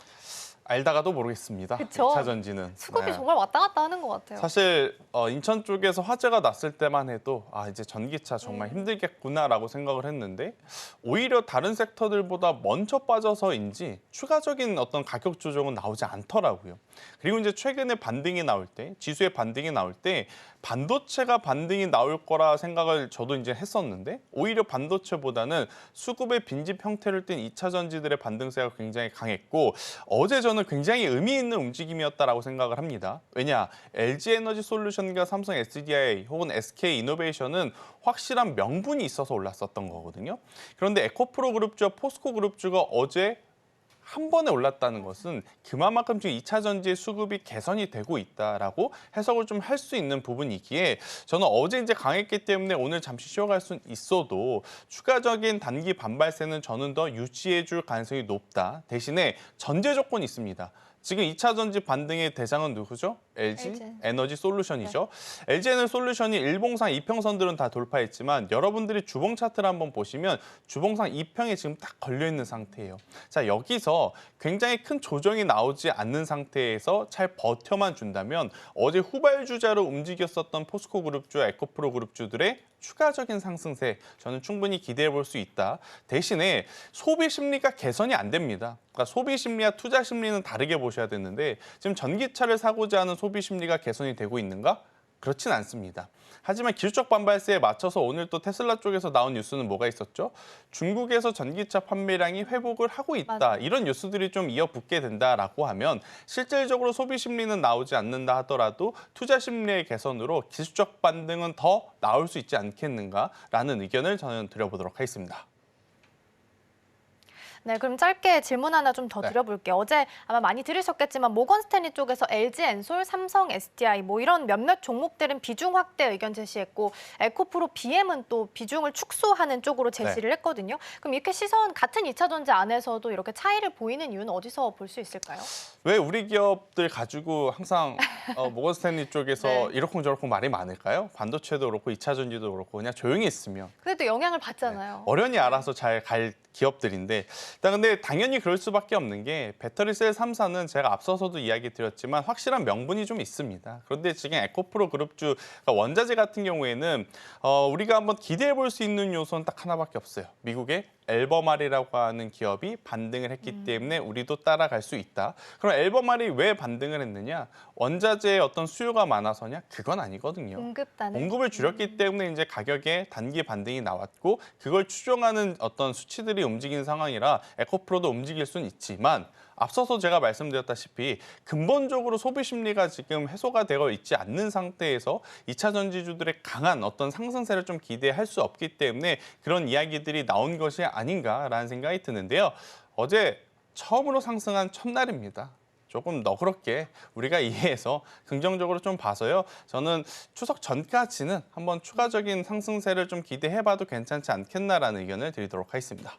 알다가도 모르겠습니다. 그쵸? 2차 전지는. 수급이 네. 정말 왔다 갔다 하는 것 같아요. 사실 인천 쪽에서 화재가 났을 때만 해도 이제 전기차 정말 힘들겠구나라고 생각을 했는데 오히려 다른 섹터들보다 먼저 빠져서인지 추가적인 어떤 가격 조정은 나오지 않더라고요. 그리고 이제 최근에 반등이 나올 때, 지수의 반등이 나올 때 반도체가 반등이 나올 거라 생각을 저도 이제 했었는데 오히려 반도체보다는 수급의 빈집 형태를 띈 2차 전지들의 반등세가 굉장히 강했고 어제 저는 굉장히 의미 있는 움직임이었다라고 생각을 합니다. 왜냐? LG에너지 솔루션과 삼성 SDI 혹은 SK이노베이션은 확실한 명분이 있어서 올랐었던 거거든요. 그런데 에코프로 그룹주와 포스코 그룹주가 어제 한 번에 올랐다는 것은 그만큼 지금 2차 전지의 수급이 개선이 되고 있다라고 해석을 좀 할 수 있는 부분이기에 저는 어제 이제 강했기 때문에 오늘 잠시 쉬어갈 수는 있어도 추가적인 단기 반발세는 저는 더 유지해 줄 가능성이 높다. 대신에 전제 조건이 있습니다. 지금 2차 전지 반등의 대상은 누구죠? LG 에너지 솔루션이죠. LG 에너지 솔루션이 일봉상 이평선들은 다 돌파했지만 여러분들이 주봉 차트를 한번 보시면 주봉상 2평에 지금 딱 걸려있는 상태예요. 자, 여기서 굉장히 큰 조정이 나오지 않는 상태에서 잘 버텨만 준다면 어제 후발주자로 움직였었던 포스코 그룹주와 에코프로 그룹주들의 추가적인 상승세 저는 충분히 기대해 볼 수 있다. 대신에 소비 심리가 개선이 안 됩니다. 그러니까 소비 심리와 투자 심리는 다르게 보셔야 되는데 지금 전기차를 사고자 하는 소비 심리가 개선이 되고 있는가? 그렇진 않습니다. 하지만 기술적 반발세에 맞춰서 오늘 또 테슬라 쪽에서 나온 뉴스는 뭐가 있었죠? 중국에서 전기차 판매량이 회복을 하고 있다. 맞아요. 이런 뉴스들이 좀 이어붙게 된다라고 하면 실질적으로 소비 심리는 나오지 않는다 하더라도 투자 심리의 개선으로 기술적 반등은 더 나올 수 있지 않겠는가라는 의견을 저는 드려보도록 하겠습니다. 네, 그럼 짧게 질문 하나 좀 더 네. 드려볼게요. 어제 아마 많이 들으셨겠지만 모건 스탠리 쪽에서 LG 엔솔, 삼성 SDI 뭐 이런 몇몇 종목들은 비중 확대 의견 제시했고 에코프로 BM은 또 비중을 축소하는 쪽으로 제시를 했거든요. 그럼 이렇게 시선 같은 2차 전지 안에서도 이렇게 차이를 보이는 이유는 어디서 볼 수 있을까요? 왜 우리 기업들 가지고 항상 모건 스탠리 쪽에서 네. 이러쿵저러쿵 말이 많을까요? 반도체도 그렇고 2차 전지도 그렇고 그냥 조용히 있으면 그래도 영향을 받잖아요. 어련히 알아서 잘 갈 기업들인데 일단 근데 당연히 그럴 수밖에 없는 게 배터리셀 3사는 제가 앞서서도 이야기 드렸지만 확실한 명분이 좀 있습니다. 그런데 지금 에코프로 그룹주 그러니까 원자재 같은 경우에는 우리가 한번 기대해 볼 수 있는 요소는 딱 하나밖에 없어요. 미국의 엘버말이라고 하는 기업이 반등을 했기 때문에 우리도 따라갈 수 있다. 그럼 엘버말이 왜 반등을 했느냐? 원자재의 어떤 수요가 많아서냐? 그건 아니거든요. 공급을 줄였기 때문에 이제 가격에 단기 반등이 나왔고 그걸 추종하는 어떤 수치들이 움직이는 상황이라 에코프로도 움직일 수는 있지만 앞서서 제가 말씀드렸다시피 근본적으로 소비 심리가 지금 해소가 되어 있지 않는 상태에서 2차 전지주들의 강한 어떤 상승세를 좀 기대할 수 없기 때문에 그런 이야기들이 나온 것이 아닌가라는 생각이 드는데요. 어제 처음으로 상승한 첫날입니다. 조금 너그럽게 우리가 이해해서 긍정적으로 좀 봐서요. 저는 추석 전까지는 한번 추가적인 상승세를 좀 기대해봐도 괜찮지 않겠나라는 의견을 드리도록 하겠습니다.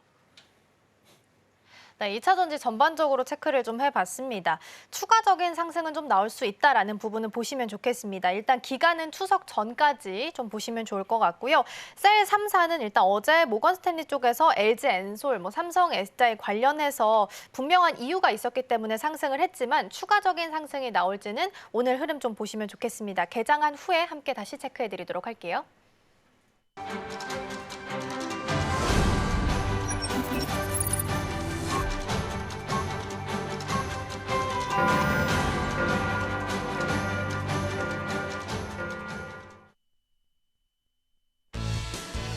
네, 2차 전지 전반적으로 체크를 좀 해봤습니다. 추가적인 상승은 좀 나올 수 있다라는 부분은 보시면 좋겠습니다. 일단 기간은 추석 전까지 좀 보시면 좋을 것 같고요. 셀 3사는 일단 어제 모건 스탠리 쪽에서 LG 엔솔, 삼성 SDI 관련해서 분명한 이유가 있었기 때문에 상승을 했지만 추가적인 상승이 나올지는 오늘 흐름 좀 보시면 좋겠습니다. 개장한 후에 함께 다시 체크해드리도록 할게요.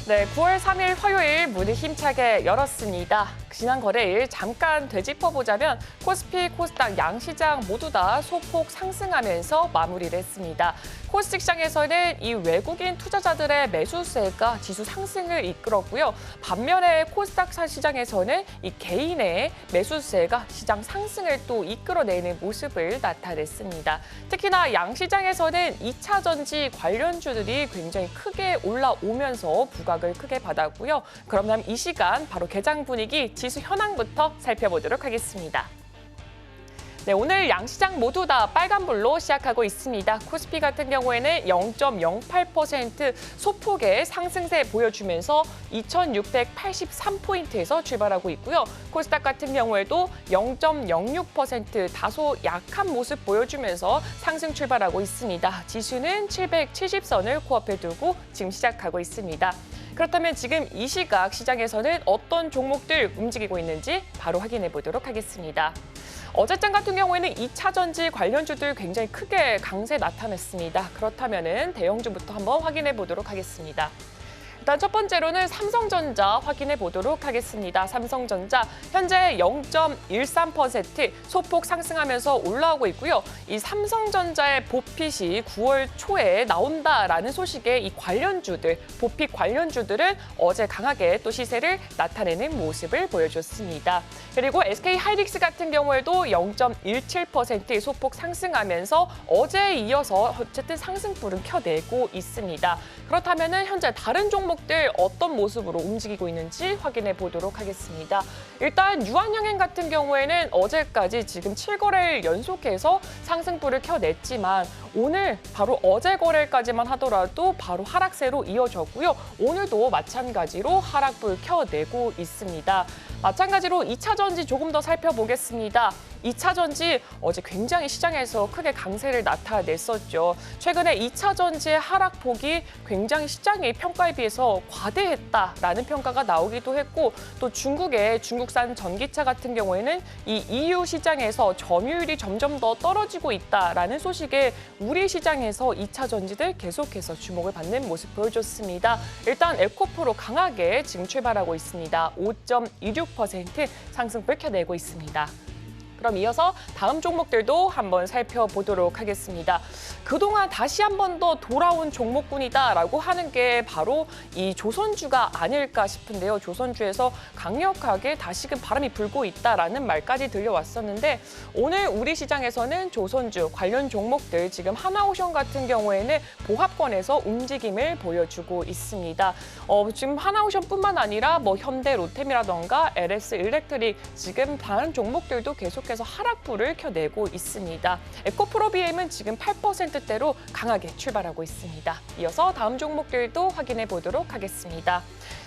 네, 9월 3일 화요일 문을 힘차게 열었습니다. 지난 거래일 잠깐 되짚어보자면 코스피, 코스닥 양시장 모두 다 소폭 상승하면서 마무리를 했습니다. 코스닥 시장에서는 이 외국인 투자자들의 매수세가 지수 상승을 이끌었고요. 반면에 코스닥 시장에서는 이 개인의 매수세가 시장 상승을 또 이끌어내는 모습을 나타냈습니다. 특히나 양시장에서는 2차 전지 관련주들이 굉장히 크게 올라오면서 부각을 크게 받았고요. 그러면 이 시간 바로 개장 분위기 지수 현황부터 살펴보도록 하겠습니다. 네, 오늘 양시장 모두 다 빨간불로 시작하고 있습니다. 코스피 같은 경우에는 0.08% 소폭의 상승세 보여주면서 2,683포인트에서 출발하고 있고요. 코스닥 같은 경우에도 0.06% 다소 약한 모습 보여주면서 상승 출발하고 있습니다. 지수는 770선을 코앞에 두고 지금 시작하고 있습니다. 그렇다면 지금 이 시각 시장에서는 어떤 종목들 움직이고 있는지 바로 확인해 보도록 하겠습니다. 어제장 같은 경우에는 2차 전지 관련주들 굉장히 크게 강세 나타냈습니다. 그렇다면 대형주부터 한번 확인해 보도록 하겠습니다. 일단 첫 번째로는 삼성전자 확인해 보도록 하겠습니다. 삼성전자 현재 0.13% 소폭 상승하면서 올라오고 있고요. 이 삼성전자의 보핏이 9월 초에 나온다라는 소식에 이 관련주들, 보핏 관련주들은 어제 강하게 또 시세를 나타내는 모습을 보여줬습니다. 그리고 SK하이닉스 같은 경우에도 0.17% 소폭 상승하면서 어제에 이어서 어쨌든 상승불은 켜내고 있습니다. 그렇다면 현재 다른 종목들 어떤 모습으로 움직이고 있는지 확인해 보도록 하겠습니다. 일단 유한영행 같은 경우에는 어제까지 지금 7거래일 연속해서 상승불을 켜냈지만 오늘 바로 어제 거래일까지만 하더라도 바로 하락세로 이어졌고요. 오늘도 마찬가지로 하락불 켜내고 있습니다. 마찬가지로 2차 전지 조금 더 살펴보겠습니다. 2차 전지 어제 굉장히 시장에서 크게 강세를 나타냈었죠. 최근에 2차 전지의 하락폭이 굉장히 시장의 평가에 비해서 과대했다라는 평가가 나오기도 했고 또 중국의 중국산 전기차 같은 경우에는 이 EU 시장에서 점유율이 점점 더 떨어지고 있다라는 소식에 우리 시장에서 2차 전지들 계속해서 주목을 받는 모습 보여줬습니다. 일단 에코프로 강하게 지금 출발하고 있습니다. 5.26% 상승을 켜내고 있습니다. 그럼 이어서 다음 종목들도 한번 살펴보도록 하겠습니다. 그동안 다시 한 번 더 돌아온 종목군이다라고 하는 게 바로 이 조선주가 아닐까 싶은데요. 조선주에서 강력하게 다시금 바람이 불고 있다라는 말까지 들려왔었는데 오늘 우리 시장에서는 조선주 관련 종목들 지금 하나오션 같은 경우에는 보합권에서 움직임을 보여주고 있습니다. 지금 하나오션뿐만 아니라 뭐 현대 로템이라던가 LS 일렉트릭 지금 다른 종목들도 계속해서 하락불을 켜내고 있습니다. 에코프로비엠은 지금 8%대로 강하게 출발하고 있습니다. 이어서 다음 종목들도 확인해 보도록 하겠습니다.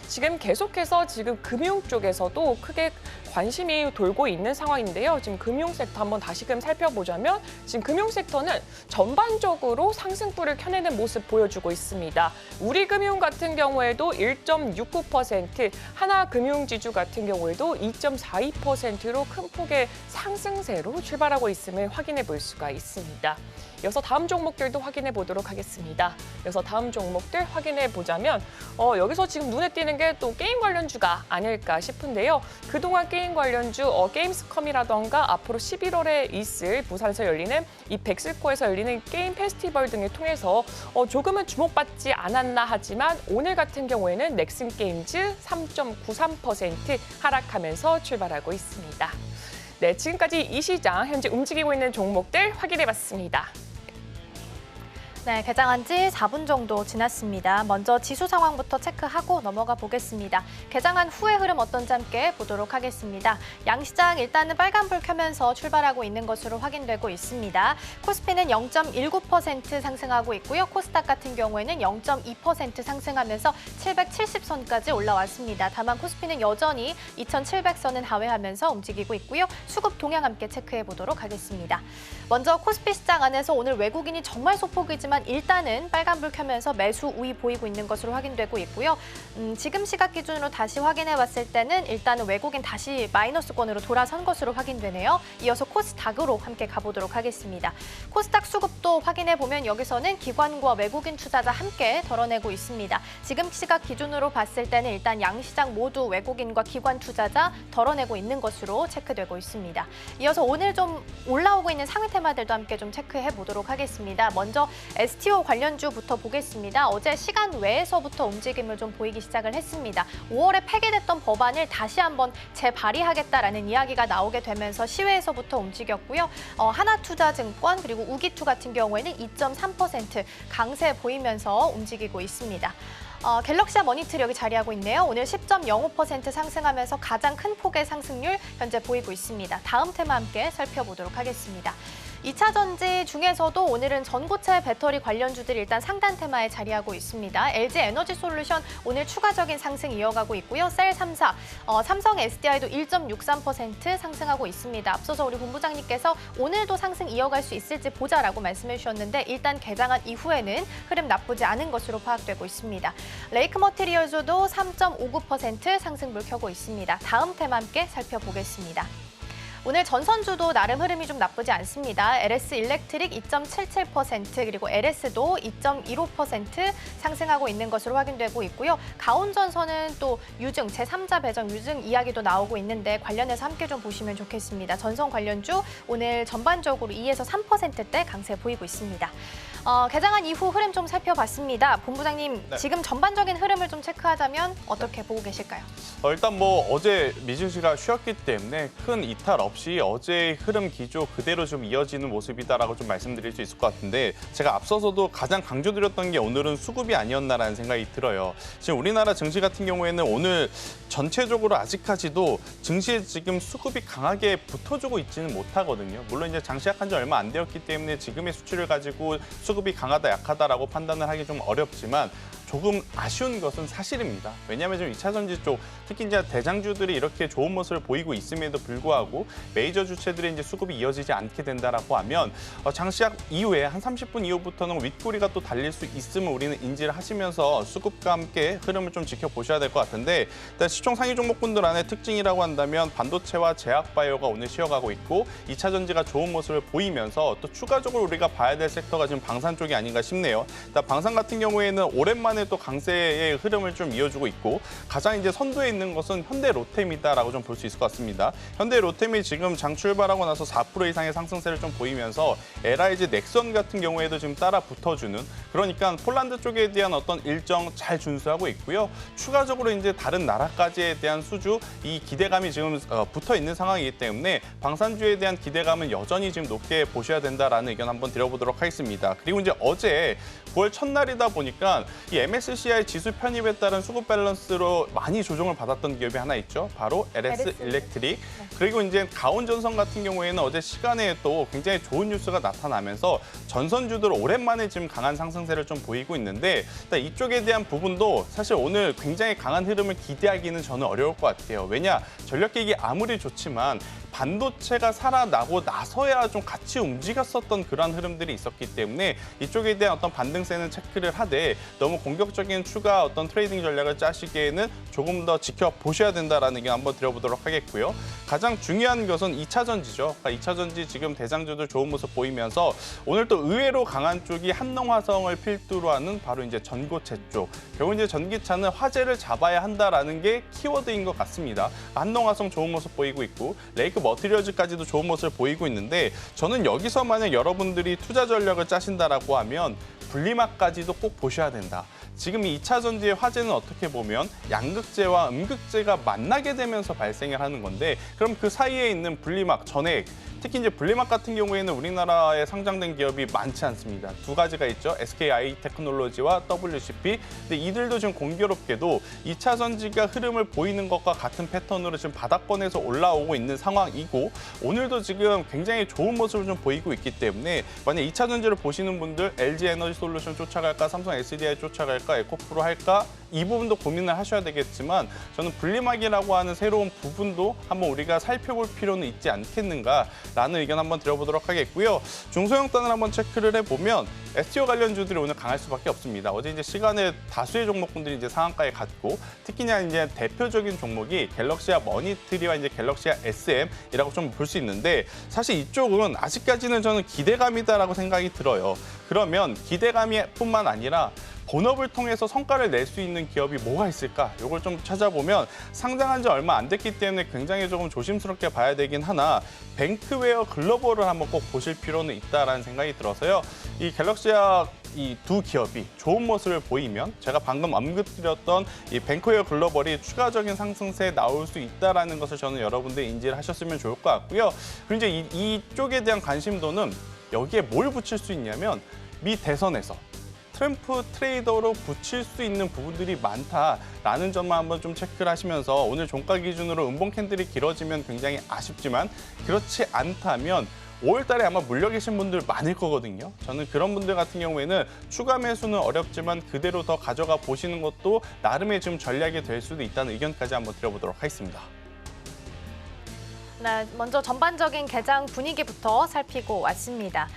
지금 계속해서 지금 금융 쪽에서도 크게 관심이 돌고 있는 상황인데요. 지금 금융 섹터 한번 다시금 살펴보자면 지금 금융 섹터는 전반적으로 상승불을 켜내는 모습 보여주고 있습니다. 우리금융 같은 경우에도 1.69%, 하나금융지주 같은 경우에도 2.42%로 큰 폭의 상승세로 출발하고 있음을 확인해 볼 수가 있습니다. 이어서 다음 종목들도 확인해 보도록 하겠습니다. 이어서 다음 종목들 확인해 보자면 여기서 지금 눈에 띄는 게 또 게임 관련주가 아닐까 싶은데요. 그동안 게임 관련주 게임스컴이라던가 앞으로 11월에 있을 부산에서 열리는 이 백스코에서 열리는 게임 페스티벌 등을 통해서 조금은 주목받지 않았나 하지만 오늘 같은 경우에는 넥슨게임즈 3.93% 하락하면서 출발하고 있습니다. 네, 지금까지 이 시장 현재 움직이고 있는 종목들 확인해봤습니다. 네, 개장한 지 4분 정도 지났습니다. 먼저 지수 상황부터 체크하고 넘어가 보겠습니다. 개장한 후의 흐름 어떤지 함께 보도록 하겠습니다. 양시장 일단은 빨간불 켜면서 출발하고 있는 것으로 확인되고 있습니다. 코스피는 0.19% 상승하고 있고요. 코스닥 같은 경우에는 0.2% 상승하면서 770선까지 올라왔습니다. 다만 코스피는 여전히 2700선은 하회하면서 움직이고 있고요. 수급 동향 함께 체크해 보도록 하겠습니다. 먼저 코스피 시장 안에서 오늘 외국인이 정말 소폭이지만 일단은 빨간불 켜면서 매수 우위 보이고 있는 것으로 확인되고 있고요. 지금 시각 기준으로 다시 확인해 봤을 때는 일단은 외국인 다시 마이너스권으로 돌아선 것으로 확인되네요. 이어서 코스닥으로 함께 가보도록 하겠습니다. 코스닥 수급도 확인해 보면 여기서는 기관과 외국인 투자자 함께 덜어내고 있습니다. 지금 시각 기준으로 봤을 때는 일단 양시장 모두 외국인과 기관 투자자 덜어내고 있는 것으로 체크되고 있습니다. 이어서 오늘 좀 올라오고 있는 상위 테마들도 함께 좀 체크해 보도록 하겠습니다. 먼저 STO 관련주부터 보겠습니다. 어제 시간 외에서부터 움직임을 좀 보이기 시작을 했습니다. 5월에 폐기됐던 법안을 다시 한번 재발의하겠다라는 이야기가 나오게 되면서 시외에서부터 움직였고요. 하나투자증권 그리고 우기투 같은 경우에는 2.3% 강세 보이면서 움직이고 있습니다. 갤럭시와 머니트력이 자리하고 있네요. 오늘 10.05% 상승하면서 가장 큰 폭의 상승률 현재 보이고 있습니다. 다음 테마 함께 살펴보도록 하겠습니다. 2차 전지 중에서도 오늘은 전고체 배터리 관련주들이 일단 상단 테마에 자리하고 있습니다. LG 에너지 솔루션 오늘 추가적인 상승 이어가고 있고요. 셀 3사, 삼성 SDI도 1.63% 상승하고 있습니다. 앞서서 우리 본부장님께서 오늘도 상승 이어갈 수 있을지 보자라고 말씀해 주셨는데 일단 개장한 이후에는 흐름 나쁘지 않은 것으로 파악되고 있습니다. 레이크 머티리얼즈도 3.59% 상승불 켜고 있습니다. 다음 테마 함께 살펴보겠습니다. 오늘 전선주도 나름 흐름이 좀 나쁘지 않습니다. LS 일렉트릭 2.77% 그리고 LS도 2.15% 상승하고 있는 것으로 확인되고 있고요. 가온전선은 또 유증, 제3자 배정 유증 이야기도 나오고 있는데 관련해서 함께 좀 보시면 좋겠습니다. 전선 관련주 오늘 전반적으로 2에서 3%대 강세 보이고 있습니다. 개장한 이후 흐름 좀 살펴봤습니다. 본부장님, 네. 지금 전반적인 흐름을 좀 체크하자면 어떻게 보고 계실까요? 일단 어제 미증시가 쉬었기 때문에 큰 이탈 없이 어제의 흐름 기조 그대로 좀 이어지는 모습이다라고 좀 말씀드릴 수 있을 것 같은데 제가 앞서서도 가장 강조드렸던 게 오늘은 수급이 아니었나라는 생각이 들어요. 지금 우리나라 증시 같은 경우에는 오늘 전체적으로 아직까지도 증시에 지금 수급이 강하게 붙어주고 있지는 못하거든요. 물론 이제 장시작한 지 얼마 안 되었기 때문에 지금의 수치를 가지고 수급이 강하다 약하다라고 판단을 하기 좀 어렵지만 조금 아쉬운 것은 사실입니다. 왜냐하면 지금 2차 전지 쪽 특히 이제 대장주들이 이렇게 좋은 모습을 보이고 있음에도 불구하고 메이저 주체들의 이제 수급이 이어지지 않게 된다라고 하면 장시작 이후에 한 30분 이후부터는 윗꼬리가 또 달릴 수 있음을 우리는 인지를 하시면서 수급과 함께 흐름을 좀 지켜보셔야 될 것 같은데 일단 시총 상위 종목군들 안에 특징이라고 한다면 반도체와 제약바이오가 오늘 쉬어가고 있고 2차 전지가 좋은 모습을 보이면서 또 추가적으로 우리가 봐야 될 섹터가 지금 방산 쪽이 아닌가 싶네요. 일단 방산 같은 경우에는 오랜만에 또 강세의 흐름을 좀 이어주고 있고 가장 이제 선두에 있는 것은 현대로템이다라고 좀 볼 수 있을 것 같습니다. 현대로템이 지금 장 출발하고 나서 4% 이상의 상승세를 좀 보이면서 LIG 넥선 같은 경우에도 지금 따라 붙어주는 그러니까 폴란드 쪽에 대한 어떤 일정 잘 준수하고 있고요. 추가적으로 이제 다른 나라까지에 대한 수주 이 기대감이 지금 붙어 있는 상황이기 때문에 방산주에 대한 기대감은 여전히 지금 높게 보셔야 된다라는 의견 한번 드려보도록 하겠습니다. 그리고 이제 어제 9월 첫날이다 보니까 이 MSCI 지수 편입에 따른 수급 밸런스로 많이 조정을 받았던 기업이 하나 있죠. 바로 LS 일렉트릭. 그리고 이제 가온전선 같은 경우에는 어제 시간에 또 굉장히 좋은 뉴스가 나타나면서 전선주들 오랜만에 지금 강한 상승세를 좀 보이고 있는데 일단 이쪽에 대한 부분도 사실 오늘 굉장히 강한 흐름을 기대하기는 저는 어려울 것 같아요. 왜냐? 전력기기 아무리 좋지만 반도체가 살아나고 나서야 좀 같이 움직였었던 그런 흐름들이 있었기 때문에 이쪽에 대한 어떤 반등세는 체크를 하되 너무 공격적인 추가 어떤 트레이딩 전략을 짜시기에는 조금 더 지켜보셔야 된다라는 의견 한번 드려보도록 하겠고요. 가장 중요한 것은 2차 전지죠. 그러니까 2차 전지 지금 대장주들 좋은 모습 보이면서 오늘 또 의외로 강한 쪽이 한농화성을 필두로 하는 바로 이제 전고체 쪽. 결국 이제 전기차는 화재를 잡아야 한다라는 게 키워드인 것 같습니다. 한농화성 좋은 모습 보이고 있고 레이크 머티리얼즈까지도 좋은 모습을 보이고 있는데 저는 여기서 만약 여러분들이 투자 전략을 짜신다라고 하면 분리막까지도 꼭 보셔야 된다. 지금 이 2차 전지의 화재는 어떻게 보면 양극재와 음극재가 만나게 되면서 발생을 하는 건데 그럼 그 사이에 있는 분리막, 전해액, 특히 이제 분리막 같은 경우에는 우리나라에 상장된 기업이 많지 않습니다. 두 가지가 있죠. SKI 테크놀로지와 WCP. 근데 이들도 지금 공교롭게도 2차 전지가 흐름을 보이는 것과 같은 패턴으로 지금 바닥권에서 올라오고 있는 상황이고 오늘도 지금 굉장히 좋은 모습을 좀 보이고 있기 때문에 만약 2차 전지를 보시는 분들 LG 에너지 솔루션 쫓아갈까, 삼성 SDI 쫓아갈까, 에코프로 할까 이 부분도 고민을 하셔야 되겠지만 저는 분리막이라고 하는 새로운 부분도 한번 우리가 살펴볼 필요는 있지 않겠는가라는 의견 한번 드려보도록 하겠고요. 중소형단을 한번 체크를 해보면 STO 관련주들이 오늘 강할 수밖에 없습니다. 어제 이제 시간에 다수의 종목군들이 이제 상한가에 갔고 특히나 이제 대표적인 종목이 갤럭시아 머니트리와 이제 갤럭시아 SM이라고 좀 볼 수 있는데 사실 이쪽은 아직까지는 저는 기대감이다라고 생각이 들어요. 그러면 기대감뿐만 아니라 본업을 통해서 성과를 낼 수 있는 기업이 뭐가 있을까? 이걸 좀 찾아보면 상장한 지 얼마 안 됐기 때문에 굉장히 조금 조심스럽게 봐야 되긴 하나 뱅크웨어 글로벌을 한번 꼭 보실 필요는 있다라는 생각이 들어서요. 이 갤럭시아 이 두 기업이 좋은 모습을 보이면 제가 방금 언급드렸던 이 뱅크웨어 글로벌이 추가적인 상승세에 나올 수 있다라는 것을 저는 여러분들 인지를 하셨으면 좋을 것 같고요. 그리고 이제 이쪽에 대한 관심도는 여기에 뭘 붙일 수 있냐면 미 대선에서 트럼프 트레이더로 붙일 수 있는 부분들이 많다라는 점만 한번 좀 체크를 하시면서 오늘 종가 기준으로 음봉 캔들이 길어지면 굉장히 아쉽지만 그렇지 않다면 5월 달에 아마 물려 계신 분들 많을 거거든요. 저는 그런 분들 같은 경우에는 추가 매수는 어렵지만 그대로 더 가져가 보시는 것도 나름의 좀 전략이 될 수도 있다는 의견까지 한번 드려보도록 하겠습니다. 네, 먼저 전반적인 개장 분위기부터 살피고 왔습니다.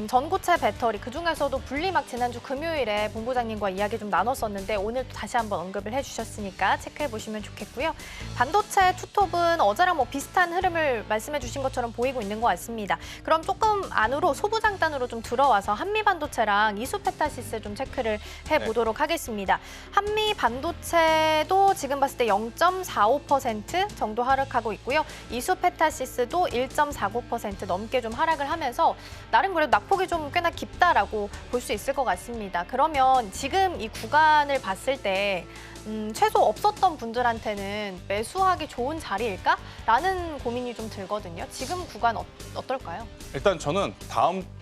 전고체 배터리, 그중에서도 분리막 지난주 금요일에 본부장님과 이야기 좀 나눴었는데 오늘 또 다시 한번 언급을 해주셨으니까 체크해보시면 좋겠고요. 반도체 투톱은 어제랑 비슷한 흐름을 말씀해 주신 것처럼 보이고 있는 것 같습니다. 그럼 조금 안으로 소부장단으로 좀 들어와서 한미반도체랑 이수페타시스 좀 체크를 해보도록 하겠습니다. 한미반도체도 지금 봤을 때 0.45% 정도 하락하고 있고요. 이수페타시스도 1.49% 넘게 좀 하락을 하면서 나름 그래도 낙폭이 좀 꽤나 깊다라고 볼 수 있을 것 같습니다. 그러면 지금 이 구간을 봤을 때 최소 없었던 분들한테는 매수하기 좋은 자리일까? 라는 고민이 좀 들거든요. 지금 구간 어떨까요? 일단 저는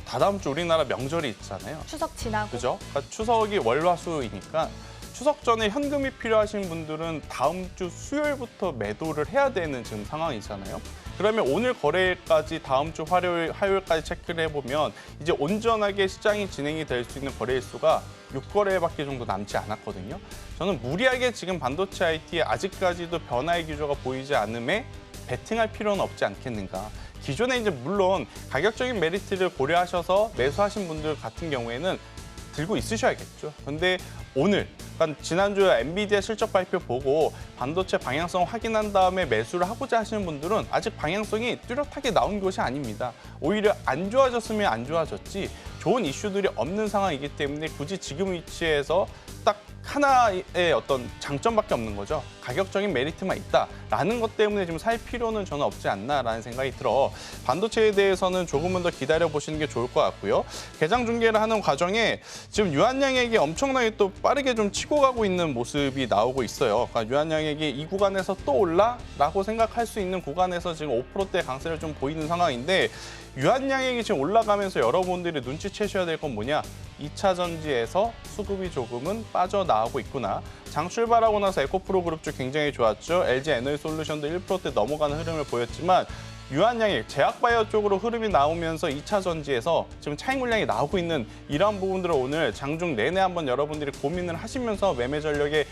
다다음 주 우리나라 명절이 있잖아요. 추석 지나고. 그죠? 그러니까 추석이 월화수이니까 추석 전에 현금이 필요하신 분들은 다음 주 수요일부터 매도를 해야 되는 지금 상황이잖아요. 그러면 오늘 거래일까지 다음 주 화요일까지 체크를 해보면 이제 온전하게 시장이 진행이 될 수 있는 거래일 수가 6거래일밖에 정도 남지 않았거든요. 저는 무리하게 지금 반도체 IT에 아직까지도 변화의 기조가 보이지 않음에 베팅할 필요는 없지 않겠는가. 기존에 이제 물론 가격적인 메리트를 고려하셔서 매수하신 분들 같은 경우에는 들고 있으셔야겠죠. 근데 오늘, 그러니까 지난주 엔비디아 실적 발표 보고 반도체 방향성 확인한 다음에 매수를 하고자 하시는 분들은 아직 방향성이 뚜렷하게 나온 것이 아닙니다. 오히려 안 좋아졌으면 안 좋아졌지 좋은 이슈들이 없는 상황이기 때문에 굳이 지금 위치에서 딱 하나의 어떤 장점밖에 없는 거죠. 가격적인 메리트만 있다라는 것 때문에 지금 살 필요는 저는 없지 않나라는 생각이 들어 반도체에 대해서는 조금은 더 기다려보시는 게 좋을 것 같고요. 개장 중계를 하는 과정에 지금 유한양액이 엄청나게 또 빠르게 좀 치고 가고 있는 모습이 나오고 있어요. 그러니까 유한양액이 이 구간에서 또 올라라고 생각할 수 있는 구간에서 지금 5%대 강세를 좀 보이는 상황인데 유한양액이 지금 올라가면서 여러분들이 눈치채셔야 될 건 뭐냐? 2차 전지에서 수급이 조금은 빠져나오고 있구나. 장 출발하고 나서 에코프로 그룹 쪽 굉장히 좋았죠. LG 에너지솔루션도 1%대 넘어가는 흐름을 보였지만 유한양액, 제약바이오 쪽으로 흐름이 나오면서 2차 전지에서 지금 차익 물량이 나오고 있는 이러한 부분들을 오늘 장중 내내 한번 여러분들이 고민을 하시면서 매매 전략에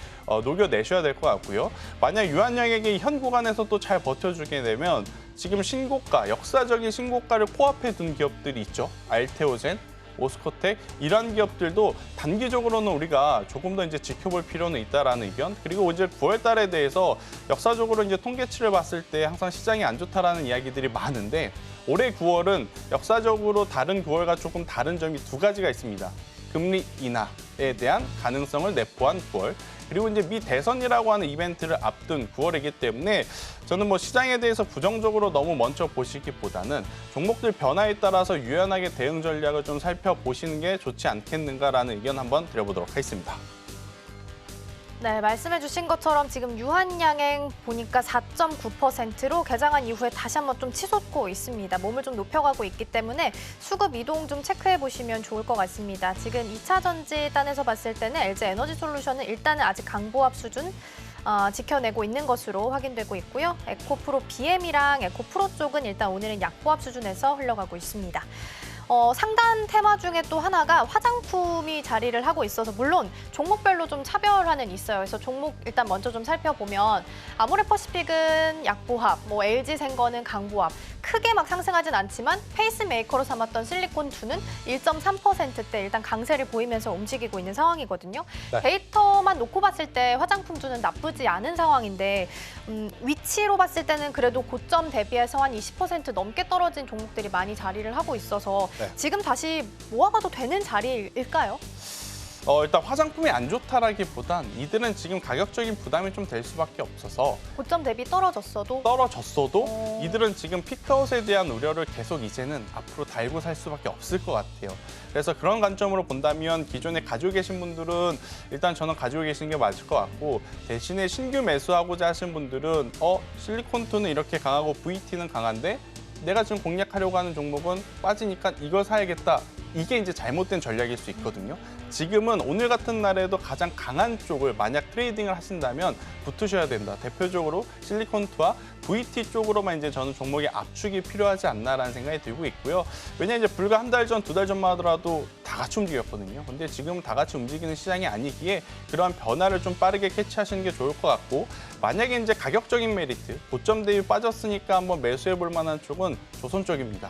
녹여내셔야 될 것 같고요. 만약 유한양액이 현 구간에서 또 잘 버텨주게 되면 지금 신고가, 역사적인 신고가를 코앞에 둔 기업들이 있죠. 알테오젠, 오스코텍 이런 기업들도 단기적으로는 우리가 조금 더 이제 지켜볼 필요는 있다라는 의견. 그리고 이제 9월 달에 대해서 역사적으로 이제 통계치를 봤을 때 항상 시장이 안 좋다라는 이야기들이 많은데 올해 9월은 역사적으로 다른 9월과 조금 다른 점이 두 가지가 있습니다. 금리 인하에 대한 가능성을 내포한 9월. 그리고 이제 미 대선이라고 하는 이벤트를 앞둔 9월이기 때문에 저는 뭐 시장에 대해서 부정적으로 너무 먼저 보시기보다는 종목들 변화에 따라서 유연하게 대응 전략을 좀 살펴보시는 게 좋지 않겠는가라는 의견 한번 드려보도록 하겠습니다. 네, 말씀해 주신 것처럼 지금 유한양행 보니까 4.9%로 개장한 이후에 다시 한번 좀 치솟고 있습니다. 몸을 좀 높여가고 있기 때문에 수급 이동 좀 체크해 보시면 좋을 것 같습니다. 지금 2차 전지 단에서 봤을 때는 LG 에너지솔루션은 일단은 아직 강보합 수준 지켜내고 있는 것으로 확인되고 있고요. 에코프로 BM이랑 에코프로 쪽은 일단 오늘은 약보합 수준에서 흘러가고 있습니다. 상단 테마 중에 또 하나가 화장품이 자리를 하고 있어서 물론 종목별로 좀 차별화는 있어요. 그래서 종목 일단 먼저 좀 살펴보면 아모레퍼시픽은 약보합, 뭐 LG생건은 강보합. 크게 막 상승하진 않지만 페이스메이커로 삼았던 실리콘2는 1.3%대 일단 강세를 보이면서 움직이고 있는 상황이거든요. 네. 데이터만 놓고 봤을 때 화장품주는 나쁘지 않은 상황인데 위치로 봤을 때는 그래도 고점 대비해서 한 20% 넘게 떨어진 종목들이 많이 자리를 하고 있어서 네. 지금 다시 모아가도 되는 자리일까요? 일단 화장품이 안 좋다라기보단 이들은 지금 가격적인 부담이 좀 될 수밖에 없어서 고점 대비 떨어졌어도 이들은 지금 피크아웃에 대한 우려를 계속 이제는 앞으로 달고 살 수밖에 없을 것 같아요. 그래서 그런 관점으로 본다면 기존에 가지고 계신 분들은 일단 저는 가지고 계시는 게 맞을 것 같고 대신에 신규 매수하고자 하신 분들은 실리콘2는 이렇게 강하고 VT는 강한데 내가 지금 공략하려고 하는 종목은 빠지니까 이걸 사야겠다. 이게 이제 잘못된 전략일 수 있거든요. 지금은 오늘 같은 날에도 가장 강한 쪽을 만약 트레이딩을 하신다면 붙으셔야 된다. 대표적으로 실리콘2와 VT 쪽으로만 이제 저는 종목의 압축이 필요하지 않나라는 생각이 들고 있고요. 왜냐하면 이제 불과 한 달 전, 두 달 전만 하더라도 다 같이 움직였거든요. 근데 지금은 다 같이 움직이는 시장이 아니기에 그러한 변화를 좀 빠르게 캐치하시는 게 좋을 것 같고 만약에 이제 가격적인 메리트, 고점 대비 빠졌으니까 한번 매수해 볼 만한 쪽은 조선 쪽입니다.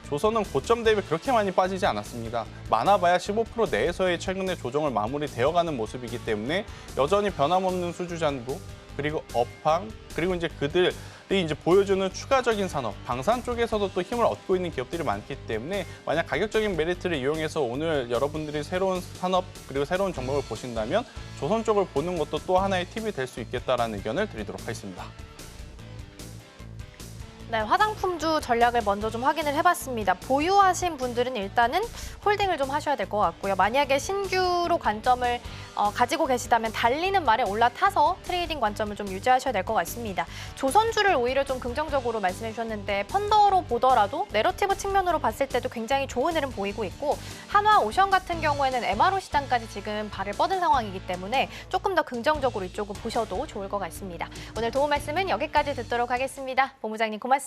조선은 고점 대비 그렇게 많이 빠지지 않았습니다. 많아봐야 15% 내에서의 최근의 조정을 마무리되어가는 모습이기 때문에 여전히 변함없는 수주잔고 그리고 업황 그리고 이제 그들이 이제 보여주는 추가적인 산업, 방산 쪽에서도 또 힘을 얻고 있는 기업들이 많기 때문에 만약 가격적인 메리트를 이용해서 오늘 여러분들이 새로운 산업 그리고 새로운 종목을 보신다면 조선 쪽을 보는 것도 또 하나의 팁이 될 수 있겠다라는 의견을 드리도록 하겠습니다. 네, 화장품주 전략을 먼저 좀 확인을 해봤습니다. 보유하신 분들은 일단은 홀딩을 좀 하셔야 될 것 같고요. 만약에 신규로 관점을 가지고 계시다면 달리는 말에 올라타서 트레이딩 관점을 좀 유지하셔야 될 것 같습니다. 조선주를 오히려 좀 긍정적으로 말씀해 주셨는데 펀더로 보더라도 내러티브 측면으로 봤을 때도 굉장히 좋은 흐름 보이고 있고 한화 오션 같은 경우에는 MRO 시장까지 지금 발을 뻗은 상황이기 때문에 조금 더 긍정적으로 이쪽을 보셔도 좋을 것 같습니다. 오늘 도움 말씀은 여기까지 듣도록 하겠습니다. 본부장님 고맙습니다.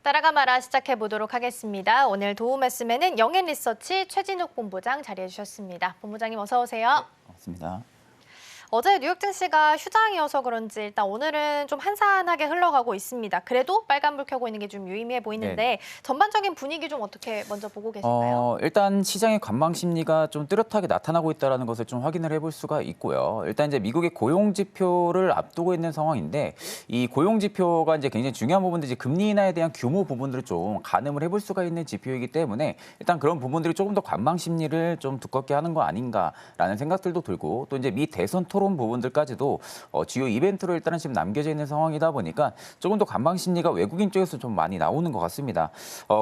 따라가 말아 시작해 보도록 하겠습니다. 오늘 도움 말씀에는 영앤리서치 최진욱 본부장 자리해 주셨습니다. 본부장님 어서 오세요. 맞습니다. 어제 뉴욕 증시가 휴장이어서 그런지 일단 오늘은 좀 한산하게 흘러가고 있습니다. 그래도 빨간불 켜고 있는 게 좀 유의미해 보이는데 전반적인 분위기 좀 어떻게 먼저 보고 계신가요? 일단 시장의 관망 심리가 좀 뚜렷하게 나타나고 있다는 것을 좀 확인을 해볼 수가 있고요. 일단 이제 미국의 고용 지표를 앞두고 있는 상황인데 이 고용 지표가 이제 굉장히 중요한 부분들 이제 금리 인하에 대한 규모 부분들을 좀 가늠을 해볼 수가 있는 지표이기 때문에 일단 그런 부분들이 조금 더 관망 심리를 좀 두껍게 하는 거 아닌가라는 생각들도 들고 또 이제 미 대선 토론 부분들까지도 주요 이벤트로 일단은 지금 남겨져 있는 상황이다 보니까 조금 더 관망 심리가 외국인 쪽에서 좀 많이 나오는 것 같습니다.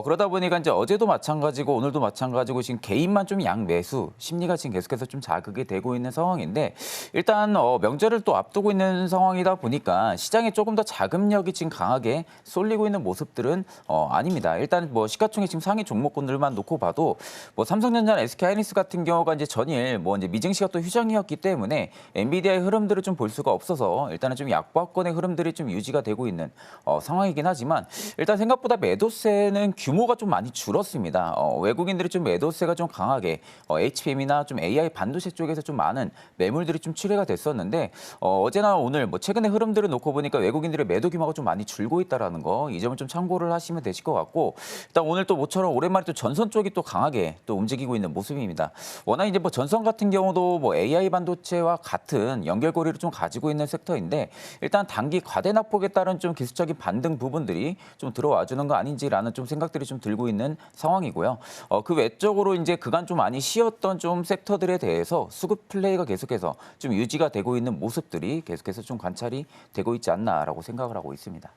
그러다 보니까 이제 어제도 마찬가지고 오늘도 마찬가지고 지금 개인만 좀 양매수 심리가 지금 계속해서 좀 자극이 되고 있는 상황인데 일단 명절을 또 앞두고 있는 상황이다 보니까 시장에 조금 더 자금력이 지금 강하게 쏠리고 있는 모습들은 아닙니다. 일단 뭐 시가총액 지금 상위 종목군들만 놓고 봐도 뭐 삼성전자나 SK하이닉스 같은 경우가 이제 전일 뭐 이제 미증시가 또 휴장이었기 때문에 엔비디아의 흐름들을 좀 볼 수가 없어서 일단은 좀 약보합권의 흐름들이 좀 유지가 되고 있는 상황이긴 하지만 일단 생각보다 매도세는 규모가 좀 많이 줄었습니다. 외국인들이 좀 매도세가 좀 강하게 HBM이나 좀 AI 반도체 쪽에서 좀 많은 매물들이 좀 출회가 됐었는데 어제나 오늘 뭐 최근의 흐름들을 놓고 보니까 외국인들의 매도 규모가 좀 많이 줄고 있다라는 거 이 점을 좀 참고를 하시면 되실 것 같고 일단 오늘 또 모처럼 오랜만에 또 전선 쪽이 또 강하게 또 움직이고 있는 모습입니다. 워낙 이제 뭐 전선 같은 경우도 뭐 AI 반도체와 같은 연결고리를 좀 가지고 있는 섹터인데 일단 단기 과대 낙폭에 따른 좀 기술적인 반등 부분들이 좀 들어와 주는 거 아닌지라는 좀 생각들이 좀 들고 있는 상황이고요. 그 외적으로 이제 그간 좀 많이 쉬었던 좀 섹터들에 대해서 수급 플레이가 계속해서 좀 유지가 되고 있는 모습들이 계속해서 좀 관찰이 되고 있지 않나라고 생각을 하고 있습니다.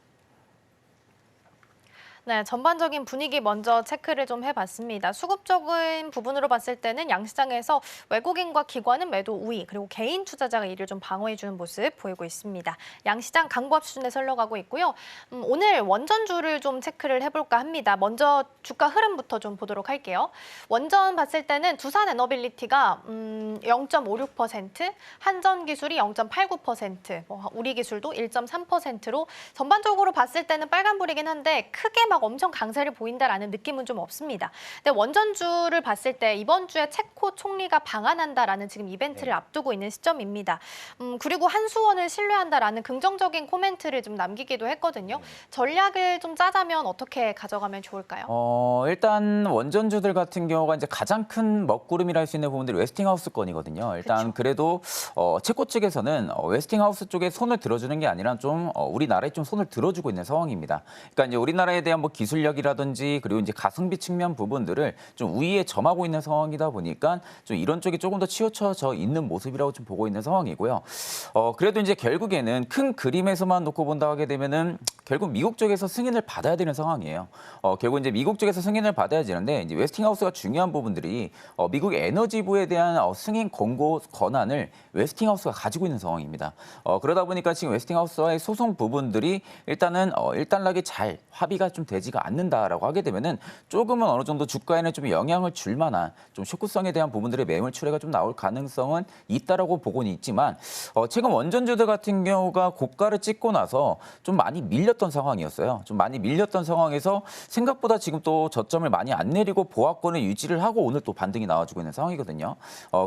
네, 전반적인 분위기 먼저 체크를 좀 해봤습니다. 수급적인 부분으로 봤을 때는 양시장에서 외국인과 기관은 매도 우위, 그리고 개인 투자자가 이를 좀 방어해주는 모습 보이고 있습니다. 양시장 강보합 수준에 흘러가고 있고요. 오늘 원전주를 좀 체크를 해볼까 합니다. 먼저 주가 흐름부터 좀 보도록 할게요. 원전 봤을 때는 두산 에너빌리티가 0.56%, 한전기술이 0.89%, 우리기술도 1.3%로 전반적으로 봤을 때는 빨간불이긴 한데 크게 막 엄청 강세를 보인다라는 느낌은 좀 없습니다. 근데 원전주를 봤을 때 이번 주에 체코 총리가 방한한다라는 지금 이벤트를 앞두고 있는 시점입니다. 그리고 한수원을 신뢰한다라는 긍정적인 코멘트를 좀 남기기도 했거든요. 전략을 좀 짜자면 어떻게 가져가면 좋을까요? 일단 원전주들 같은 경우가 이제 가장 큰 먹구름이라 할 수 있는 부분들이 웨스팅하우스 건이거든요. 일단 그래도 체코 측에서는 웨스팅하우스 쪽에 손을 들어주는 게 아니라 좀 우리나라에 좀 손을 들어주고 있는 상황입니다. 그러니까 이제 우리나라에 대한 대한 뭐 기술력이라든지 그리고 이제 가성비 측면 부분들을 좀 우위에 점하고 있는 상황이다 보니까 좀 이런 쪽이 조금 더 치우쳐져 있는 모습이라고 좀 보고 있는 상황이고요. 그래도 이제 결국에는 큰 그림에서만 놓고 본다 하게 되면은 결국 미국 쪽에서 승인을 받아야 되는 상황이에요. 결국 이제 미국 쪽에서 승인을 받아야 되는데 이제 웨스팅하우스가 중요한 부분들이 미국 에너지부에 대한 승인 권고 권한을 웨스팅하우스가 가지고 있는 상황입니다. 그러다 보니까 지금 웨스팅하우스와의 소송 부분들이 일단은 일단락이 잘 합의가 좀 되지가 않는다라고 하게 되면은 조금은 어느 정도 주가에는 좀 영향을 줄 만한 좀 쇼크성에 대한 부분들의 매물 출회가 좀 나올 가능성은 있다라고 보고는 있지만 최근 원전주들 같은 경우가 고가를 찍고 나서 좀 많이 밀렸던 상황이었어요. 좀 많이 밀렸던 상황에서 생각보다 지금 또 저점을 많이 안 내리고 보합권을 유지를 하고 오늘 또 반등이 나와주고 있는 상황이거든요.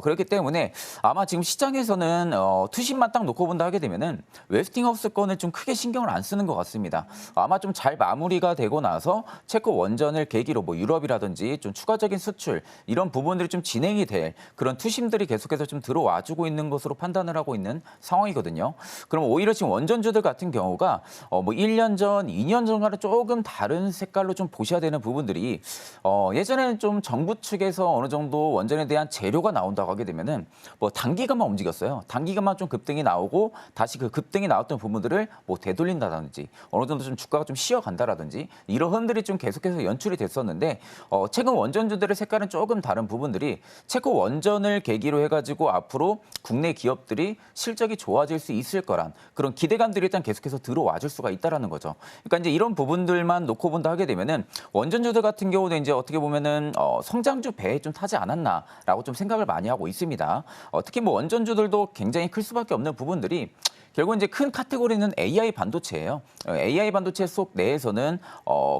그렇기 때문에 아마 지금 시장에서는 투심만 딱 놓고 본다 하게 되면은 웨스팅하우스 건을 좀 크게 신경을 안 쓰는 것 같습니다. 아마 좀 잘 마무리가 되고 나서 체코 원전을 계기로 뭐 유럽이라든지 좀 추가적인 수출 이런 부분들이 좀 진행이 될 그런 투심들이 계속해서 좀 들어와주고 있는 것으로 판단을 하고 있는 상황이거든요. 그럼 오히려 지금 원전주들 같은 경우가 뭐 1년 전, 2년 전과는 조금 다른 색깔로 좀 보셔야 되는 부분들이 예전에는 좀 정부 측에서 어느 정도 원전에 대한 재료가 나온다고 하게 되면은 뭐 단기간만 움직였어요. 단기간만 좀 급등이 나오고 다시 그 급등이 나왔던 부분들을 뭐 되돌린다든지 어느 정도 좀 주가가 좀 쉬어간다라든지 이런 흐름들이 좀 계속해서 연출이 됐었는데 최근 원전주들의 색깔은 조금 다른 부분들이 체코 원전을 계기로 해가지고 앞으로 국내 기업들이 실적이 좋아질 수 있을 거란 그런 기대감들이 일단 계속해서 들어와줄 수가 있다라는 거죠. 그러니까 이제 이런 부분들만 놓고 본다 하게 되면은 원전주들 같은 경우는 이제 어떻게 보면은 성장주 배에 좀 타지 않았나라고 좀 생각을 많이 하고 있습니다. 특히 뭐 원전주들도 굉장히 클 수밖에 없는 부분들이 결국 이제 큰 카테고리는 AI 반도체예요. AI 반도체 속 내에서는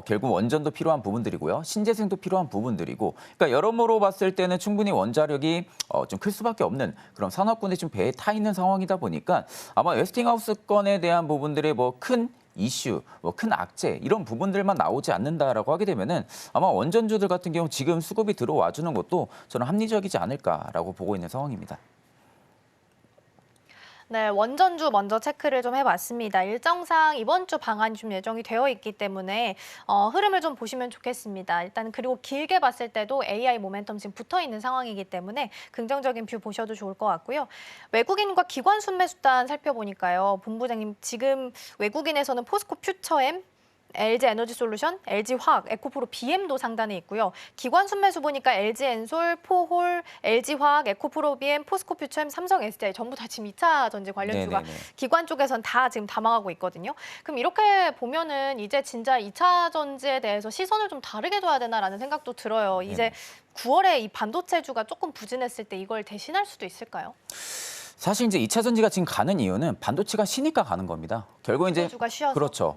결국 원전도 필요한 부분들이고요. 신재생도 필요한 부분들이고 그러니까 여러모로 봤을 때는 충분히 원자력이 좀 클 수밖에 없는 그런 산업군에 좀 배에 타 있는 상황이다 보니까 아마 웨스팅하우스 건에 대한 부분들의 뭐 큰 이슈, 뭐 큰 악재 이런 부분들만 나오지 않는다라고 하게 되면은 아마 원전주들 같은 경우 지금 수급이 들어와 주는 것도 저는 합리적이지 않을까라고 보고 있는 상황입니다. 네, 원전주 먼저 체크를 좀 해봤습니다. 일정상 이번 주 방한이 좀 예정이 되어 있기 때문에 흐름을 좀 보시면 좋겠습니다. 일단 그리고 길게 봤을 때도 AI 모멘텀 지금 붙어 있는 상황이기 때문에 긍정적인 뷰 보셔도 좋을 것 같고요. 외국인과 기관 순매 수단 살펴보니까요. 본부장님 지금 외국인에서는 포스코 퓨처엠, LG 에너지솔루션, LG화학, 에코프로, BM도 상단에 있고요. 기관 순매수 보니까 LG엔솔, 포홀, LG화학, 에코프로, BM, 포스코 퓨처엠, 삼성 SDI 전부 다 지금 2차 전지 관련주가 기관 쪽에선 다 지금 담아가고 있거든요. 그럼 이렇게 보면은 이제 진짜 2차 전지에 대해서 시선을 좀 다르게 둬야 되나라는 생각도 들어요. 이제 9월에 이 반도체주가 조금 부진했을 때 이걸 대신할 수도 있을까요? 사실 이제 2차 전지가 지금 가는 이유는 반도체가 쉬니까 가는 겁니다. 결국 이제 그렇죠.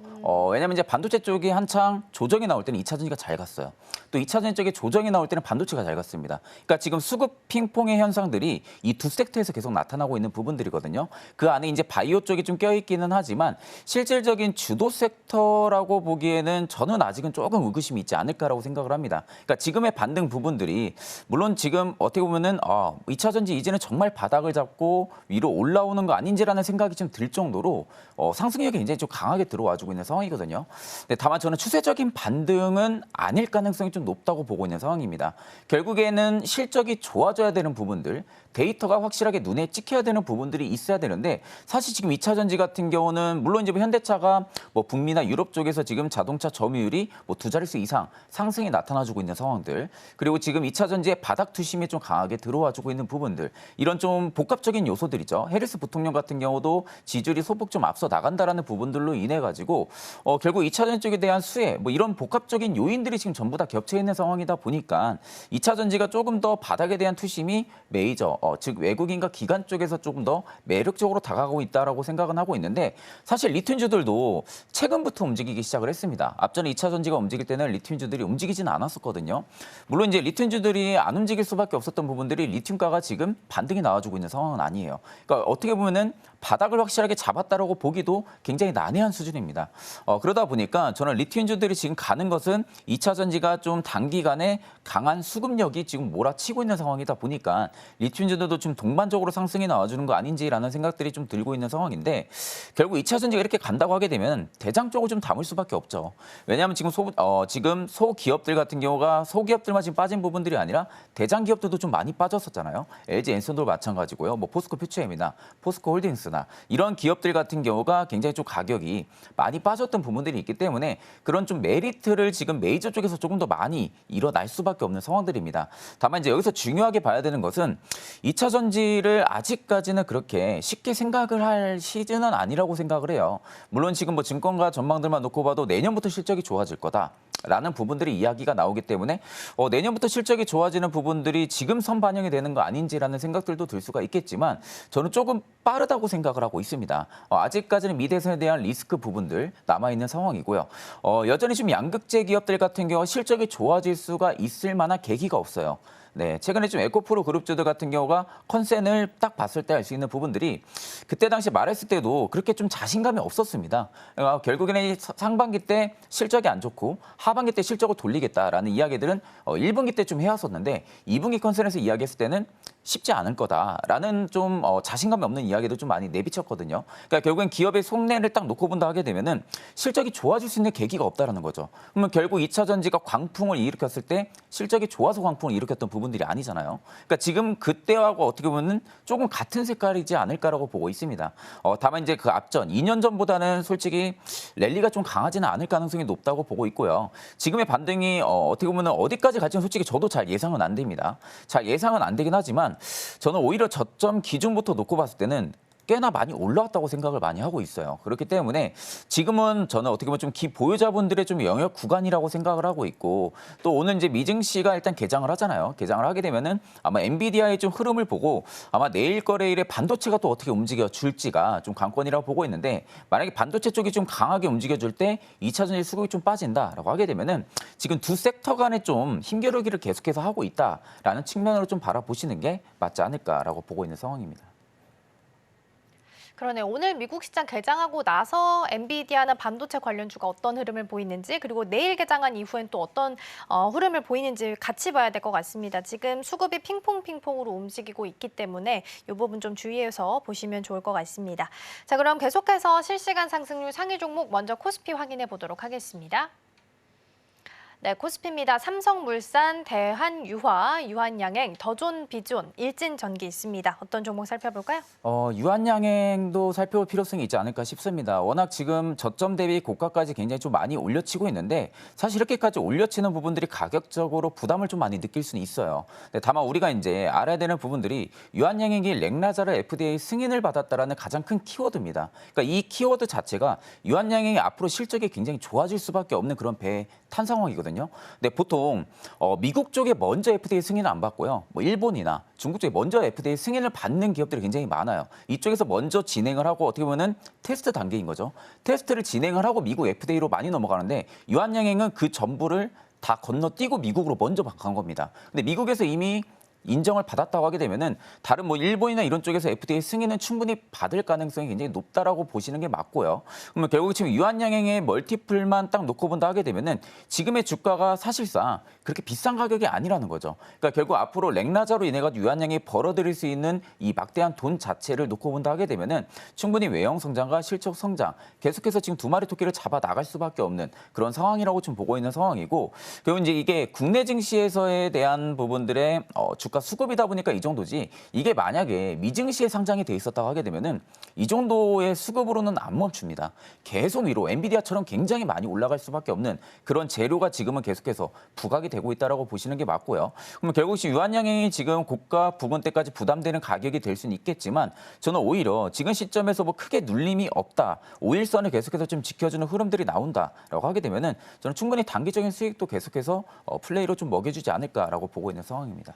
왜냐하면 이제 반도체 쪽이 한창 조정이 나올 때는 2차 전지가 잘 갔어요. 또 2차 전지 쪽에 조정이 나올 때는 반도체가 잘 갔습니다. 그러니까 지금 수급 핑퐁의 현상들이 이 두 섹터에서 계속 나타나고 있는 부분들이거든요. 그 안에 이제 바이오 쪽이 좀 껴있기는 하지만 실질적인 주도 섹터라고 보기에는 저는 아직은 조금 의구심이 있지 않을까라고 생각을 합니다. 그러니까 지금의 반등 부분들이 물론 지금 어떻게 보면은 2차 전지 이제는 정말 바닥을 잡고 위로 올라오는 거 아닌지라는 생각이 좀 들 정도로 상승력이 굉장히 좀 강하게 들어와주고 있는 상황이거든요. 근데 다만 저는 추세적인 반등은 아닐 가능성이 좀 높다고 보고 있는 상황입니다. 결국에는 실적이 좋아져야 되는 부분들, 데이터가 확실하게 눈에 찍혀야 되는 부분들이 있어야 되는데 사실 지금 2차 전지 같은 경우는 물론 이제 현대차가 뭐 북미나 유럽 쪽에서 지금 자동차 점유율이 뭐 2자릿수 이상 상승이 나타나주고 있는 상황들 그리고 지금 2차 전지의 바닥 투심이 좀 강하게 들어와주고 있는 부분들 이런 좀 복합적인 요소들이죠. 해리스 부통령 같은 경우도 지지율이 소폭 좀 앞서 나간다라는 부분들로 인해 가지고 결국 2차 전지 쪽에 대한 수혜 뭐 이런 복합적인 요인들이 지금 전부 다 겹쳐 있는 상황이다 보니까 2차 전지가 조금 더 바닥에 대한 투심이 메이저 즉 외국인과 기관 쪽에서 조금 더 매력적으로 다가가고 있다라고 생각은 하고 있는데 사실 리튬주들도 최근부터 움직이기 시작을 했습니다. 앞전에 2차 전지가 움직일 때는 리튬주들이 움직이지는 않았었거든요. 물론 이제 리튬주들이 안 움직일 수밖에 없었던 부분들이 리튬가가 지금 반등이 나와주고 있는 상황은 아니에요. 그러니까 어떻게 보면은 바닥을 확실하게 잡았다라고 보기도 굉장히 난해한 수준입니다. 그러다 보니까 저는 리튬주들이 지금 가는 것은 2차 전지가 좀 단기간에 강한 수급력이 지금 몰아치고 있는 상황이다 보니까 리튬 엔진들도 좀 동반적으로 상승이 나와주는 거 아닌지라는 생각들이 좀 들고 있는 상황인데 결국 2차 전지가 이렇게 간다고 하게 되면 대장적으로 좀 담을 수밖에 없죠. 왜냐하면 지금 소기업들 같은 경우가 소기업들만 지금 빠진 부분들이 아니라 대장 기업들도 좀 많이 빠졌었잖아요. LG 엔솔도 마찬가지고요. 뭐 포스코 퓨처엠이나 포스코 홀딩스나 이런 기업들 같은 경우가 굉장히 좀 가격이 많이 빠졌던 부분들이 있기 때문에 그런 좀 메리트를 지금 메이저 쪽에서 조금 더 많이 일어날 수밖에 없는 상황들입니다. 다만 이제 여기서 중요하게 봐야 되는 것은 2차 전지를 아직까지는 그렇게 쉽게 생각을 할 시즌은 아니라고 생각을 해요. 물론 지금 뭐 증권가 전망들만 놓고 봐도 내년부터 실적이 좋아질 거다라는 부분들이 이야기가 나오기 때문에 내년부터 실적이 좋아지는 부분들이 지금 선 반영이 되는 거 아닌지라는 생각들도 들 수가 있겠지만 저는 조금 빠르다고 생각을 하고 있습니다. 아직까지는 미대선에 대한 리스크 부분들 남아있는 상황이고요. 여전히 좀 양극재 기업들 같은 경우 실적이 좋아질 수가 있을 만한 계기가 없어요. 네, 최근에 좀 에코프로 그룹주들 같은 경우가 컨센을 딱 봤을 때 알 수 있는 부분들이 그때 당시 말했을 때도 그렇게 좀 자신감이 없었습니다. 결국에는 상반기 때 실적이 안 좋고 하반기 때 실적을 돌리겠다라는 이야기들은 1분기 때 좀 해왔었는데 2분기 컨센에서 이야기했을 때는 쉽지 않을 거다라는 좀 자신감이 없는 이야기도 좀 많이 내비쳤거든요. 그러니까 결국엔 기업의 속내를 딱 놓고 본다 하게 되면은 실적이 좋아질 수 있는 계기가 없다라는 거죠. 그러면 결국 2차 전지가 광풍을 일으켰을 때 실적이 좋아서 광풍을 일으켰던 부분들이 아니잖아요. 그러니까 지금 그때하고 어떻게 보면 조금 같은 색깔이지 않을까라고 보고 있습니다. 다만 이제 그 앞전 2년 전보다는 솔직히 랠리가 좀 강하지는 않을 가능성이 높다고 보고 있고요. 지금의 반등이 어떻게 보면 어디까지 갈지는 솔직히 저도 잘 예상은 안 됩니다. 잘 예상은 안 되긴 하지만 저는 오히려 저점 기준부터 놓고 봤을 때는 꽤나 많이 올라왔다고 생각을 많이 하고 있어요. 그렇기 때문에 지금은 저는 어떻게 보면 좀 기보유자분들의 좀 영역 구간이라고 생각을 하고 있고 또 오늘 이제 미증시가 일단 개장을 하잖아요. 개장을 하게 되면은 아마 엔비디아의 좀 흐름을 보고 아마 내일 거래일에 반도체가 또 어떻게 움직여 줄지가 좀 관건이라고 보고 있는데 만약에 반도체 쪽이 좀 강하게 움직여줄 때 2차 전지 수급이 좀 빠진다라고 하게 되면은 지금 두 섹터 간에 좀 힘겨루기를 계속해서 하고 있다라는 측면으로 좀 바라보시는 게 맞지 않을까라고 보고 있는 상황입니다. 그러네. 오늘 미국 시장 개장하고 나서 엔비디아나 반도체 관련주가 어떤 흐름을 보이는지 그리고 내일 개장한 이후엔 또 어떤 흐름을 보이는지 같이 봐야 될 것 같습니다. 지금 수급이 핑퐁핑퐁으로 움직이고 있기 때문에 이 부분 좀 주의해서 보시면 좋을 것 같습니다. 자, 그럼 계속해서 실시간 상승률 상위 종목 먼저 코스피 확인해 보도록 하겠습니다. 네, 코스피입니다. 삼성물산, 대한유화, 유한양행, 더존, 비존, 일진전기 있습니다. 어떤 종목 살펴볼까요? 유한양행도 살펴볼 필요성이 있지 않을까 싶습니다. 워낙 지금 저점 대비 고가까지 굉장히 좀 많이 올려치고 있는데 사실 이렇게까지 올려치는 부분들이 가격적으로 부담을 좀 많이 느낄 수는 있어요. 네, 다만 우리가 이제 알아야 되는 부분들이 유한양행이 렉나자르 FDA 승인을 받았다라는 가장 큰 키워드입니다. 그러니까 이 키워드 자체가 유한양행이 앞으로 실적이 굉장히 좋아질 수밖에 없는 그런 배에 탄 상황이거든요. 근데 보통 미국 쪽에 먼저 FDA 승인을 안 받고요. 뭐 일본이나 중국 쪽에 먼저 FDA 승인을 받는 기업들이 굉장히 많아요. 이쪽에서 먼저 진행을 하고 어떻게 보면 테스트 단계인 거죠. 테스트를 진행을 하고 미국 FDA로 많이 넘어가는데 유한양행은 그 전부를 다 건너뛰고 미국으로 먼저 간 겁니다. 근데 미국에서 이미 인정을 받았다고 하게 되면은 다른 뭐 일본이나 이런 쪽에서 FDA 승인은 충분히 받을 가능성이 굉장히 높다라고 보시는 게 맞고요. 그러면 결국 지금 유한양행의 멀티플만 딱 놓고 본다 하게 되면은 지금의 주가가 사실상 그렇게 비싼 가격이 아니라는 거죠. 그러니까 결국 앞으로 렉나자로 인해 가지고 유한양행이 벌어들일 수 있는 이 막대한 돈 자체를 놓고 본다 하게 되면은 충분히 외형 성장과 실적 성장 계속해서 지금 두 마리 토끼를 잡아 나갈 수밖에 없는 그런 상황이라고 좀 보고 있는 상황이고 결국 이제 이게 국내 증시에서에 대한 부분들의 주가 수급이다 보니까 이 정도지 이게 만약에 미증시에 상장이 돼 있었다고 하게 되면은 이 정도의 수급으로는 안 멈춥니다. 계속 위로 엔비디아처럼 굉장히 많이 올라갈 수밖에 없는 그런 재료가 지금은 계속해서 부각이 되고 있다라고 보시는 게 맞고요. 그러면 결국 유한양행이 지금 고가 부근대까지 부담되는 가격이 될 수는 있겠지만 저는 오히려 지금 시점에서 뭐 크게 눌림이 없다. 5일선을 계속해서 좀 지켜주는 흐름들이 나온다라고 하게 되면은 저는 충분히 단기적인 수익도 계속해서 플레이로 좀 먹여주지 않을까라고 보고 있는 상황입니다.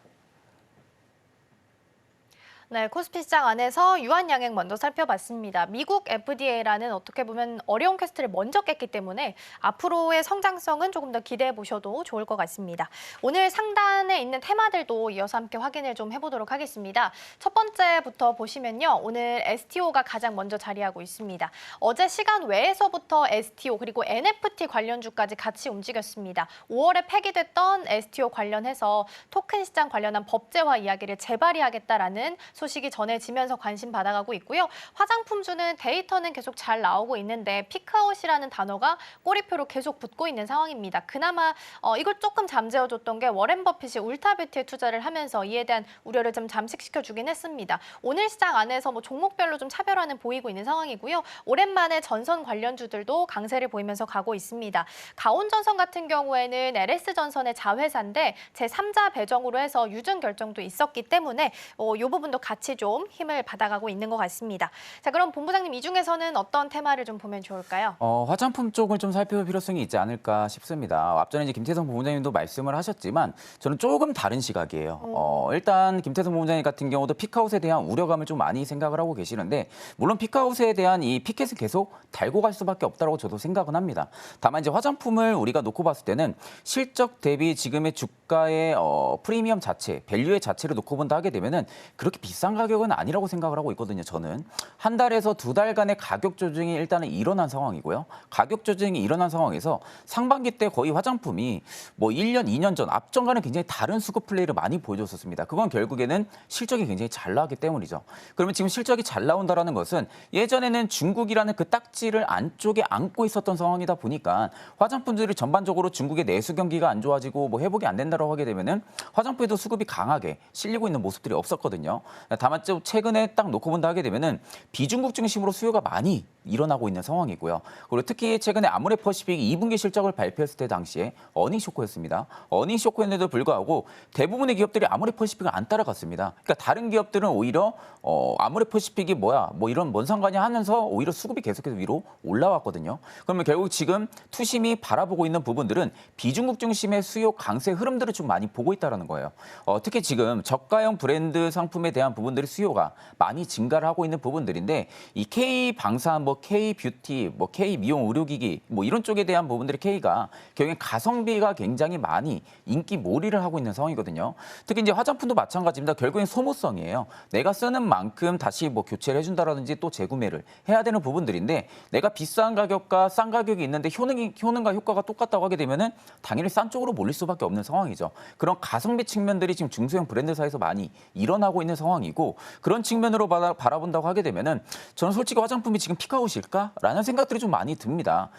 네, 코스피 시장 안에서 유한 양행 먼저 살펴봤습니다. 미국 FDA라는 어떻게 보면 어려운 퀘스트를 먼저 깼기 때문에 앞으로의 성장성은 조금 더 기대해 보셔도 좋을 것 같습니다. 오늘 상단에 있는 테마들도 이어서 함께 확인을 좀 해보도록 하겠습니다. 첫 번째부터 보시면요. 오늘 STO가 가장 먼저 자리하고 있습니다. 어제 시간 외에서부터 STO 그리고 NFT 관련주까지 같이 움직였습니다. 5월에 폐기됐던 STO 관련해서 토큰 시장 관련한 법제화 이야기를 재발의하겠다라는 소식이 전해지면서 관심 받아가고 있고요. 화장품주는 데이터는 계속 잘 나오고 있는데 피크아웃이라는 단어가 꼬리표로 계속 붙고 있는 상황입니다. 그나마 이걸 조금 잠재워줬던 게 워렌 버핏이 울타뷰티에 투자를 하면서 이에 대한 우려를 좀 잠식시켜주긴 했습니다. 오늘 시장 안에서 뭐 종목별로 좀 차별화는 보이고 있는 상황이고요. 오랜만에 전선 관련주들도 강세를 보이면서 가고 있습니다. 가온전선 같은 경우에는 LS전선의 자회사인데 제3자 배정으로 해서 유증 결정도 있었기 때문에 이 부분도 같이 좀 힘을 받아가고 있는 것 같습니다. 자, 그럼 본부장님 이 중에서는 어떤 테마를 좀 보면 좋을까요? 화장품 쪽을 좀 살펴볼 필요성이 있지 않을까 싶습니다. 앞전에 이제 김태성 본부장님도 말씀을 하셨지만 저는 조금 다른 시각이에요. 일단 김태성 본부장님 같은 경우도 피크아웃에 대한 우려감을 좀 많이 생각을 하고 계시는데 물론 피크아웃에 대한 이 피켓은 계속 달고 갈 수밖에 없다고 저도 생각은 합니다. 다만 이제 화장품을 우리가 놓고 봤을 때는 실적 대비 지금의 주가의 프리미엄 자체, 밸류의 자체를 놓고 본다 하게 되면은 그렇게 비싼 가격은 아니라고 생각을 하고 있거든요. 저는 한 달에서 두 달간의 가격 조정이 일단은 일어난 상황이고요. 가격 조정이 일어난 상황에서 상반기 때 거의 화장품이 뭐 1년, 2년 전 앞전과는 굉장히 다른 수급 플레이를 많이 보여줬었습니다. 그건 결국에는 실적이 굉장히 잘 나왔기 때문이죠. 그러면 지금 실적이 잘 나온다라는 것은 예전에는 중국이라는 그 딱지를 안쪽에 안고 있었던 상황이다 보니까 화장품들이 전반적으로 중국의 내수 경기가 안 좋아지고 뭐 회복이 안 된다고 하게 되면은 화장품에도 수급이 강하게 실리고 있는 모습들이 없었거든요. 다만 좀 최근에 딱 놓고 본다 하게 되면은 비중국 중심으로 수요가 많이 일어나고 있는 상황이고요. 그리고 특히 최근에 아모레퍼시픽이 2분기 실적을 발표했을 때 당시에 어닝 쇼크였습니다. 어닝 쇼크였는데도 불구하고 대부분의 기업들이 아모레퍼시픽을 안 따라갔습니다. 그러니까 다른 기업들은 오히려 아모레퍼시픽이 뭐야, 뭐 이런 뭔 상관이야 하면서 오히려 수급이 계속해서 위로 올라왔거든요. 그러면 결국 지금 투심이 바라보고 있는 부분들은 비중국 중심의 수요 강세 흐름들을 좀 많이 보고 있다는 거예요. 특히 지금 저가형 브랜드 상품에 대한 부분들이 수요가 많이 증가를 하고 있는 부분들인데 이 K-방산, 뭐 K-뷰티, 뭐 K-미용 의료기기 뭐 이런 쪽에 대한 부분들이 K가 결국엔 가성비가 굉장히 많이 인기 몰이를 하고 있는 상황이거든요. 특히 이제 화장품도 마찬가지입니다. 결국엔 소모성이에요. 내가 쓰는 만큼 다시 뭐 교체를 해준다라든지 또 재구매를 해야 되는 부분들인데 내가 비싼 가격과 싼 가격이 있는데 효능과 효과가 똑같다고 하게 되면은 당연히 싼 쪽으로 몰릴 수밖에 없는 상황이죠. 그런 가성비 측면들이 지금 중소형 브랜드사에서 많이 일어나고 있는 상황이고 그런 측면으로 바라본다고 하게 되면은 저는 솔직히 화장품이 지금 피크아웃일까라는 생각들이 좀 많이 듭니다.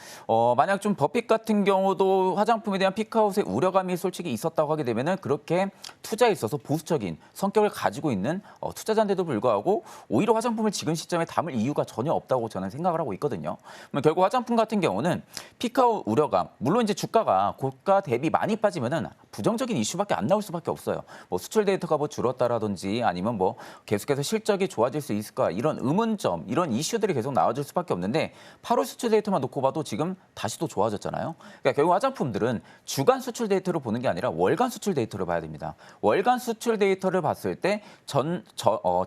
만약 좀 버핏 같은 경우도 화장품에 대한 피크아웃의 우려감이 솔직히 있었다고 하게 되면은 그렇게 투자에 있어서 보수적인 성격을 가지고 있는 투자자인데도 불구하고 오히려 화장품을 지금 시점에 담을 이유가 전혀 없다고 저는 생각을 하고 있거든요. 결국 화장품 같은 경우는 피크아웃 우려감, 물론 이제 주가가 고가 대비 많이 빠지면은 부정적인 이슈밖에 안 나올 수밖에 없어요. 뭐 수출 데이터가 뭐 줄었다라든지 아니면 뭐 계속해서 실적이 좋아질 수 있을까 이런 의문점, 이런 이슈들이 계속 나와줄 수밖에 없는데 8월 수출 데이터만 놓고 봐도 지금 다시 또 좋아졌잖아요. 그러니까 결국 화장품들은 주간 수출 데이터를 보는 게 아니라 월간 수출 데이터를 봐야 됩니다. 월간 수출 데이터를 봤을 때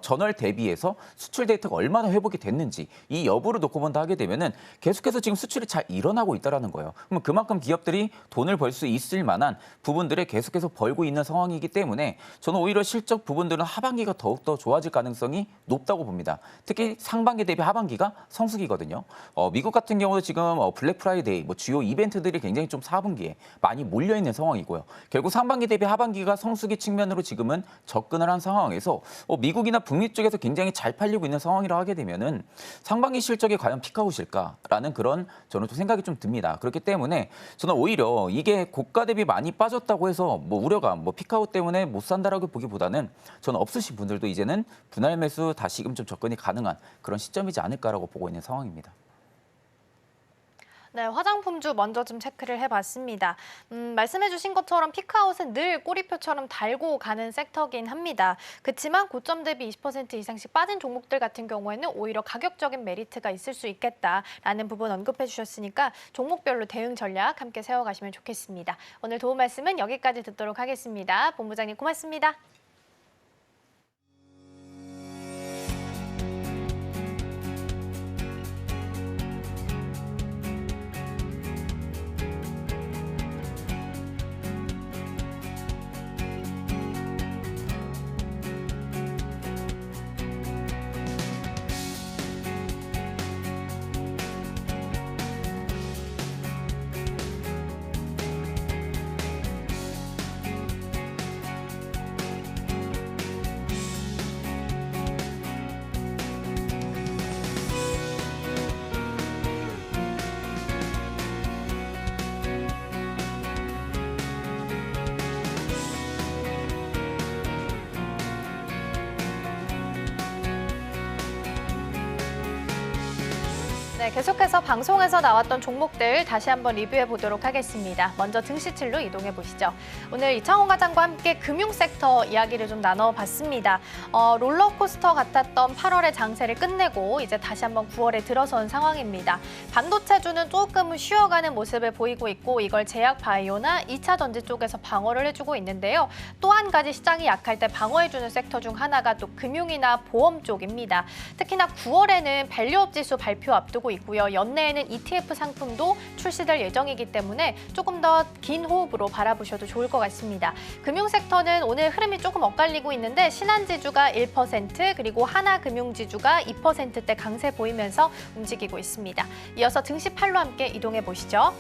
전월 대비해서 수출 데이터가 얼마나 회복이 됐는지 이 여부를 놓고 본다 하게 되면은 계속해서 지금 수출이 잘 일어나고 있다라는 거예요. 그럼 그만큼 기업들이 돈을 벌 수 있을 만한 부분들에 계속해서 벌고 있는 상황이기 때문에 저는 오히려 실적 부분들은 하반기가 더욱더 좋아질 가능성이 높다고 봅니다. 특히 상반기 대비 하반기가 성수기거든요. 미국 같은 경우도 지금 블랙 프라이데이, 뭐 주요 이벤트들이 굉장히 좀 4분기에 많이 몰려 있는 상황이고요. 결국 상반기 대비 하반기가 성수기 측면으로 지금은 접근을 한 상황에서 미국이나 북미 쪽에서 굉장히 잘 팔리고 있는 상황이라 하게 되면은 상반기 실적이 과연 피크아웃일까라는 그런 저는 좀 생각이 좀 듭니다. 그렇기 때문에 저는 오히려 이게 고가 대비 많이 빠졌다고 해서 뭐 우려감, 뭐 피크아웃 때문에 못 산다라고 보기보다는 저는 없으신 분들도 이제는 분할 매수 다시금 좀 접근이 가능한 그런 시점이지 않을까라고 보고 있는 상황입니다. 네, 화장품주 먼저 좀 체크를 해봤습니다. 말씀해주신 것처럼 피크아웃은 늘 꼬리표처럼 달고 가는 섹터긴 합니다. 그렇지만 고점 대비 20% 이상씩 빠진 종목들 같은 경우에는 오히려 가격적인 메리트가 있을 수 있겠다라는 부분 언급해 주셨으니까 종목별로 대응 전략 함께 세워가시면 좋겠습니다. 오늘 도움 말씀은 여기까지 듣도록 하겠습니다. 본부장님 고맙습니다. 네, 계속해서 방송에서 나왔던 종목들 다시 한번 리뷰해 보도록 하겠습니다. 먼저 증시칠로 이동해 보시죠. 오늘 이창호 과장과 함께 금융 섹터 이야기를 좀 나눠봤습니다. 롤러코스터 같았던 8월의 장세를 끝내고 이제 다시 한번 9월에 들어선 상황입니다. 반도체주는 조금은 쉬어가는 모습을 보이고 있고 이걸 제약바이오나 2차 전지 쪽에서 방어를 해주고 있는데요. 또 한 가지 시장이 약할 때 방어해주는 섹터 중 하나가 또 금융이나 보험 쪽입니다. 특히나 9월에는 밸류업 지수 발표 앞두고 있고요. 연내에는 ETF 상품도 출시될 예정이기 때문에 조금 더 긴 호흡으로 바라보셔도 좋을 것 같습니다. 금융 섹터는 오늘 흐름이 조금 엇갈리고 있는데 신한지주가 1% 그리고 하나금융지주가 2%대 강세 보이면서 움직이고 있습니다. 이어서 증시8로 함께 이동해 보시죠.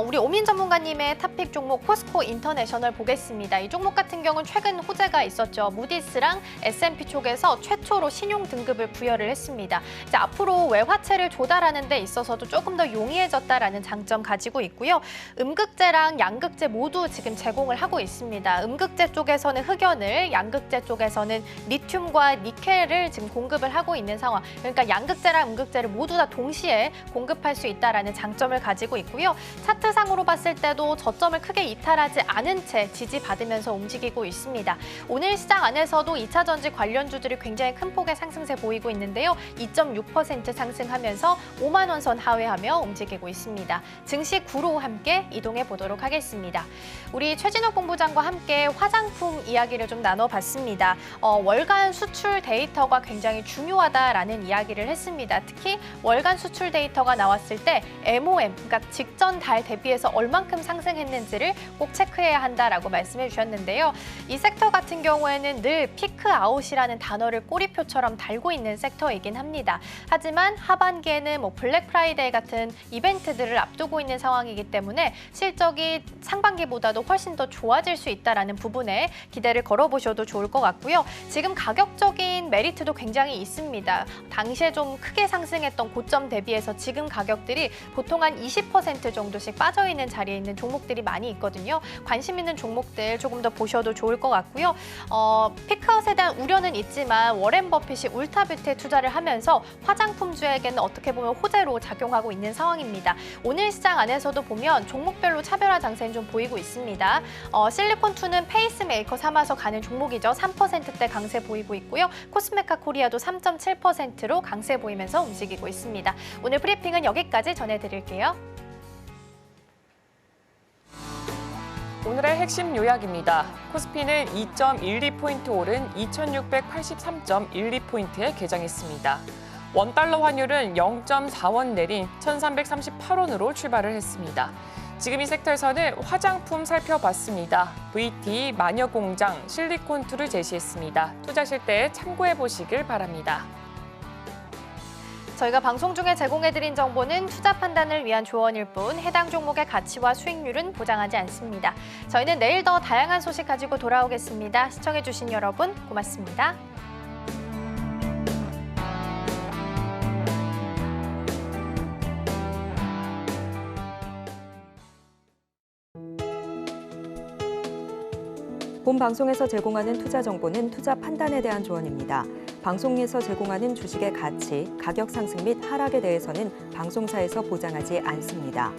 우리 오민 전문가님의 탑픽 종목 포스코 인터내셔널 보겠습니다. 이 종목 같은 경우는 최근 호재가 있었죠. 무디스랑 S&P 쪽에서 최초로 신용 등급을 부여를 했습니다. 이제 앞으로 외화채를 조달하는 데 있어서도 조금 더 용이해졌다라는 장점 가지고 있고요. 음극재랑 양극재 모두 지금 제공을 하고 있습니다. 음극재 쪽에서는 흑연을, 양극재 쪽에서는 리튬과 니켈을 지금 공급을 하고 있는 상황. 그러니까 양극재랑 음극재를 모두 다 동시에 공급할 수 있다라는 장점을 가지고 있고요. 차트상으로 봤을 때도 저점을 크게 이탈하지 않은 채 지지받으면서 움직이고 있습니다. 오늘 시장 안에서도 2차 전지 관련주들이 굉장히 큰 폭의 상승세 보이고 있는데요. 2.6% 상승하면서 5만 원 선 하회하며 움직이고 있습니다. 증시 9로 함께 이동해 보도록 하겠습니다. 우리 최진욱 본부장과 함께 화장품 이야기를 좀 나눠봤습니다. 월간 수출 데이터가 굉장히 중요하다라는 이야기를 했습니다. 특히 월간 수출 데이터가 나왔을 때 MOM, 그러니까 직전 달 대비해서 얼만큼 상승했는지를 꼭 체크해야 한다라고 말씀해 주셨는데요. 이 섹터 같은 경우에는 늘 피크아웃이라는 단어를 꼬리표처럼 달고 있는 섹터이긴 합니다. 하지만 하반기에는 블랙 프라이데이 같은 이벤트들을 앞두고 있는 상황이기 때문에 실적이 상반기보다도 훨씬 더 좋아질 수 있다는 부분에 기대를 걸어보셔도 좋을 것 같고요. 지금 가격적인 메리트도 굉장히 있습니다. 당시에 좀 크게 상승했던 고점 대비해서 지금 가격들이 보통 한 20% 정도씩 빠져있는 자리에 있는 종목들이 많이 있거든요. 관심 있는 종목들 조금 더 보셔도 좋을 것 같고요. 피크아웃에 대한 우려는 있지만 워렌 버핏이 울타뷰트에 투자를 하면서 화장품주에게는 어떻게 보면 호재로 작용하고 있는 상황입니다. 오늘 시장 안에서도 보면 종목별로 차별화 장세는 좀 보이고 있습니다. 실리콘2는 페이스메이커 삼아서 가는 종목이죠. 3%대 강세 보이고 있고요. 코스메카 코리아도 3.7%로 강세 보이면서 움직이고 있습니다. 오늘 브리핑은 여기까지 전해드릴게요. 오늘의 핵심 요약입니다. 코스피는 2.12포인트 오른 2683.12포인트에 개장했습니다. 원달러 환율은 0.4원 내린 1338원으로 출발을 했습니다. 지금 이 섹터에서는 화장품 살펴봤습니다. VT, 마녀공장, 실리콘2를 제시했습니다. 투자하실 때 참고해 보시길 바랍니다. 저희가 방송 중에 제공해드린 정보는 투자 판단을 위한 조언일 뿐 해당 종목의 가치와 수익률은 보장하지 않습니다. 저희는 내일 더 다양한 소식 가지고 돌아오겠습니다. 시청해주신 여러분 고맙습니다. 본 방송에서 제공하는 투자 정보는 투자 판단에 대한 조언입니다. 방송에서 제공하는 주식의 가치, 가격 상승 및 하락에 대해서는 방송사에서 보장하지 않습니다.